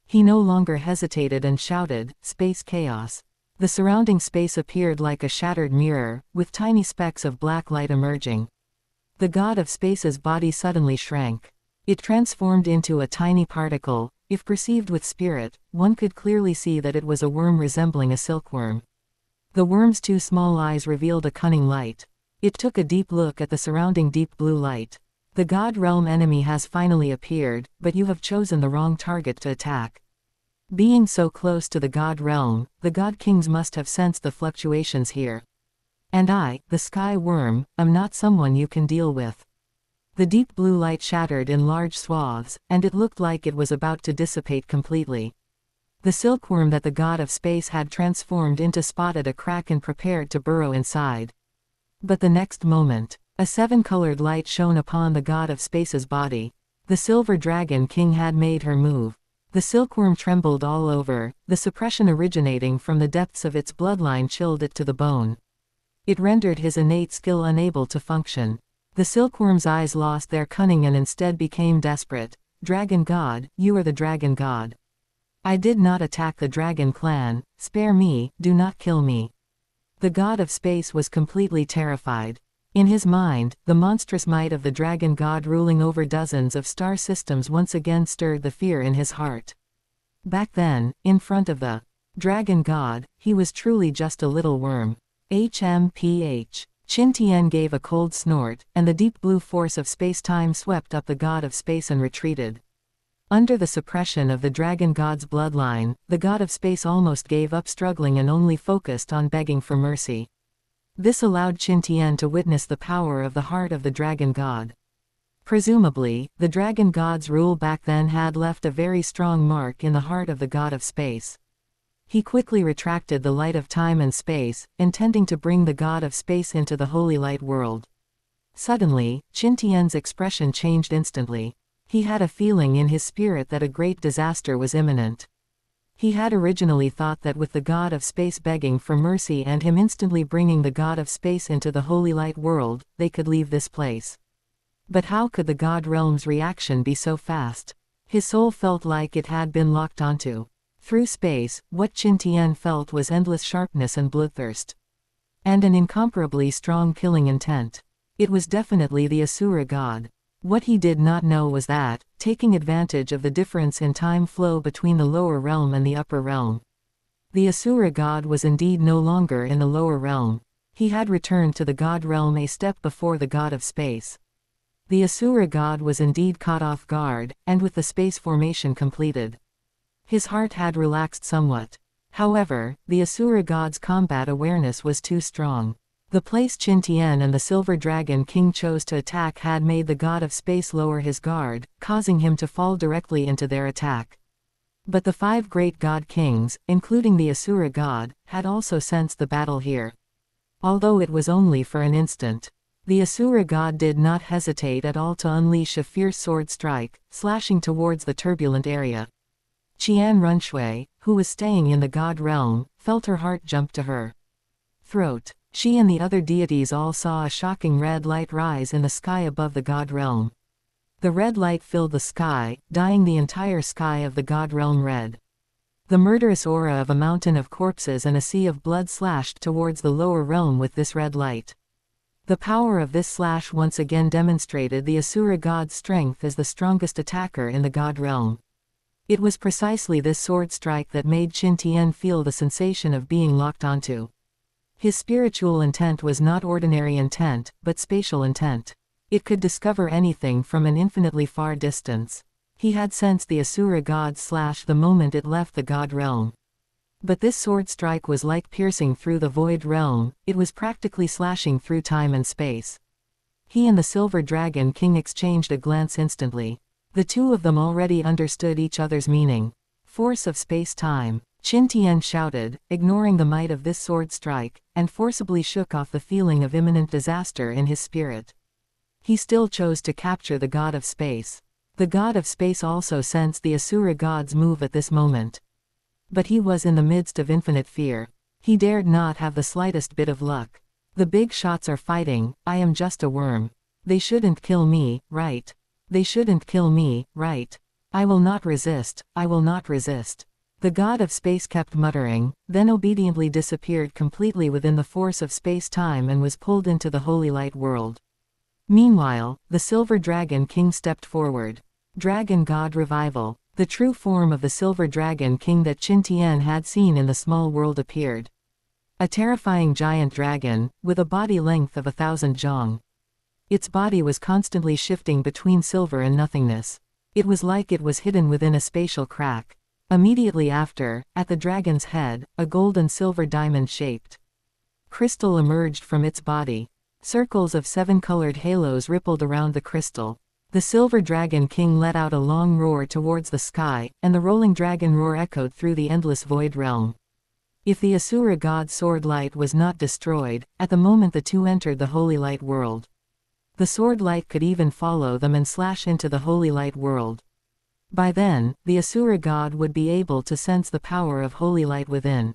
He no longer hesitated and shouted, "Space chaos." The surrounding space appeared like a shattered mirror, with tiny specks of black light emerging. The god of space's body suddenly shrank. It transformed into a tiny particle. If perceived with spirit, one could clearly see that it was a worm resembling a silkworm. The worm's two small eyes revealed a cunning light. It took a deep look at the surrounding deep blue light. The god realm enemy has finally appeared, but you have chosen the wrong target to attack. Being so close to the god realm, the god kings must have sensed the fluctuations here. And I, the sky worm, am not someone you can deal with. The deep blue light shattered in large swaths, and it looked like it was about to dissipate completely. The silkworm that the god of space had transformed into spotted a crack and prepared to burrow inside. But the next moment, a seven-colored light shone upon the god of space's body. The silver dragon king had made her move. The silkworm trembled all over, the suppression originating from the depths of its bloodline chilled it to the bone. It rendered his innate skill unable to function. The silkworm's eyes lost their cunning and instead became desperate. "Dragon god, you are the dragon god. I did not attack the dragon clan, spare me, do not kill me." The god of space was completely terrified. In his mind, the monstrous might of the dragon god ruling over dozens of star systems once again stirred the fear in his heart. Back then, in front of the dragon god, he was truly just a little worm. HMPH. Qin Tian gave a cold snort, and the deep blue force of space-time swept up the god of space and retreated. Under the suppression of the dragon god's bloodline, the god of space almost gave up struggling and only focused on begging for mercy. This allowed Qin Tian to witness the power of the heart of the dragon god. Presumably, the dragon god's rule back then had left a very strong mark in the heart of the god of space. He quickly retracted the light of time and space, intending to bring the god of space into the holy light world. Suddenly, Qin Tian's expression changed instantly. He had a feeling in his spirit that a great disaster was imminent. He had originally thought that with the god of space begging for mercy and him instantly bringing the god of space into the holy light world, they could leave this place. But how could the god realm's reaction be so fast? His soul felt like it had been locked onto. Through space, what Qin Tian felt was endless sharpness and bloodthirst. And an incomparably strong killing intent. It was definitely the Asura god. What he did not know was that, taking advantage of the difference in time flow between the lower realm and the upper realm, the Asura god was indeed no longer in the lower realm. He had returned to the god realm a step before the god of space. The Asura god was indeed caught off guard, and with the space formation completed, his heart had relaxed somewhat. However, the Asura god's combat awareness was too strong. The place Qin Tian and the Silver Dragon King chose to attack had made the god of space lower his guard, causing him to fall directly into their attack. But the five great god kings, including the Asura god, had also sensed the battle here. Although it was only for an instant. The Asura god did not hesitate at all to unleash a fierce sword strike, slashing towards the turbulent area. Qian Runshui, who was staying in the god realm, felt her heart jump to her throat. She and the other deities all saw a shocking red light rise in the sky above the god realm. The red light filled the sky, dyeing the entire sky of the god realm red. The murderous aura of a mountain of corpses and a sea of blood slashed towards the lower realm with this red light. The power of this slash once again demonstrated the Asura god's strength as the strongest attacker in the god realm. It was precisely this sword strike that made Qin Tian feel the sensation of being locked onto. His spiritual intent was not ordinary intent, but spatial intent. It could discover anything from an infinitely far distance. He had sensed the Asura god slash the moment it left the god realm. But this sword strike was like piercing through the void realm, it was practically slashing through time and space. He and the Silver Dragon King exchanged a glance instantly. The two of them already understood each other's meaning. Force of space-time. Qin Tian shouted, ignoring the might of this sword strike, and forcibly shook off the feeling of imminent disaster in his spirit. He still chose to capture the god of space. The god of space also sensed the Asura god's move at this moment. But he was in the midst of infinite fear. He dared not have the slightest bit of luck. The big shots are fighting, I am just a worm. They shouldn't kill me, right? They shouldn't kill me, right? I will not resist, I will not resist. The god of space kept muttering, then obediently disappeared completely within the force of space-time and was pulled into the holy light world. Meanwhile, the Silver Dragon King stepped forward. Dragon God Revival. The true form of the Silver Dragon King that Qin Tian had seen in the small world appeared. A terrifying giant dragon, with a body length of 1,000 zhang. Its body was constantly shifting between silver and nothingness. It was like it was hidden within a spatial crack. Immediately after, at the dragon's head, a gold and silver diamond-shaped crystal emerged from its body. Circles of 7-colored halos rippled around the crystal. The Silver Dragon King let out a long roar towards the sky, and the rolling dragon roar echoed through the endless void realm. If the Asura god's sword light was not destroyed, at the moment the two entered the holy light world. The sword light could even follow them and slash into the holy light world. By then, the Asura god would be able to sense the power of holy light within.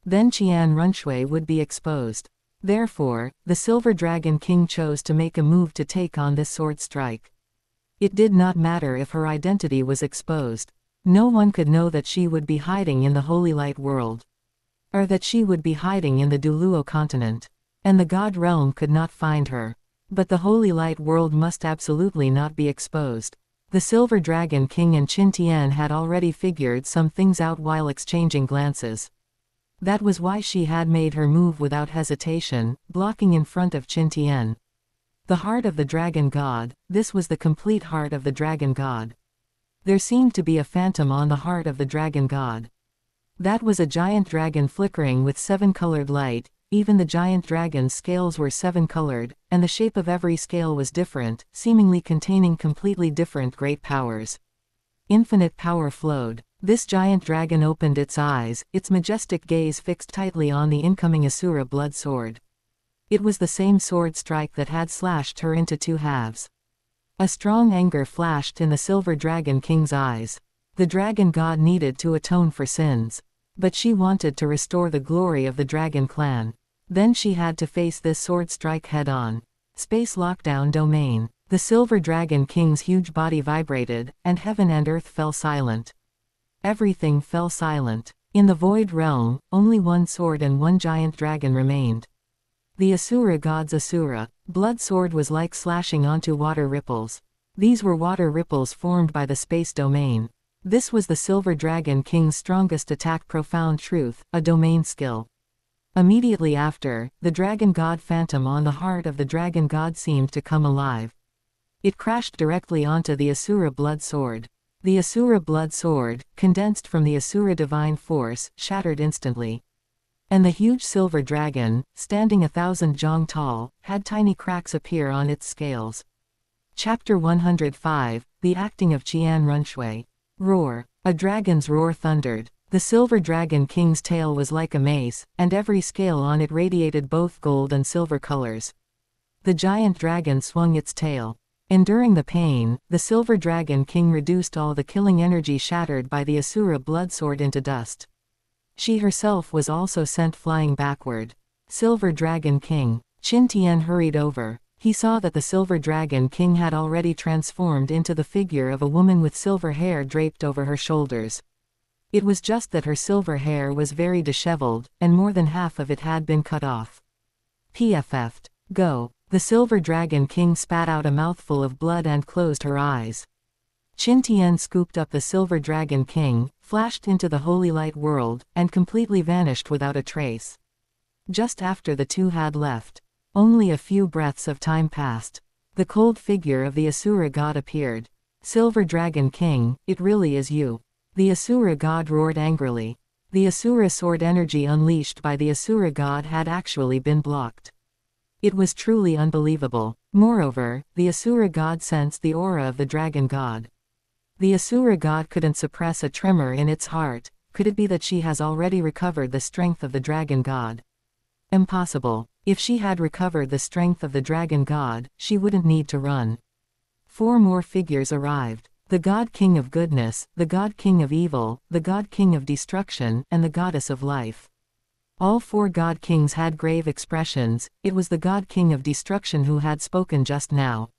Then Qian Runshui would be exposed. Therefore, the Silver Dragon King chose to make a move to take on this sword strike. It did not matter if her identity was exposed. No one could know that she would be hiding in the holy light world. Or that she would be hiding in the Douluo continent. And the god realm could not find her. But the holy light world must absolutely not be exposed. The Silver Dragon King and Qin Tian had already figured some things out while exchanging glances. That was why she had made her move without hesitation, blocking in front of Qin Tian. The heart of the dragon god, this was the complete heart of the dragon god. There seemed to be a phantom on the heart of the dragon god. That was a giant dragon flickering with 7-colored light, even the giant dragon's scales were 7-colored, and the shape of every scale was different, seemingly containing completely different great powers. Infinite power flowed. This giant dragon opened its eyes, its majestic gaze fixed tightly on the incoming Asura blood sword. It was the same sword strike that had slashed her into 2 halves. A strong anger flashed in the Silver Dragon King's eyes. The dragon god needed to atone for sins. But she wanted to restore the glory of the dragon clan. Then she had to face this sword strike head-on. Space lockdown domain. The Silver Dragon King's huge body vibrated, and heaven and earth fell silent. Everything fell silent. In the void realm, only 1 sword and 1 giant dragon remained. The Asura god's Asura blood sword was like slashing onto water ripples. These were water ripples formed by the space domain. This was the Silver Dragon King's strongest attack. Profound truth, a domain skill. Immediately after, the dragon god phantom on the heart of the dragon god seemed to come alive. It crashed directly onto the Asura blood sword. The Asura blood sword, condensed from the Asura divine force, shattered instantly. And the huge silver dragon, standing 1,000 zhang tall, had tiny cracks appear on its scales. Chapter 105, The Acting of Qian Runshui. Roar. A dragon's roar thundered. The Silver Dragon King's tail was like a mace, and every scale on it radiated both gold and silver colors. The giant dragon swung its tail. Enduring the pain, the Silver Dragon King reduced all the killing energy shattered by the Asura blood sword into dust. She herself was also sent flying backward. Silver Dragon King. Qin Tian hurried over. He saw that the Silver Dragon King had already transformed into the figure of a woman with silver hair draped over her shoulders. It was just that her silver hair was very disheveled, and more than half of it had been cut off. PFF'd. Go. The Silver Dragon King spat out a mouthful of blood and closed her eyes. Qin Tian scooped up the Silver Dragon King, flashed into the holy light world, and completely vanished without a trace. Just after the two had left, only a few breaths of time passed. The cold figure of the Asura god appeared. Silver Dragon King, it really is you. The Asura god roared angrily. The Asura sword energy unleashed by the Asura god had actually been blocked. It was truly unbelievable. Moreover, the Asura god sensed the aura of the dragon god. The Asura god couldn't suppress a tremor in its heart. Could it be that she has already recovered the strength of the dragon god? Impossible. If she had recovered the strength of the dragon god, she wouldn't need to run. 4 more figures arrived. The god king of goodness, the god king of evil, the god king of destruction, and the goddess of life. All 4 god kings had grave expressions. It was the god king of destruction who had spoken just now.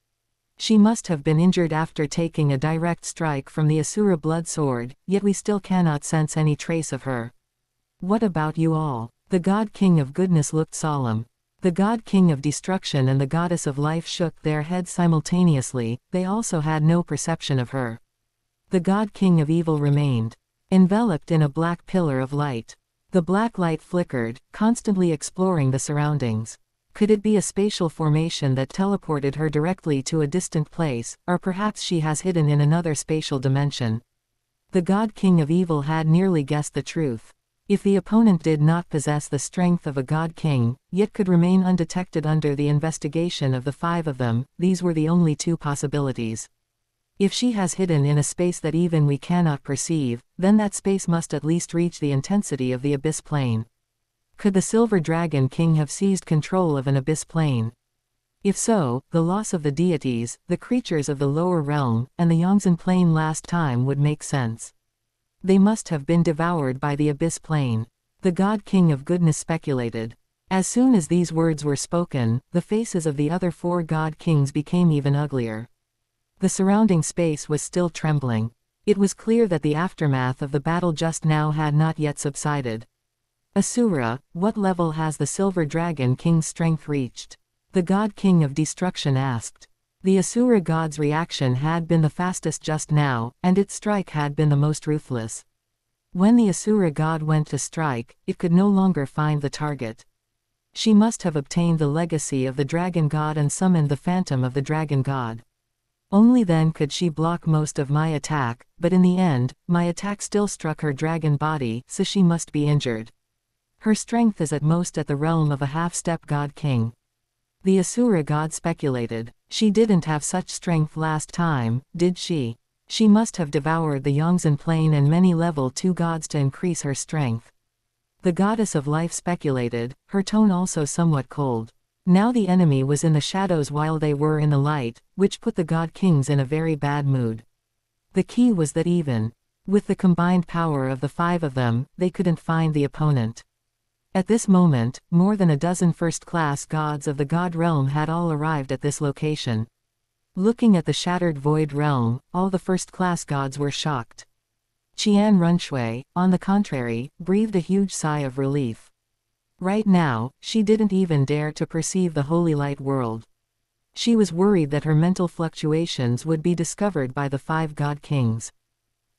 She must have been injured after taking a direct strike from the Asura blood sword, yet we still cannot sense any trace of her. What about you all? The god king of goodness looked solemn. The god king of destruction and the goddess of life shook their heads simultaneously. They also had no perception of her. The god king of evil remained enveloped in a black pillar of light. The black light flickered, constantly exploring the surroundings. Could it be a spatial formation that teleported her directly to a distant place, or perhaps she has hidden in another spatial dimension? The god king of evil had nearly guessed the truth. If the opponent did not possess the strength of a god king, yet could remain undetected under the investigation of the 5 of them, these were the only 2 possibilities. If she has hidden in a space that even we cannot perceive, then that space must at least reach the intensity of the abyss plane. Could the Silver Dragon King have seized control of an abyss plane? If so, the loss of the deities, the creatures of the lower realm, and the Yongzhen plane last time would make sense. They must have been devoured by the abyss plane. The God King of Goodness speculated. As soon as these words were spoken, the faces of the other 4 God Kings became even uglier. The surrounding space was still trembling. It was clear that the aftermath of the battle just now had not yet subsided. Asura, what level has the Silver Dragon King's strength reached? The God King of Destruction asked. The Asura god's reaction had been the fastest just now, and its strike had been the most ruthless. When the Asura god went to strike, it could no longer find the target. She must have obtained the legacy of the dragon god and summoned the phantom of the dragon god. Only then could she block most of my attack, but in the end, my attack still struck her dragon body, so she must be injured. Her strength is at most at the realm of a half-step god king. The Asura god speculated. She didn't have such strength last time, did she? She must have devoured the Yongzhen plane and many level 2 gods to increase her strength. The goddess of life speculated, her tone also somewhat cold. Now the enemy was in the shadows while they were in the light, which put the god kings in a very bad mood. The key was that even with the combined power of the 5 of them, they couldn't find the opponent. At this moment, more than a dozen first-class gods of the god realm had all arrived at this location. Looking at the shattered void realm, all the first-class gods were shocked. Qian Runshui, on the contrary, breathed a huge sigh of relief. Right now, she didn't even dare to perceive the holy light world. She was worried that her mental fluctuations would be discovered by the 5 god kings.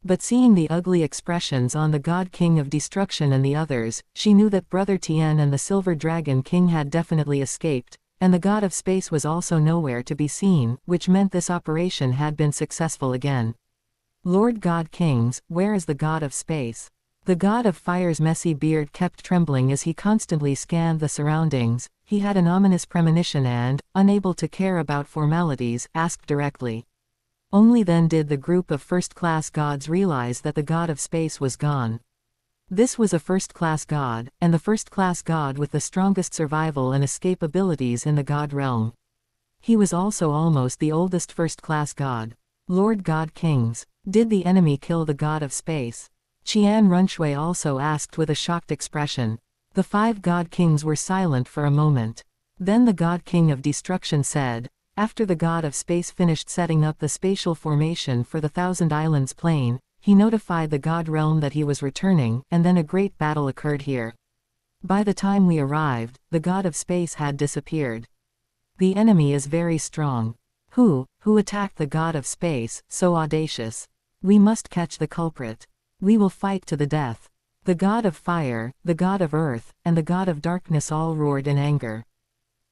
But seeing the ugly expressions on the God King of Destruction and the others, she knew that Brother Tian and the Silver Dragon King had definitely escaped, and the God of Space was also nowhere to be seen, which meant this operation had been successful again. Lord God Kings, where is the God of Space? The God of Fire's messy beard kept trembling as he constantly scanned the surroundings. He had an ominous premonition and, unable to care about formalities, asked directly. Only then did the group of first-class gods realize that the God of Space was gone. This was a first-class god, and the first-class god with the strongest survival and escape abilities in the god realm. He was also almost the oldest first-class god. Lord God Kings, did the enemy kill the God of Space? Qian Runshui also asked with a shocked expression. The 5 god kings were silent for a moment. Then the God King of Destruction said, after the God of Space finished setting up the spatial formation for the Thousand Islands plane, he notified the God realm that he was returning, and then a great battle occurred here. By the time we arrived, the God of Space had disappeared. The enemy is very strong. Who attacked the God of Space, so audacious? We must catch the culprit. We will fight to the death. The God of Fire, the God of Earth, and the God of Darkness all roared in anger.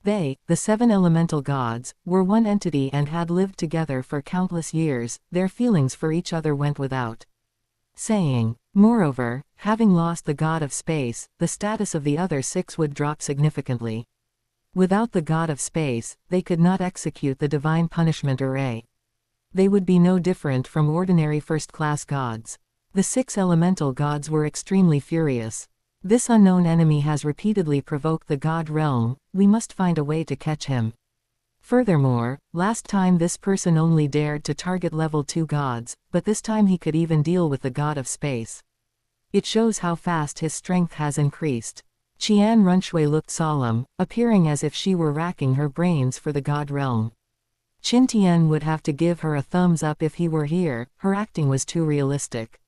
They, the 7 elemental gods, were one entity and had lived together for countless years. Their feelings for each other went without saying, "Moreover, having lost the god of space, the status of the other 6 would drop significantly. Without the god of space, they could not execute the divine punishment array. They would be no different from ordinary first-class gods." The 6 elemental gods were extremely furious. "This unknown enemy has repeatedly provoked the god realm, we must find a way to catch him. Furthermore, last time this person only dared to target level 2 gods, but this time he could even deal with the god of space. It shows how fast his strength has increased." Qian Runshui looked solemn, appearing as if she were racking her brains for the god realm. Qin Tian would have to give her a thumbs up if he were here, her acting was too realistic.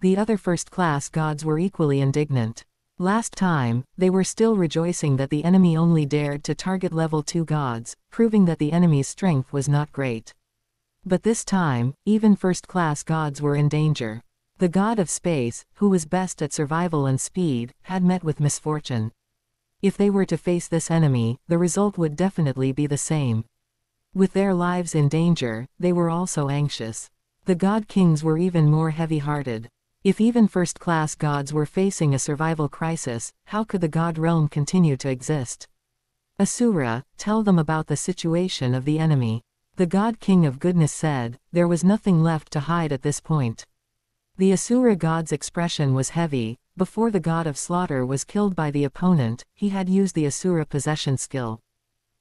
The other first-class gods were equally indignant. Last time, they were still rejoicing that the enemy only dared to target level 2 gods, proving that the enemy's strength was not great. But this time, even first-class gods were in danger. The god of space, who was best at survival and speed, had met with misfortune. If they were to face this enemy, the result would definitely be the same. With their lives in danger, they were also anxious. The god kings were even more heavy-hearted. If even first-class gods were facing a survival crisis, how could the god realm continue to exist? "Asura, tell them about the situation of the enemy." The god king of goodness said. There was nothing left to hide at this point. The Asura god's expression was heavy. Before the god of slaughter was killed by the opponent, he had used the Asura possession skill.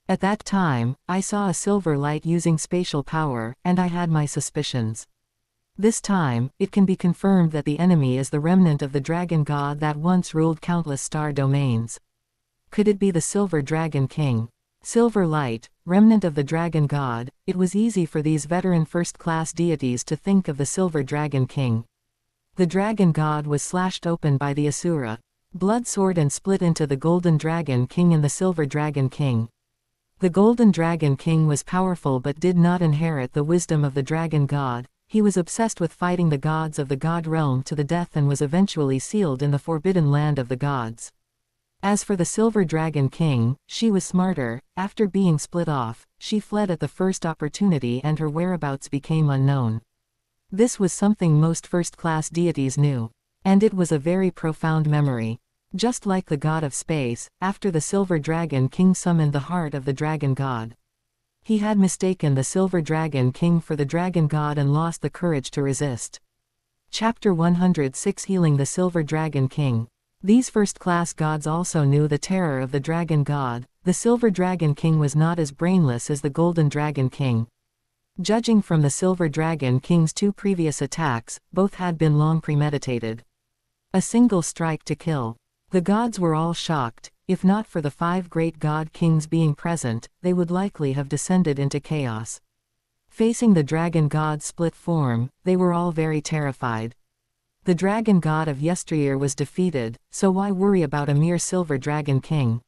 At that time, I saw a silver light using spatial power, and I had my suspicions. This time, it can be confirmed that the enemy is the remnant of the dragon god that once ruled countless star domains. Could it be the Silver Dragon King? Silver light, remnant of the dragon god, it was easy for these veteran first-class deities to think of the Silver Dragon King. The dragon god was slashed open by the Asura. Blood soared and split into the Golden Dragon King and the Silver Dragon King. The Golden Dragon King was powerful but did not inherit the wisdom of the dragon god. He was obsessed with fighting the gods of the god realm to the death and was eventually sealed in the forbidden land of the gods. As for the Silver Dragon King, she was smarter. After being split off, she fled at the first opportunity and her whereabouts became unknown. This was something most first-class deities knew. And it was a very profound memory. Just like the god of space, after the Silver Dragon King summoned the heart of the dragon god. He had mistaken the Silver Dragon King for the dragon god and lost the courage to resist. Chapter 106 Healing the Silver Dragon King. These first-class gods also knew the terror of the dragon god. The Silver Dragon King was not as brainless as the Golden Dragon King. Judging from the Silver Dragon King's 2 previous attacks, both had been long premeditated. A single strike to kill. The gods were all shocked. If not for the 5 great god kings being present, they would likely have descended into chaos. Facing the dragon god's split form, they were all very terrified. The dragon god of yesteryear was defeated, so why worry about a mere Silver Dragon King?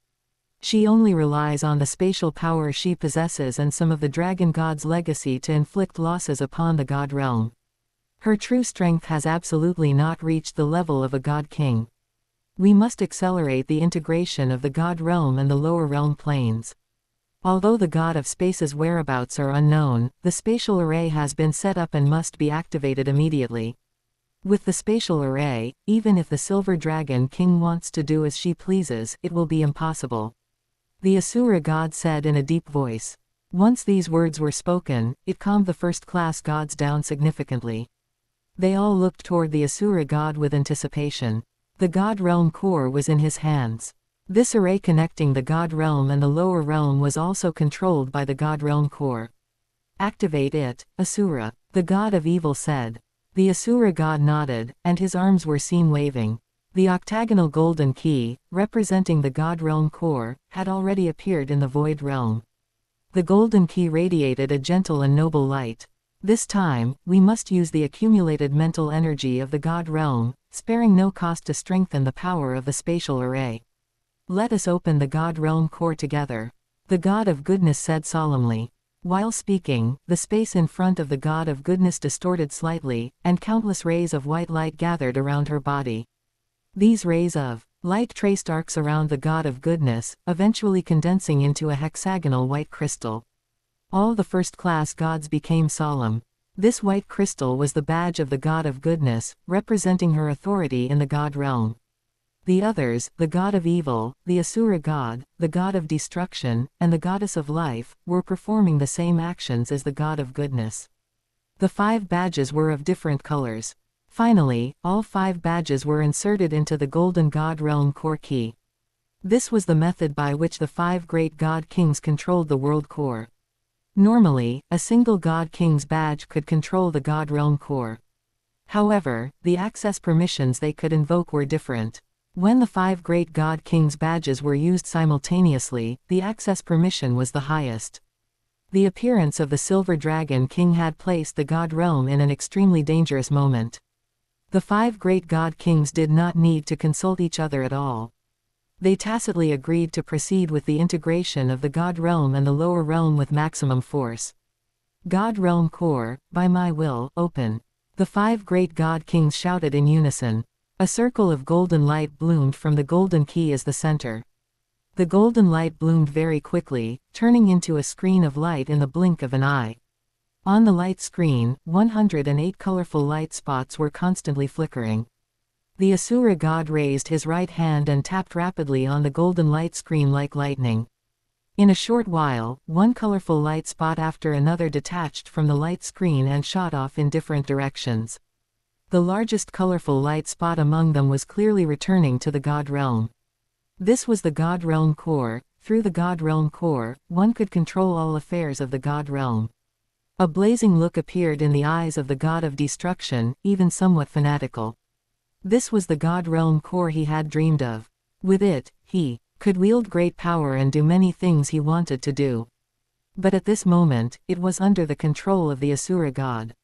She only relies on the spatial power she possesses and some of the dragon god's legacy to inflict losses upon the god realm. Her true strength has absolutely not reached the level of a god king. We must accelerate the integration of the god realm and the lower realm planes. Although the god of space's whereabouts are unknown, the spatial array has been set up and must be activated immediately. With the spatial array, even if the Silver Dragon King wants to do as she pleases, it will be impossible. The Asura god said in a deep voice. Once these words were spoken, it calmed the first-class gods down significantly. They all looked toward the Asura god with anticipation. The god realm core was in his hands. This array connecting the god realm and the lower realm was also controlled by the god realm core. Activate it, Asura, the god of evil said. The Asura god nodded, and his arms were seen waving. The octagonal golden key, representing the god realm core, had already appeared in the void realm. The golden key radiated a gentle and noble light. This time, we must use the accumulated mental energy of the god realm, sparing no cost to strengthen the power of the spatial array. Let us open the god realm core together. The god of goodness said solemnly. While speaking, the space in front of the god of goodness distorted slightly, and countless rays of white light gathered around her body. These rays of light traced arcs around the god of goodness, eventually condensing into a hexagonal white crystal. All the first-class gods became solemn. This white crystal was the badge of the god of goodness, representing her authority in the god realm. The others, the god of evil, the Asura god, the god of destruction, and the goddess of life, were performing the same actions as the god of goodness. The 5 badges were of different colors. Finally, all 5 badges were inserted into the golden god realm core key. This was the method by which the 5 great god kings controlled the world core. Normally, a single god king's badge could control the god realm core. However, the access permissions they could invoke were different. When the 5 great god kings' badges were used simultaneously, the access permission was the highest. The appearance of the Silver Dragon King had placed the god realm in an extremely dangerous moment. The 5 great god kings did not need to consult each other at all. They tacitly agreed to proceed with the integration of the god realm and the lower realm with maximum force. God realm core, by my will, open. The 5 great god kings shouted in unison. A circle of golden light bloomed from the golden key as the center. The golden light bloomed very quickly, turning into a screen of light in the blink of an eye. On the light screen, 108 colorful light spots were constantly flickering. The Asura god raised his right hand and tapped rapidly on the golden light screen like lightning. In a short while, one colorful light spot after another detached from the light screen and shot off in different directions. The largest colorful light spot among them was clearly returning to the god realm. This was the god realm core. Through the god realm core, one could control all affairs of the god realm. A blazing look appeared in the eyes of the god of destruction, even somewhat fanatical. This was the god realm core he had dreamed of. With it, he could wield great power and do many things he wanted to do. But at this moment, it was under the control of the Asura god.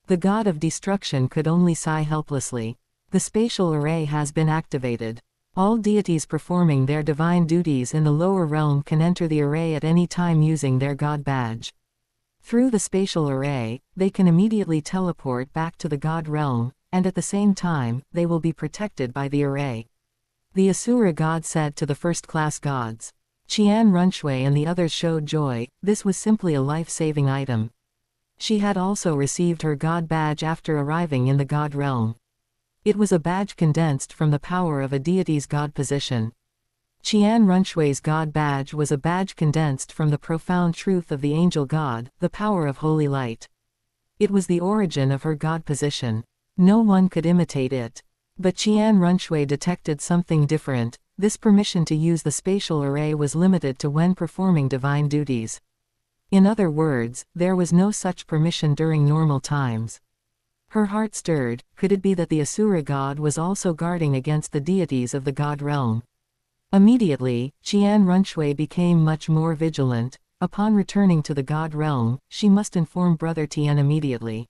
The god of destruction could only sigh helplessly. The spatial array has been activated. All deities performing their divine duties in the lower realm can enter the array at any time using their god badge. Through the spatial array, they can immediately teleport back to the god realm, and at the same time, they will be protected by the array. The Asura god said to the first-class gods. Qian Runshui and the others showed joy. This was simply a life-saving item. She had also received her god badge after arriving in the god realm. It was a badge condensed from the power of a deity's god position. Qian Runshui's god badge was a badge condensed from the profound truth of the angel god, the power of holy light. It was the origin of her god position. No one could imitate it. But Qian Runshui detected something different. This permission to use the spatial array was limited to when performing divine duties. In other words, there was no such permission during normal times. Her heart stirred. Could it be that the Asura god was also guarding against the deities of the god realm? Immediately, Qian Runshui became much more vigilant. Upon returning to the god realm, she must inform Brother Tian immediately.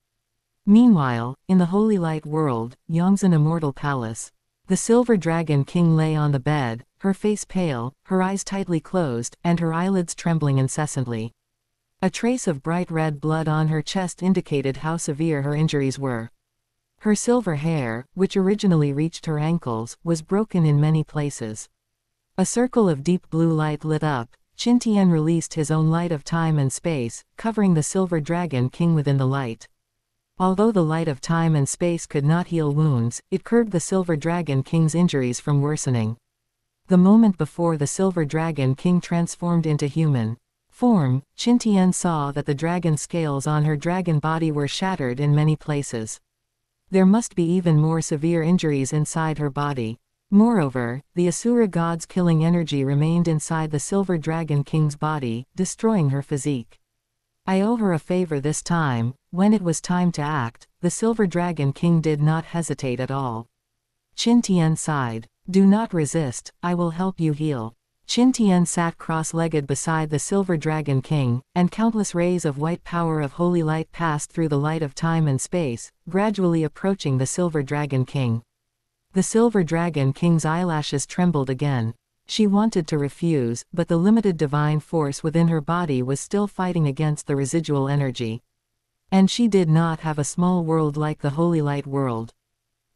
Meanwhile, in the Holy Light world, Yongzhen Immortal Palace, the Silver Dragon King lay on the bed, her face pale, her eyes tightly closed, and her eyelids trembling incessantly. A trace of bright red blood on her chest indicated how severe her injuries were. Her silver hair, which originally reached her ankles, was broken in many places. A circle of deep blue light lit up. Qin Tian released his own light of time and space, covering the Silver Dragon King within the light. Although the light of time and space could not heal wounds, it curbed the Silver Dragon King's injuries from worsening. The moment before the Silver Dragon King transformed into human form, Qin Tian saw that the dragon scales on her dragon body were shattered in many places. There must be even more severe injuries inside her body. Moreover, the Asura god's killing energy remained inside the Silver Dragon King's body, destroying her physique. I owe her a favor this time. When it was time to act, the Silver Dragon King did not hesitate at all. Qin Tian sighed. Do not resist, I will help you heal. Qin Tian sat cross-legged beside the Silver Dragon King, and countless rays of white power of holy light passed through the light of time and space, gradually approaching the Silver Dragon King. The Silver Dragon King's eyelashes trembled again. She wanted to refuse, but the limited divine force within her body was still fighting against the residual energy. And she did not have a small world like the Holy Light world.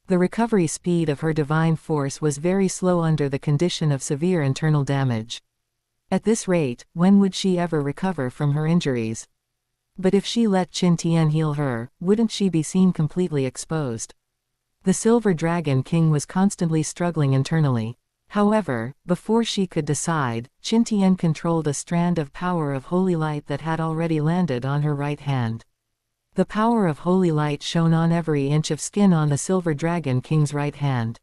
The recovery speed of her divine force was very slow under the condition of severe internal damage. At this rate, when would she ever recover from her injuries? But if she let Qin Tian heal her, wouldn't she be seen completely exposed? The Silver Dragon King was constantly struggling internally. However, before she could decide, Qin Tian controlled a strand of power of holy light that had already landed on her right hand. The power of holy light shone on every inch of skin on the Silver Dragon King's right hand.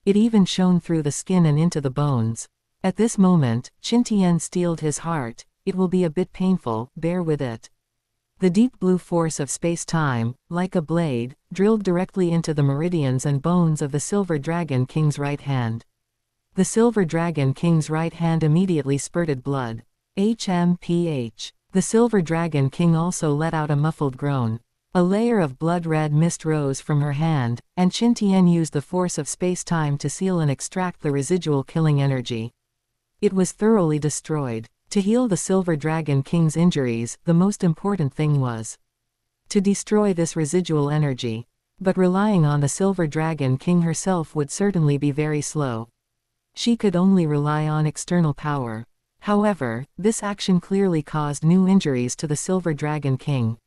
It even shone through the skin and into the bones. At this moment, Qin Tian steeled his heart. It will be a bit painful, bear with it. The deep blue force of space-time, like a blade, drilled directly into the meridians and bones of the Silver Dragon King's right hand. The Silver Dragon King's right hand immediately spurted blood. HMPH. The Silver Dragon King also let out a muffled groan. A layer of blood-red mist rose from her hand, and Qin Tian used the force of space-time to seal and extract the residual killing energy. It was thoroughly destroyed. To heal the Silver Dragon King's injuries, the most important thing was to destroy this residual energy. But relying on the Silver Dragon King herself would certainly be very slow. She could only rely on external power. However, this action clearly caused new injuries to the Silver Dragon King.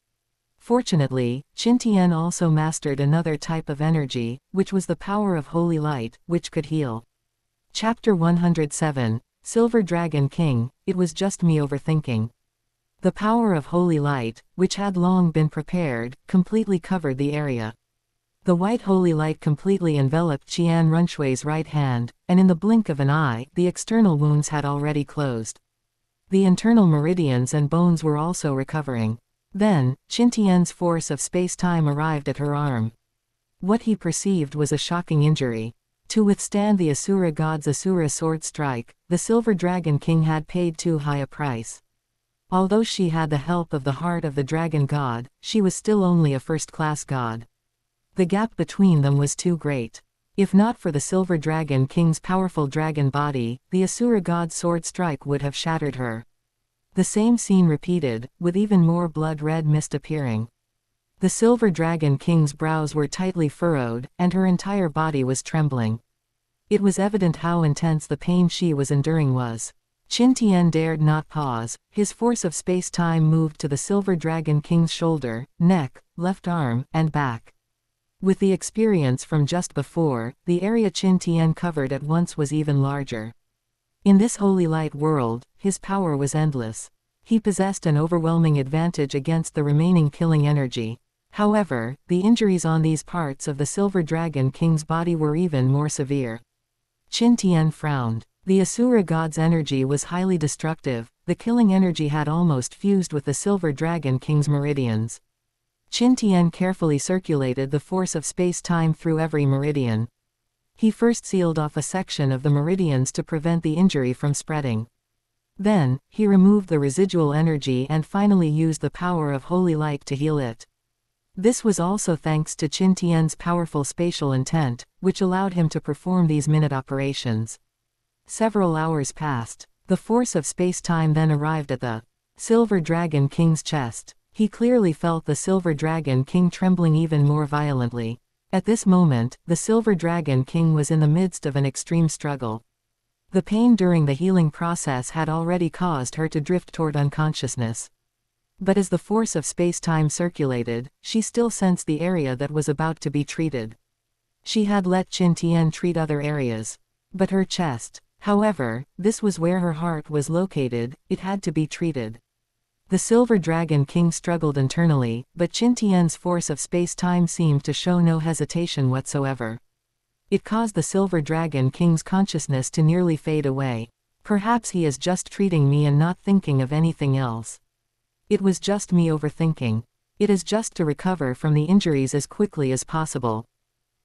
Fortunately, Qin Tian also mastered another type of energy, which was the power of holy light, which could heal. Chapter 107. Silver Dragon King, it was just me overthinking. The power of holy light, which had long been prepared, completely covered the area. The white holy light completely enveloped Qian Runshui's right hand, and in the blink of an eye, the external wounds had already closed. The internal meridians and bones were also recovering. Then, Qin Tian's force of space-time arrived at her arm. What he perceived was a shocking injury. To withstand the Asura god's Asura sword strike, the Silver Dragon King had paid too high a price. Although she had the help of the heart of the dragon god, she was still only a first-class god. The gap between them was too great. If not for the Silver Dragon King's powerful dragon body, the Asura god's sword strike would have shattered her. The same scene repeated, with even more blood-red mist appearing. The Silver Dragon King's brows were tightly furrowed, and her entire body was trembling. It was evident how intense the pain she was enduring was. Qin Tian dared not pause. His force of space-time moved to the Silver Dragon King's shoulder, neck, left arm, and back. With the experience from just before, the area Qin Tian covered at once was even larger. In this holy light world, his power was endless. He possessed an overwhelming advantage against the remaining killing energy. However, the injuries on these parts of the Silver Dragon King's body were even more severe. Qin Tian frowned. The Asura god's energy was highly destructive. The killing energy had almost fused with the Silver Dragon King's meridians. Qin Tian carefully circulated the force of space-time through every meridian. He first sealed off a section of the meridians to prevent the injury from spreading. Then, he removed the residual energy and finally used the power of holy light to heal it. This was also thanks to Qin Tian's powerful spatial intent, which allowed him to perform these minute operations. Several hours passed. The force of space-time then arrived at the Silver Dragon King's chest. He clearly felt the Silver Dragon King trembling even more violently. At this moment, the Silver Dragon King was in the midst of an extreme struggle. The pain during the healing process had already caused her to drift toward unconsciousness. But as the force of space-time circulated, she still sensed the area that was about to be treated. She had let Qin Tian treat other areas. But her chest, however, this was where her heart was located, it had to be treated. The Silver Dragon King struggled internally, but Qin Tian's force of space-time seemed to show no hesitation whatsoever. It caused the Silver Dragon King's consciousness to nearly fade away. Perhaps he is just treating me and not thinking of anything else. It was just me overthinking. It is just to recover from the injuries as quickly as possible.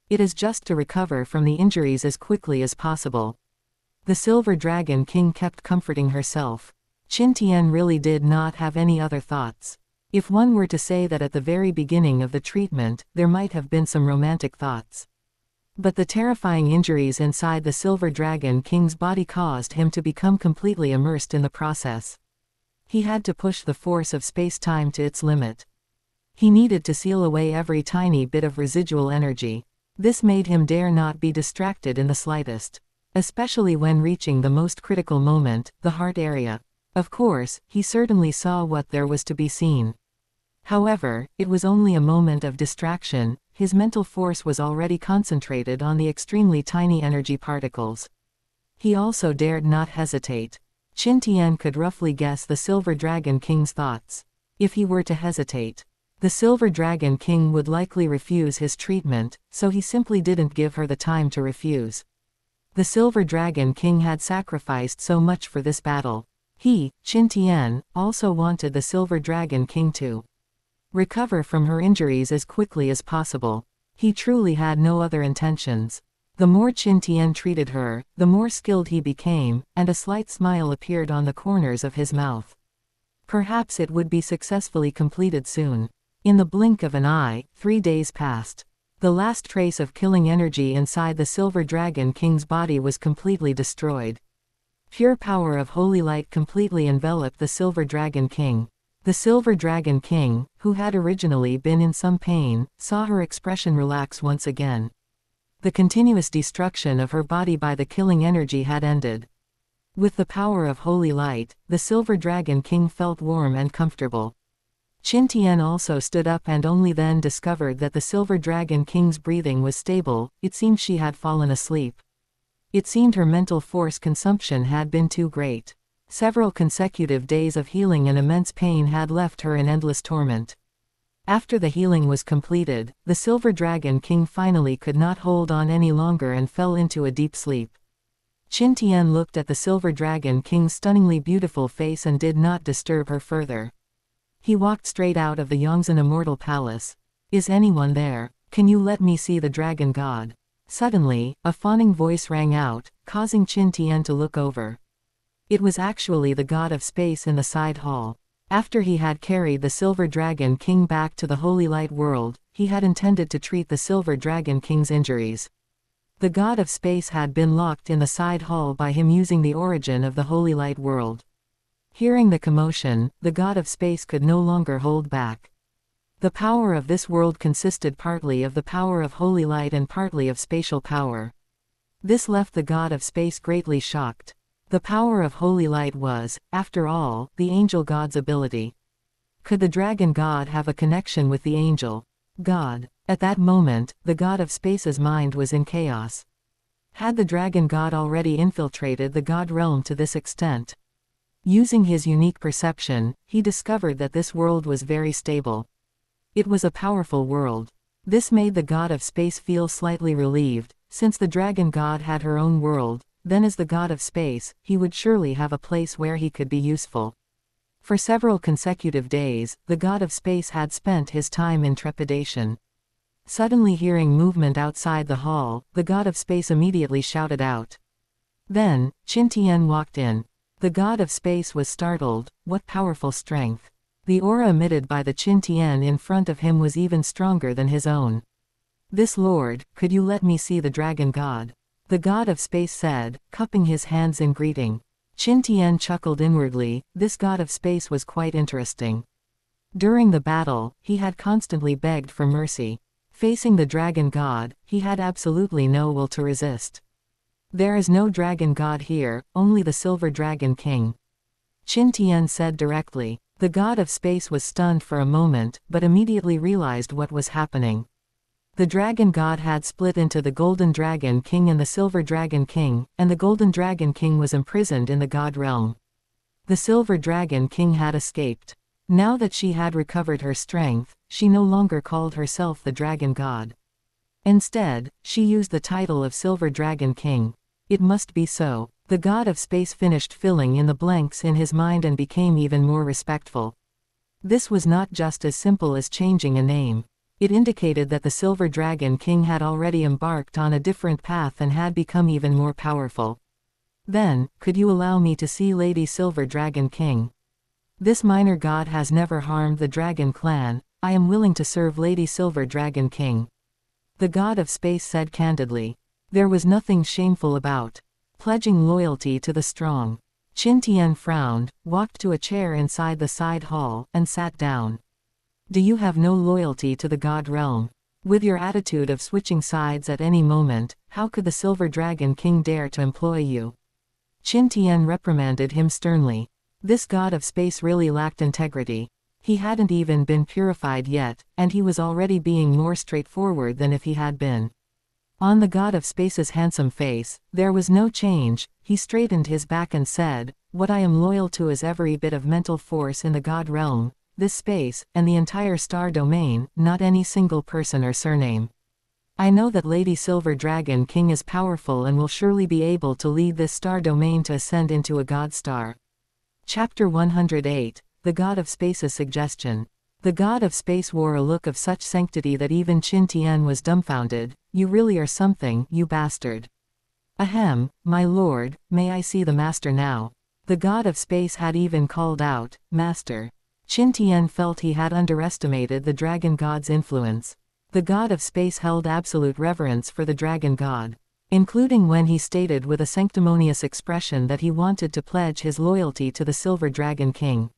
It is just to recover from the injuries as quickly as possible. The Silver Dragon King kept comforting herself. Qin Tian really did not have any other thoughts. If one were to say that at the very beginning of the treatment, there might have been some romantic thoughts. But the terrifying injuries inside the Silver Dragon King's body caused him to become completely immersed in the process. He had to push the force of space-time to its limit. He needed to seal away every tiny bit of residual energy. This made him dare not be distracted in the slightest. Especially when reaching the most critical moment, the heart area. Of course, he certainly saw what there was to be seen. However, it was only a moment of distraction. His mental force was already concentrated on the extremely tiny energy particles. He also dared not hesitate. Qin Tian could roughly guess the Silver Dragon King's thoughts. If he were to hesitate, the Silver Dragon King would likely refuse his treatment, so he simply didn't give her the time to refuse. The Silver Dragon King had sacrificed so much for this battle. He, Qin Tian, also wanted the Silver Dragon King to recover from her injuries as quickly as possible. He truly had no other intentions. The more Qin Tian treated her, the more skilled he became, and a slight smile appeared on the corners of his mouth. Perhaps it would be successfully completed soon. In the blink of an eye, 3 days passed. The last trace of killing energy inside the Silver Dragon King's body was completely destroyed. Pure power of holy light completely enveloped the Silver Dragon King. The Silver Dragon King, who had originally been in some pain, saw her expression relax once again. The continuous destruction of her body by the killing energy had ended. With the power of holy light, the Silver Dragon King felt warm and comfortable. Qin Tian also stood up and only then discovered that the Silver Dragon King's breathing was stable. It seemed she had fallen asleep. It seemed her mental force consumption had been too great. Several consecutive days of healing and immense pain had left her in endless torment. After the healing was completed, the Silver Dragon King finally could not hold on any longer and fell into a deep sleep. Qin Tian looked at the Silver Dragon King's stunningly beautiful face and did not disturb her further. He walked straight out of the Yongzhen Immortal Palace. "Is anyone there? Can you let me see the Dragon God?" Suddenly, a fawning voice rang out, causing Qin Tian to look over. It was actually the God of Space in the side hall. After he had carried the Silver Dragon King back to the Holy Light World, he had intended to treat the Silver Dragon King's injuries. The God of Space had been locked in the side hall by him using the origin of the Holy Light World. Hearing the commotion, the God of Space could no longer hold back. The power of this world consisted partly of the power of Holy Light and partly of spatial power. This left the God of Space greatly shocked. The power of Holy Light was, after all, the Angel God's ability. Could the Dragon God have a connection with the Angel God? At that moment, the God of Space's mind was in chaos. Had the Dragon God already infiltrated the God realm to this extent? Using his unique perception, he discovered that this world was very stable. It was a powerful world. This made the God of Space feel slightly relieved. Since the Dragon God had her own world, then as the God of Space, he would surely have a place where he could be useful. For several consecutive days, the God of Space had spent his time in trepidation. Suddenly hearing movement outside the hall, the God of Space immediately shouted out. Then, Qin Tian walked in. The God of Space was startled. What powerful strength! The aura emitted by the Qin Tian in front of him was even stronger than his own. "This Lord, could you let me see the Dragon God?" The God of Space said, cupping his hands in greeting. Qin Tian chuckled inwardly. This God of Space was quite interesting. During the battle, he had constantly begged for mercy. Facing the Dragon God, he had absolutely no will to resist. "There is no Dragon God here, only the Silver Dragon King," Qin Tian said directly. The God of Space was stunned for a moment, but immediately realized what was happening. The Dragon God had split into the Golden Dragon King and the Silver Dragon King, and the Golden Dragon King was imprisoned in the God realm. The Silver Dragon King had escaped. Now that she had recovered her strength, she no longer called herself the Dragon God. Instead, she used the title of Silver Dragon King. It must be so. The God of Space finished filling in the blanks in his mind and became even more respectful. This was not just as simple as changing a name. It indicated that the Silver Dragon King had already embarked on a different path and had become even more powerful. "Then, could you allow me to see Lady Silver Dragon King? This minor god has never harmed the Dragon clan. I am willing to serve Lady Silver Dragon King," the God of Space said candidly. There was nothing shameful about pledging loyalty to the strong. Qin Tian frowned, walked to a chair inside the side hall, and sat down. "Do you have no loyalty to the God realm? With your attitude of switching sides at any moment, how could the Silver Dragon King dare to employ you?" Qin Tian reprimanded him sternly. This God of Space really lacked integrity. He hadn't even been purified yet, and he was already being more straightforward than if he had been. On the god of space's handsome face, there was no change. He straightened his back and said, "What I am loyal to is every bit of mental force in the god realm, this space, and the entire star domain, not any single person or surname. I know that Lady Silver Dragon King is powerful and will surely be able to lead this star domain to ascend into a god star." Chapter 108, The God of Space's Suggestion. The god of space wore a look of such sanctity that even Qin Tian was dumbfounded. "You really are something, you bastard." "Ahem, my lord, may I see the master now?" The god of space had even called out, "Master." Qin Tian felt he had underestimated the dragon god's influence. The god of space held absolute reverence for the dragon god, including when he stated with a sanctimonious expression that he wanted to pledge his loyalty to the Silver Dragon King.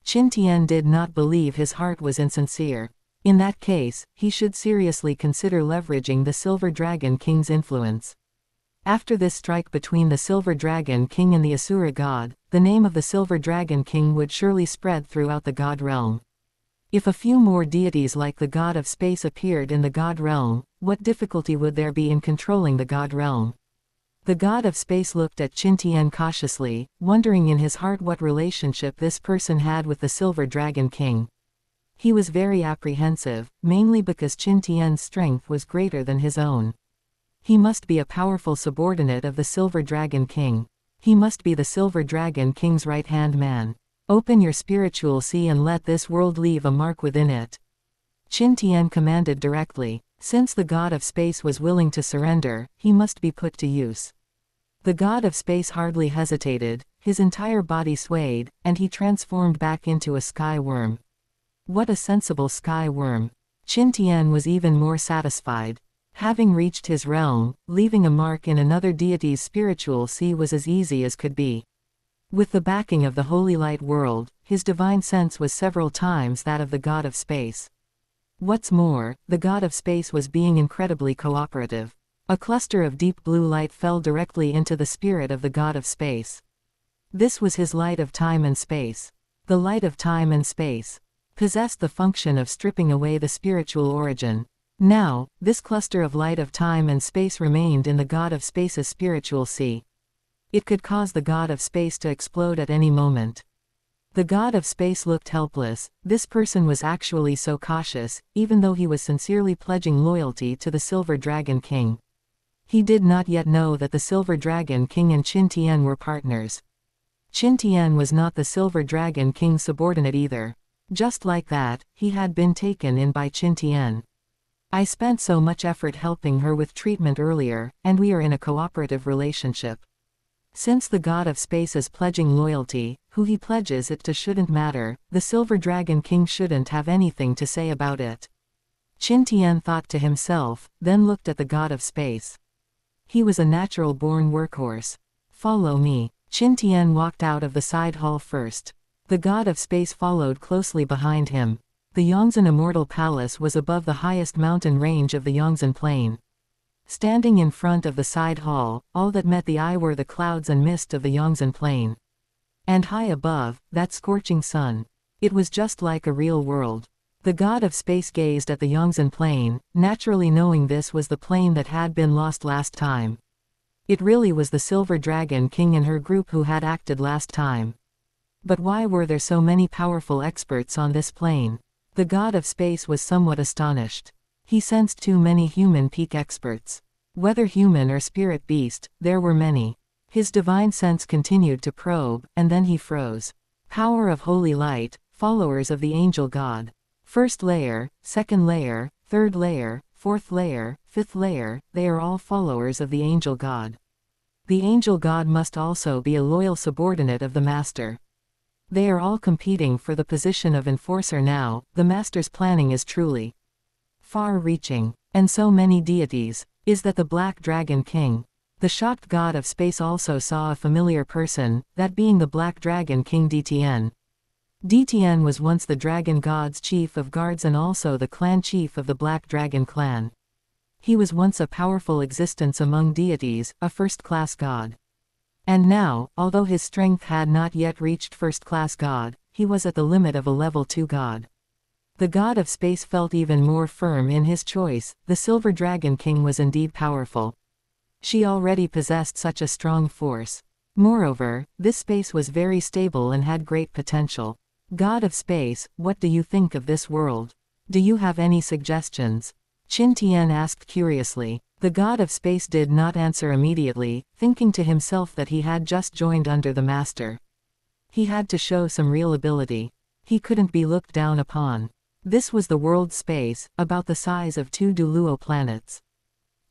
Qin Tian did not believe his heart was insincere. In that case, he should seriously consider leveraging the Silver Dragon King's influence. After this strike between the Silver Dragon King and the Asura god, the name of the Silver Dragon King would surely spread throughout the god realm. If a few more deities like the god of space appeared in the god realm, what difficulty would there be in controlling the god realm? The god of space looked at Qin Tian cautiously, wondering in his heart what relationship this person had with the Silver Dragon King. He was very apprehensive, mainly because Qin Tian's strength was greater than his own. He must be a powerful subordinate of the Silver Dragon King. He must be the Silver Dragon King's right-hand man. "Open your spiritual sea and let this world leave a mark within it." Qin Tian commanded directly. Since the god of space was willing to surrender, he must be put to use. The god of space hardly hesitated, his entire body swayed, and he transformed back into a sky worm. What a sensible sky worm! Qin Tian was even more satisfied. Having reached his realm, leaving a mark in another deity's spiritual sea was as easy as could be. With the backing of the holy light world, his divine sense was several times that of the god of space. What's more, the god of space was being incredibly cooperative. A cluster of deep blue light fell directly into the spirit of the god of space. This was his light of time and space. The light of time and space possessed the function of stripping away the spiritual origin. Now, this cluster of light of time and space remained in the god of space's spiritual sea. It could cause the god of space to explode at any moment. The god of space looked helpless. This person was actually so cautious, even though he was sincerely pledging loyalty to the Silver Dragon King. He did not yet know that the Silver Dragon King and Qin Tian were partners. Qin Tian was not the Silver Dragon King's subordinate either. Just like that, he had been taken in by Qin Tian. "I spent so much effort helping her with treatment earlier, and we are in a cooperative relationship. Since the god of space is pledging loyalty, who he pledges it to shouldn't matter, the Silver Dragon King shouldn't have anything to say about it." Qin Tian thought to himself, then looked at the god of space. He was a natural-born workhorse. "Follow me." Qin Tian walked out of the side hall first. The god of space followed closely behind him. The Yongzhen Immortal Palace was above the highest mountain range of the Yongzhen Plain. Standing in front of the side hall, all that met the eye were the clouds and mist of the Yongzhen Plain. And high above, that scorching sun. It was just like a real world. The god of space gazed at the Yongzhen Plain, naturally knowing this was the plain that had been lost last time. It really was the Silver Dragon King and her group who had acted last time. But why were there so many powerful experts on this plain? The god of space was somewhat astonished. He sensed too many human peak experts. Whether human or spirit beast, there were many. His divine sense continued to probe, and then he froze. Power of holy light, followers of the angel god. First layer, second layer, third layer, fourth layer, fifth layer, they are all followers of the angel god. The angel god must also be a loyal subordinate of the master. They are all competing for the position of enforcer now. The master's planning is truly far-reaching. And so many deities. Is that the Black Dragon King? The shocked god of space also saw a familiar person, that being the Black Dragon King Dtn. Dtn was once the dragon god's chief of guards and also the clan chief of the Black Dragon clan. He was once a powerful existence among deities, a first-class god. And now, although his strength had not yet reached first-class god, he was at the limit of a level 2 god. The god of space felt even more firm in his choice. The Silver Dragon King was indeed powerful. She already possessed such a strong force. Moreover, this space was very stable and had great potential. God of space, what do you think of this world? Do you have any suggestions? Qin Tian asked curiously. The god of space did not answer immediately, thinking to himself that he had just joined under the master. He had to show some real ability. He couldn't be looked down upon. This was the world's space, about the size of 2 Douluo planets.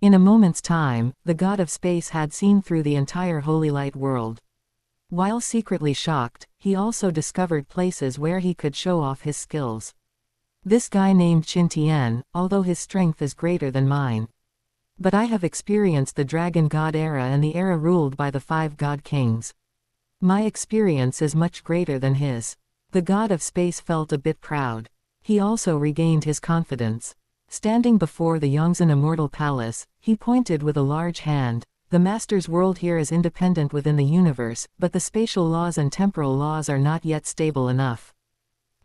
In a moment's time, the god of space had seen through the entire holy light world. While secretly shocked, he also discovered places where he could show off his skills. This guy named Qin Tian, although his strength is greater than mine. But I have experienced the Dragon God era and the era ruled by the 5 God Kings. My experience is much greater than his. The god of space felt a bit proud. He also regained his confidence. Standing before the Yongzhen Immortal Palace, he pointed with a large hand. The Master's world here is independent within the universe, but the spatial laws and temporal laws are not yet stable enough.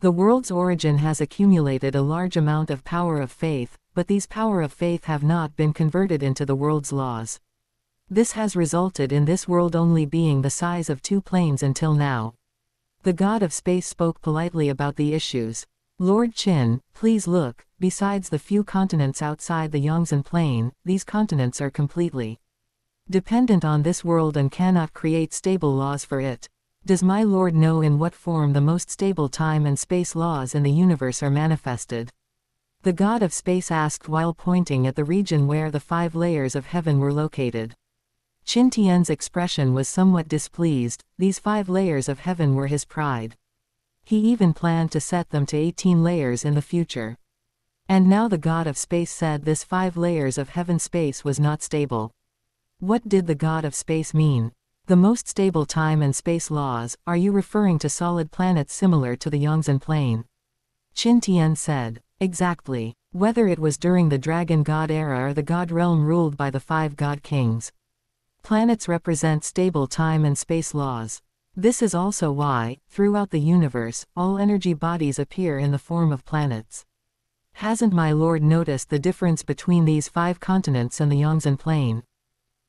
The world's origin has accumulated a large amount of power of faith, but these power of faith have not been converted into the world's laws. This has resulted in this world only being the size of 2 planes until now. The god of space spoke politely about the issues. Lord Qin, please look, besides the few continents outside the Yongzhen Plain, these continents are completely dependent on this world and cannot create stable laws for it. Does my lord know in what form the most stable time and space laws in the universe are manifested? The god of space asked while pointing at the region where the 5 layers of heaven were located. Qin Tian's expression was somewhat displeased. These 5 layers of heaven were his pride. He even planned to set them to 18 layers in the future. And now the god of space said this 5 layers of heaven space was not stable. What did the god of space mean? The most stable time and space laws, are you referring to solid planets similar to the Yongzhen Plain? Qin Tian said. Exactly. Whether it was during the Dragon God era or the God realm ruled by the 5 God Kings. Planets represent stable time and space laws. This is also why, throughout the universe, all energy bodies appear in the form of planets. Hasn't my lord noticed the difference between these 5 continents and the Yongzhen Plain?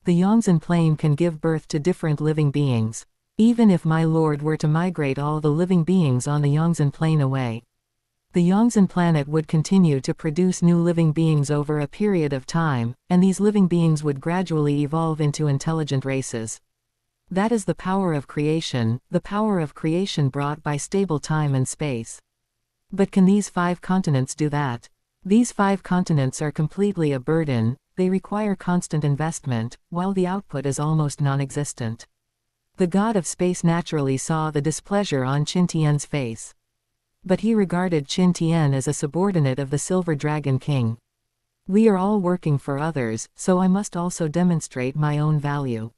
The Yongzhen Plain can give birth to different living beings. Even if my lord were to migrate all the living beings on the Yongzhen Plain away, the Yongzhen planet would continue to produce new living beings over a period of time, and these living beings would gradually evolve into intelligent races. That is the power of creation, the power of creation brought by stable time and space. But can these 5 continents do that? These 5 continents are completely a burden. They require constant investment, while the output is almost non-existent. The god of space naturally saw the displeasure on Qin Tian's face. But he regarded Qin Tian as a subordinate of the Silver Dragon King. We are all working for others, so I must also demonstrate my own value.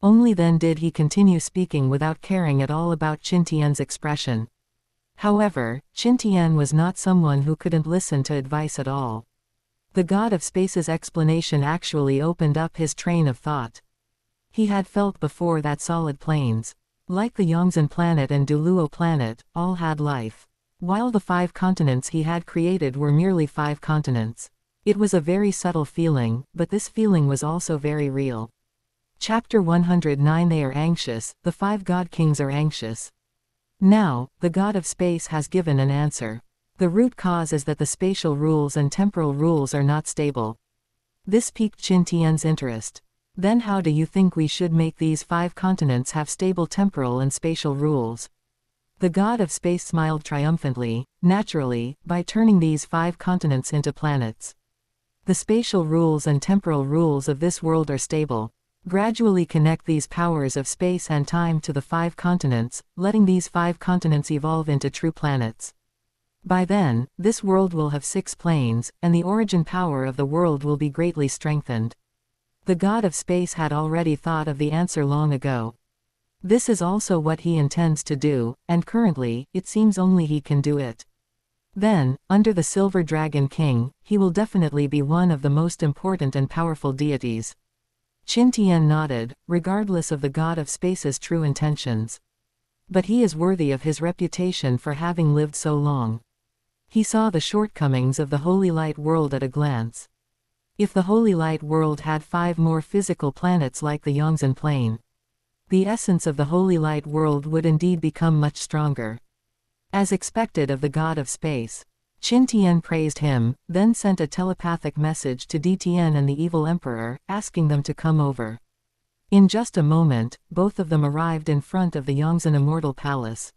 Only then did he continue speaking without caring at all about Qin Tian's expression. However, Qin Tian was not someone who couldn't listen to advice at all. The god of space's explanation actually opened up his train of thought. He had felt before that solid planes, like the Yongzhen planet and Douluo planet, all had life. While the 5 continents he had created were merely 5 continents. It was a very subtle feeling, but this feeling was also very real. Chapter 109. They are anxious, the 5 God Kings are anxious. Now, the god of space has given an answer. The root cause is that the spatial rules and temporal rules are not stable. This piqued Qin Tian's interest. Then how do you think we should make these 5 continents have stable temporal and spatial rules? The god of space smiled triumphantly. Naturally, by turning these 5 continents into planets. The spatial rules and temporal rules of this world are stable. Gradually connect these powers of space and time to the 5 continents, letting these 5 continents evolve into true planets. By then, this world will have 6 planes, and the origin power of the world will be greatly strengthened. The god of space had already thought of the answer long ago. This is also what he intends to do, and currently, it seems only he can do it. Then, under the Silver Dragon King, he will definitely be one of the most important and powerful deities. Qin Tian nodded, regardless of the god of space's true intentions. But he is worthy of his reputation for having lived so long. He saw the shortcomings of the Holy Light World at a glance. If the Holy Light World had 5 more physical planets like the Yongzhen Plane, the essence of the Holy Light World would indeed become much stronger. As expected of the god of space, Qin Tian praised him, then sent a telepathic message to Di Tian and the evil emperor, asking them to come over. In just a moment, both of them arrived in front of the Yongzhen Immortal Palace.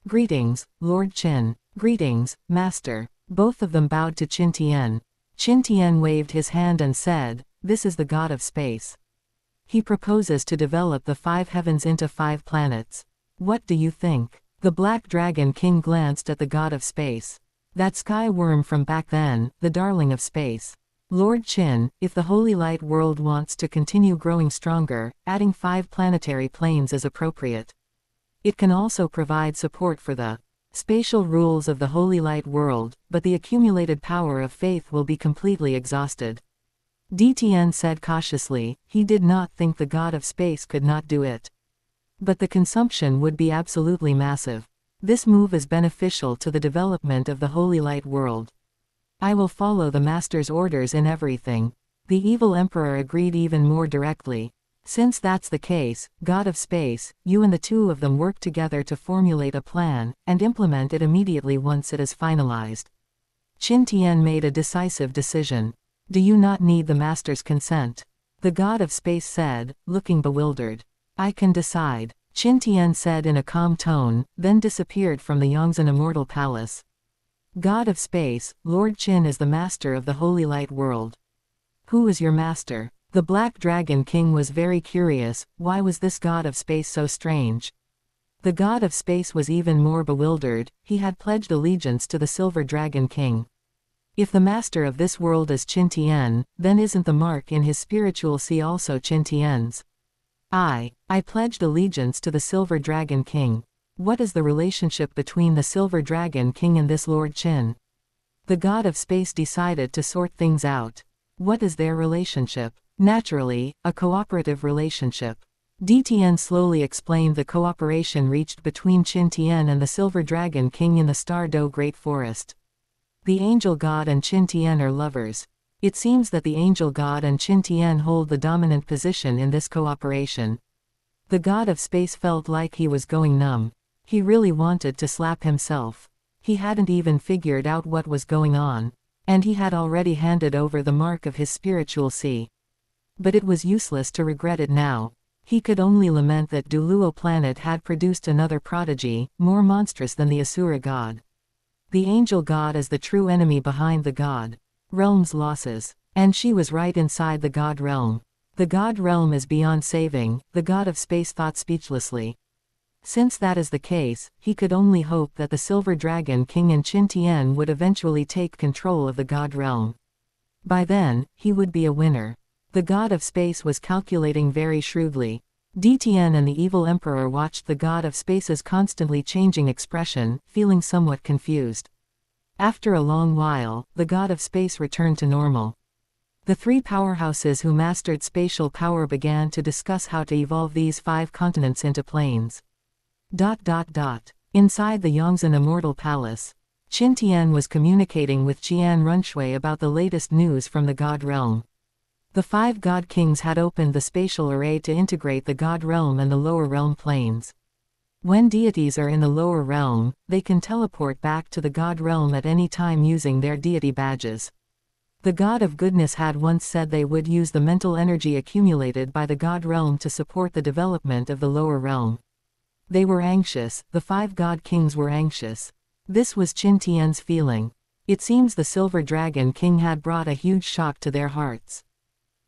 "Greetings, Lord Qin." "Greetings, Master." Both of them bowed to Qin Tian. Qin Tian waved his hand and said, "This is the god of space. He proposes to develop the 5 heavens into 5 planets. What do you think?" The Black Dragon King glanced at the god of space. That sky worm from back then, the darling of space. "Lord Qin, if the Holy Light World wants to continue growing stronger, adding 5 planetary planes is appropriate. It can also provide support for the spatial rules of the Holy Light World, but the accumulated power of faith will be completely exhausted." Di Tian said cautiously. He did not think the god of space could not do it. But the consumption would be absolutely massive. This move is beneficial to the development of the Holy Light World. "I will follow the Master's orders in everything." The evil emperor agreed even more directly. "Since that's the case, God of Space, you and the 2 of them work together to formulate a plan, and implement it immediately once it is finalized." Qin Tian made a decisive decision. "Do you not need the Master's consent?" the God of Space said, looking bewildered. "I can decide," Qin Tian said in a calm tone, then disappeared from the Yongzhen Immortal Palace. "God of Space, Lord Qin is the Master of the Holy Light World. Who is your master?" The Black Dragon King was very curious. Why was this God of Space so strange? The God of Space was even more bewildered. He had pledged allegiance to the Silver Dragon King. If the master of this world is Qin Tian, then isn't the mark in his spiritual sea also Qin Tian's? I pledged allegiance to the Silver Dragon King. What is the relationship between the Silver Dragon King and this Lord Qin? The God of Space decided to sort things out. What is their relationship? Naturally, a cooperative relationship. Di Tian slowly explained the cooperation reached between Qin Tian and the Silver Dragon King in the Star Do Great Forest. The Angel God and Qin Tian are lovers. It seems that the Angel God and Qin Tian hold the dominant position in this cooperation. The God of Space felt like he was going numb. He really wanted to slap himself. He hadn't even figured out what was going on. And he had already handed over the mark of his spiritual sea. But it was useless to regret it now. He could only lament that Douluo planet had produced another prodigy, more monstrous than the Asura god. The Angel God is the true enemy behind the God realm's losses. And she was right inside the God realm. The God realm is beyond saving, the God of Space thought speechlessly. Since that is the case, he could only hope that the Silver Dragon King and Qin Tian would eventually take control of the God realm. By then, he would be a winner. The God of Space was calculating very shrewdly. Di Tian and the evil emperor watched the God of Space's constantly changing expression, feeling somewhat confused. After a long while, the God of Space returned to normal. The 3 powerhouses who mastered spatial power began to discuss how to evolve these 5 continents into planes. Inside the Yongzhen Immortal Palace, Qin Tian was communicating with Qian Runshui about the latest news from the God realm. The 5 God Kings had opened the spatial array to integrate the God realm and the lower realm planes. When deities are in the lower realm, they can teleport back to the God realm at any time using their deity badges. The God of Goodness had once said they would use the mental energy accumulated by the God realm to support the development of the lower realm. They were anxious, the 5 God Kings were anxious. This was Qin Tian's feeling. It seems the Silver Dragon King had brought a huge shock to their hearts.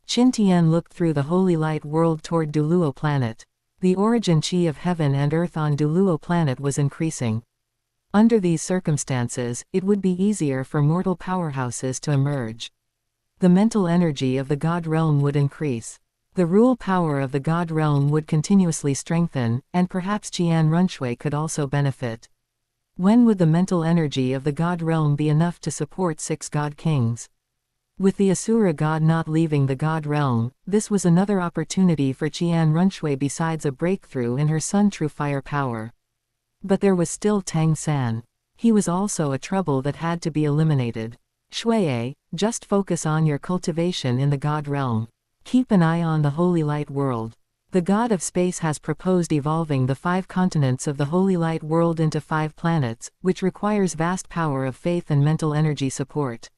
Qin Tian looked through the Holy Light World toward Douluo planet. The origin qi of heaven and earth on Douluo planet was increasing. Under these circumstances, it would be easier for mortal powerhouses to emerge. The mental energy of the God realm would increase. The rule power of the God realm would continuously strengthen, and perhaps Qian Runshui could also benefit. When would the mental energy of the God realm be enough to support 6 God Kings? With the Asura god not leaving the God realm, this was another opportunity for Qian Runshui besides a breakthrough in her Sun True Fire power. But there was still Tang San. He was also a trouble that had to be eliminated. Shui, just focus on your cultivation in the God realm. Keep an eye on the Holy Light World. The God of Space has proposed evolving the 5 continents of the Holy Light World into 5 planets, which requires vast power of faith and mental energy support.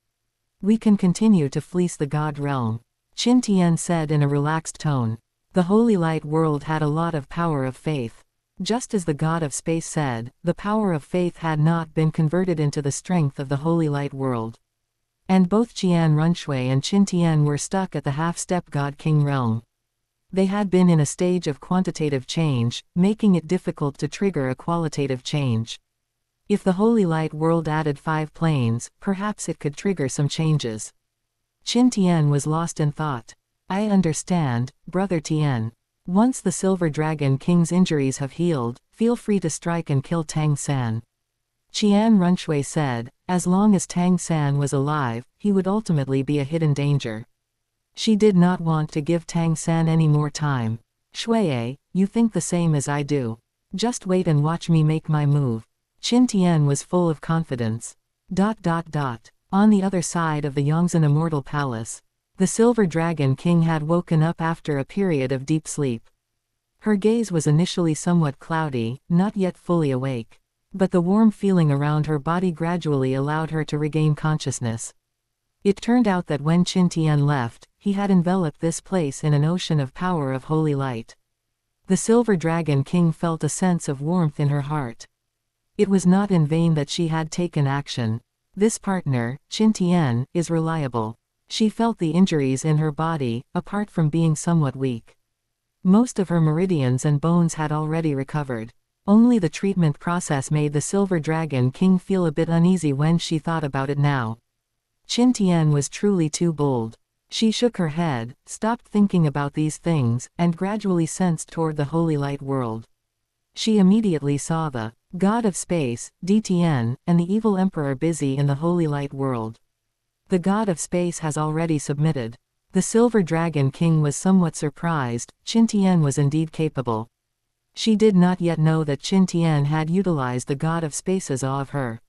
We can continue to fleece the God realm. Qin Tian said in a relaxed tone. The Holy Light World had a lot of power of faith. Just as the God of Space said, the power of faith had not been converted into the strength of the Holy Light World. And both Qian Runshui and Qin Tian were stuck at the half-step God King realm. They had been in a stage of quantitative change, making it difficult to trigger a qualitative change. If the Holy Light World added 5 planes, perhaps it could trigger some changes. Qin Tian was lost in thought. I understand, Brother Tian. Once the Silver Dragon King's injuries have healed, feel free to strike and kill Tang San. Qian Runshui said, as long as Tang San was alive, he would ultimately be a hidden danger. She did not want to give Tang San any more time. Shui, you think the same as I do. Just wait and watch me make my move. Qin Tian was full of confidence. On the other side of the Yongzhen Immortal Palace, the Silver Dragon King had woken up after a period of deep sleep. Her gaze was initially somewhat cloudy, not yet fully awake. But the warm feeling around her body gradually allowed her to regain consciousness. It turned out that when Qin Tian left, he had enveloped this place in an ocean of power of holy light. The Silver Dragon King felt a sense of warmth in her heart. It was not in vain that she had taken action. This partner, Qin Tian, is reliable. She felt the injuries in her body, apart from being somewhat weak. Most of her meridians and bones had already recovered. Only the treatment process made the Silver Dragon King feel a bit uneasy when she thought about it now. Qin Tian was truly too bold. She shook her head, stopped thinking about these things, and gradually sensed toward the Holy Light World. She immediately saw the God of Space, Dtn, and the evil Emperor busy in the Holy Light World. The God of Space has already submitted. The Silver Dragon King was somewhat surprised. Qin Tian was indeed capable. She did not yet know that Qin Tian had utilized the God of Space's awe of her.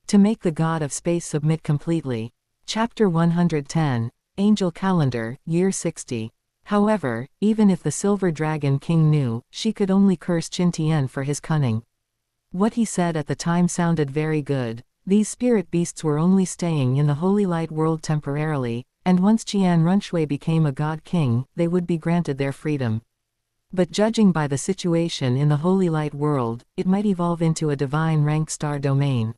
To make the God of Space submit completely. Chapter 110, Angel Calendar, Year 60. However, even if the Silver Dragon King knew, she could only curse Qin Tian for his cunning. What he said at the time sounded very good. These spirit beasts were only staying in the Holy Light World temporarily, and once Qian Runshui became a God King, they would be granted their freedom. But judging by the situation in the Holy Light World, it might evolve into a divine rank star domain.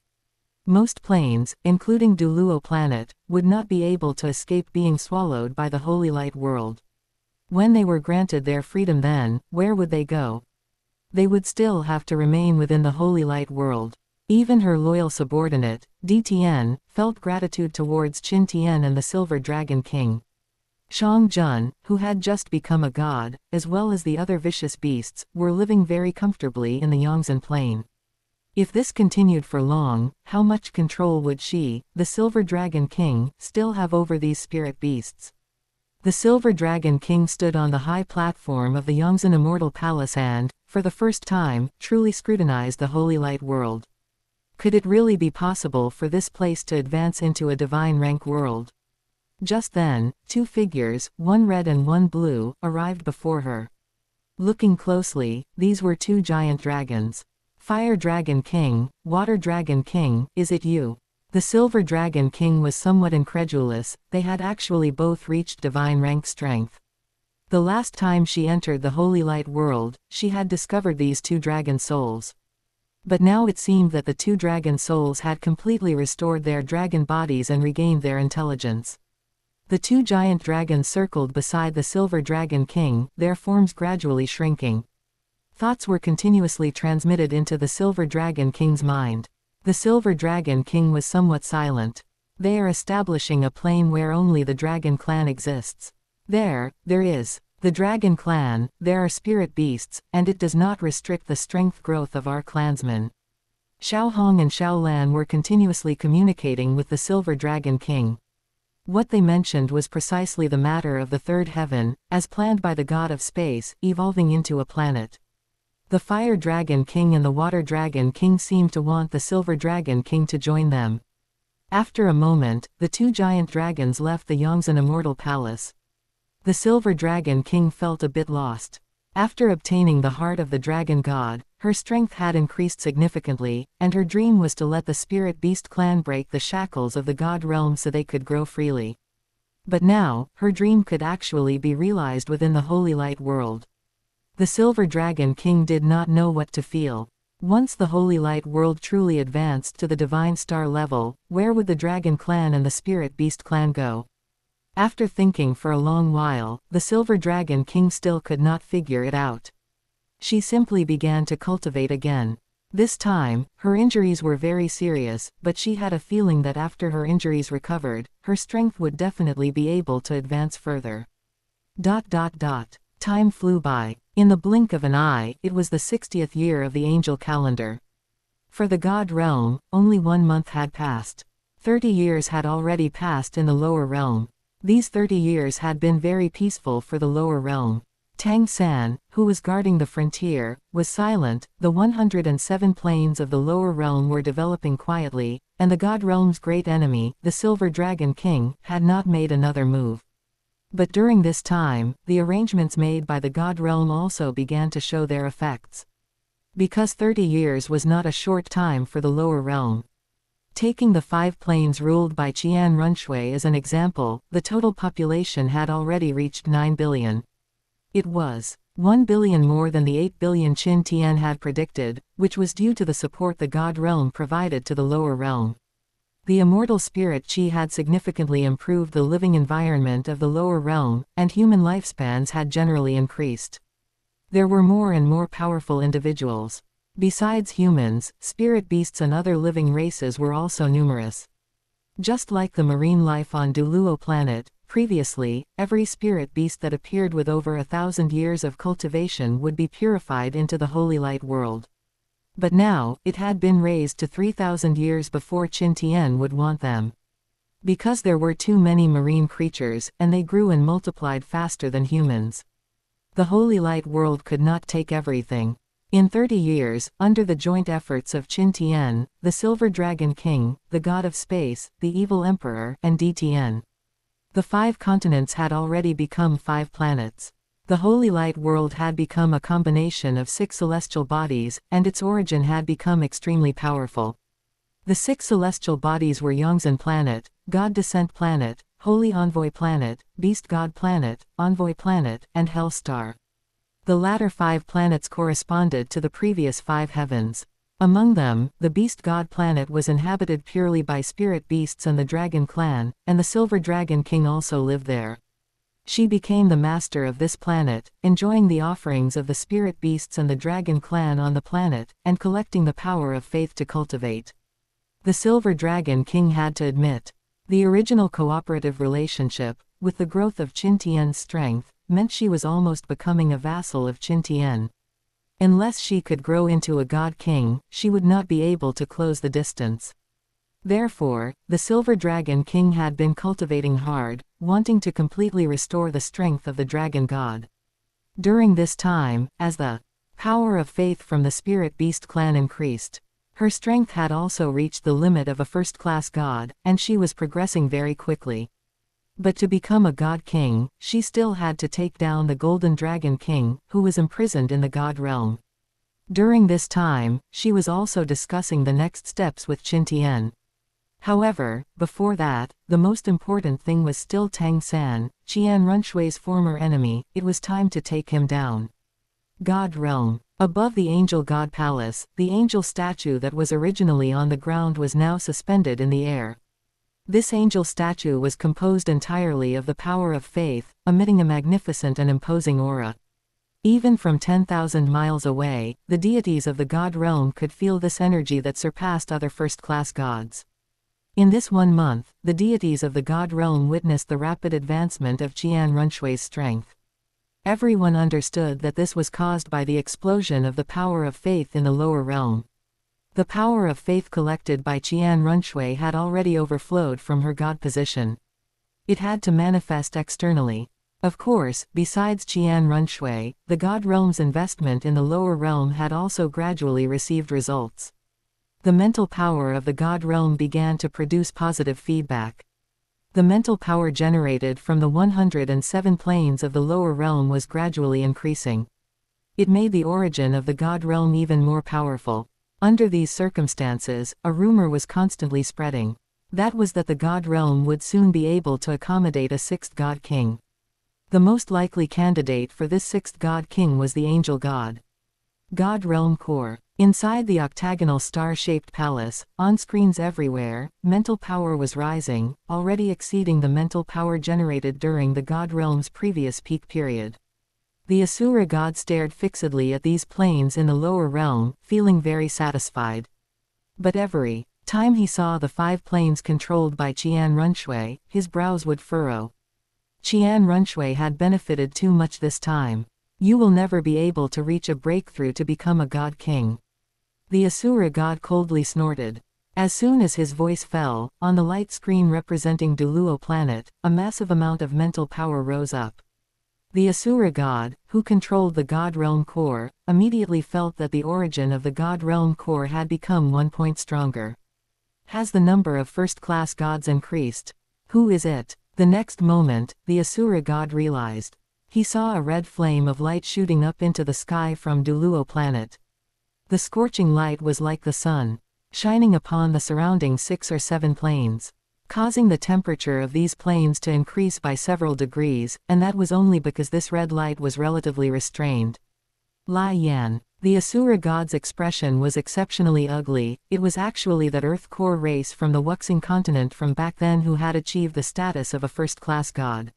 Most planes, including Douluo planet, would not be able to escape being swallowed by the Holy Light World. When they were granted their freedom then, where would they go? They would still have to remain within the Holy Light World. Even her loyal subordinate, Dtn, felt gratitude towards Qin Tian and the Silver Dragon King. Shang Jun, who had just become a god, as well as the other vicious beasts, were living very comfortably in the Yongzhen Plain. If this continued for long, how much control would she, the Silver Dragon King, still have over these spirit beasts? The Silver Dragon King stood on the high platform of the Yongzhen Immortal Palace and, for the first time, truly scrutinized the Holy Light World. Could it really be possible for this place to advance into a divine rank world? Just then, 2 figures, one red and one blue, arrived before her. Looking closely, these were 2 giant dragons. Fire Dragon King, Water Dragon King, is it you? The Silver Dragon King was somewhat incredulous. They had actually both reached divine rank strength. The last time she entered the Holy Light World, she had discovered these 2 dragon souls. But now it seemed that the 2 dragon souls had completely restored their dragon bodies and regained their intelligence. The 2 giant dragons circled beside the Silver Dragon King, their forms gradually shrinking. Thoughts were continuously transmitted into the Silver Dragon King's mind. The Silver Dragon King was somewhat silent. They are establishing a plane where only the Dragon Clan exists. There is. The Dragon Clan, there are spirit beasts, and it does not restrict the strength growth of our clansmen. Xiao Hong and Xiao Lan were continuously communicating with the Silver Dragon King. What they mentioned was precisely the matter of the third heaven, as planned by the God of Space, evolving into a planet. The Fire Dragon King and the Water Dragon King seemed to want the Silver Dragon King to join them. After a moment, the two giant dragons left the Yongzhen Immortal Palace. The Silver Dragon King felt a bit lost. After obtaining the heart of the Dragon God, her strength had increased significantly, and her dream was to let the Spirit Beast clan break the shackles of the God realm so they could grow freely. But now, her dream could actually be realized within the Holy Light world. The Silver Dragon King did not know what to feel. Once the Holy Light world truly advanced to the Divine Star level, where would the Dragon Clan and the Spirit Beast clan go? After thinking for a long while, the Silver Dragon King still could not figure it out. She simply began to cultivate again. This time, her injuries were very serious, but she had a feeling that after her injuries recovered, her strength would definitely be able to advance further. Time flew by. In the blink of an eye, it was the 60th year of the angel calendar. For the God realm, only 1 month had passed. 30 years had already passed in the lower realm. These 30 years had been very peaceful for the lower realm. Tang San, who was guarding the frontier, was silent. The 107 planes of the lower realm were developing quietly, and the God realm's great enemy, the Silver Dragon King, had not made another move. But during this time, the arrangements made by the God realm also began to show their effects. Because 30 years was not a short time for the lower realm. Taking the 5 planes ruled by Qian Runshui as an example, the total population had already reached 9 billion. It was 1 billion more than the 8 billion Qin Tian had predicted, which was due to the support the God realm provided to the lower realm. The immortal spirit Qi had significantly improved the living environment of the lower realm, and human lifespans had generally increased. There were more and more powerful individuals. Besides humans, spirit beasts and other living races were also numerous. Just like the marine life on Douluo planet, previously, every spirit beast that appeared with over 1,000 years of cultivation would be purified into the Holy Light world. But now, it had been raised to 3,000 years before Qin Tian would want them. Because there were too many marine creatures, and they grew and multiplied faster than humans. The Holy Light world could not take everything. In 30 years, under the joint efforts of Qin Tian, the Silver Dragon King, the God of Space, the Evil Emperor, and Dtn, the 5 continents had already become 5 planets. The Holy Light world had become a combination of 6 celestial bodies, and its origin had become extremely powerful. The 6 celestial bodies were Yongzhen Planet, God Descent Planet, Holy Envoy Planet, Beast God Planet, Envoy Planet, and Hell Star. The latter 5 planets corresponded to the previous 5 heavens. Among them, the Beast God Planet was inhabited purely by spirit beasts and the Dragon Clan, and the Silver Dragon King also lived there. She became the master of this planet, enjoying the offerings of the spirit beasts and the Dragon Clan on the planet, and collecting the power of faith to cultivate. The Silver Dragon King had to admit, the original cooperative relationship, with the growth of Qin Tian's strength, meant she was almost becoming a vassal of Qin Tian. Unless she could grow into a God King, she would not be able to close the distance. Therefore, the Silver Dragon King had been cultivating hard, wanting to completely restore the strength of the Dragon God. During this time, as the power of faith from the Spirit Beast clan increased, her strength had also reached the limit of a first-class god, and she was progressing very quickly. But to become a God King, she still had to take down the Golden Dragon King, who was imprisoned in the God realm. During this time, she was also discussing the next steps with Qin Tian. However, before that, the most important thing was still Tang San, Qian Runshui's former enemy. It was time to take him down. God Realm. Above the Angel God Palace, the angel statue that was originally on the ground was now suspended in the air. This angel statue was composed entirely of the power of faith, emitting a magnificent and imposing aura. Even from 10,000 miles away, the deities of the God Realm could feel this energy that surpassed other first-class gods. In this 1 month, the deities of the God Realm witnessed the rapid advancement of Qian Runshui's strength. Everyone understood that this was caused by the explosion of the power of faith in the lower realm. The power of faith collected by Qian Runshui had already overflowed from her god position. It had to manifest externally. Of course, besides qian runshui, the god realm's investment in the lower realm had also gradually received results. The mental power of the god realm began to produce positive feedback. The mental power generated from the 107 planes of the lower realm was gradually increasing. It made the origin of the god realm even more powerful. Under these circumstances, a rumor was constantly spreading. That was that the god realm would soon be able to accommodate a sixth god king. The most likely candidate for this sixth god king was the angel god. God realm core. Inside the octagonal star-shaped palace, on screens everywhere, mental power was rising, already exceeding the mental power generated during the god realm's previous peak period. The Asura god stared fixedly at these planes in the lower realm, feeling very satisfied. But every time he saw the 5 planes controlled by qian runshui, his brows would furrow. Qian runshui had benefited too much this time. You will never be able to reach a breakthrough to become a god king. The Asura god coldly snorted. As soon as his voice fell, on the light screen representing Douluo planet, a massive amount of mental power rose up. The Asura god, who controlled the god realm core, immediately felt that the origin of the god realm core had become 1 point stronger. Has the number of first-class gods increased? Who is it? The next moment, the Asura god realized. He saw a red flame of light shooting up into the sky from Douluo planet. The scorching light was like the sun, shining upon the surrounding 6 or 7 planes, causing the temperature of these planes to increase by several degrees, and that was only because this red light was relatively restrained. Lai Yan. The Asura god's expression was exceptionally ugly. It was actually that Earth core race from the Wuxing continent from back then who had achieved the status of a first-class god.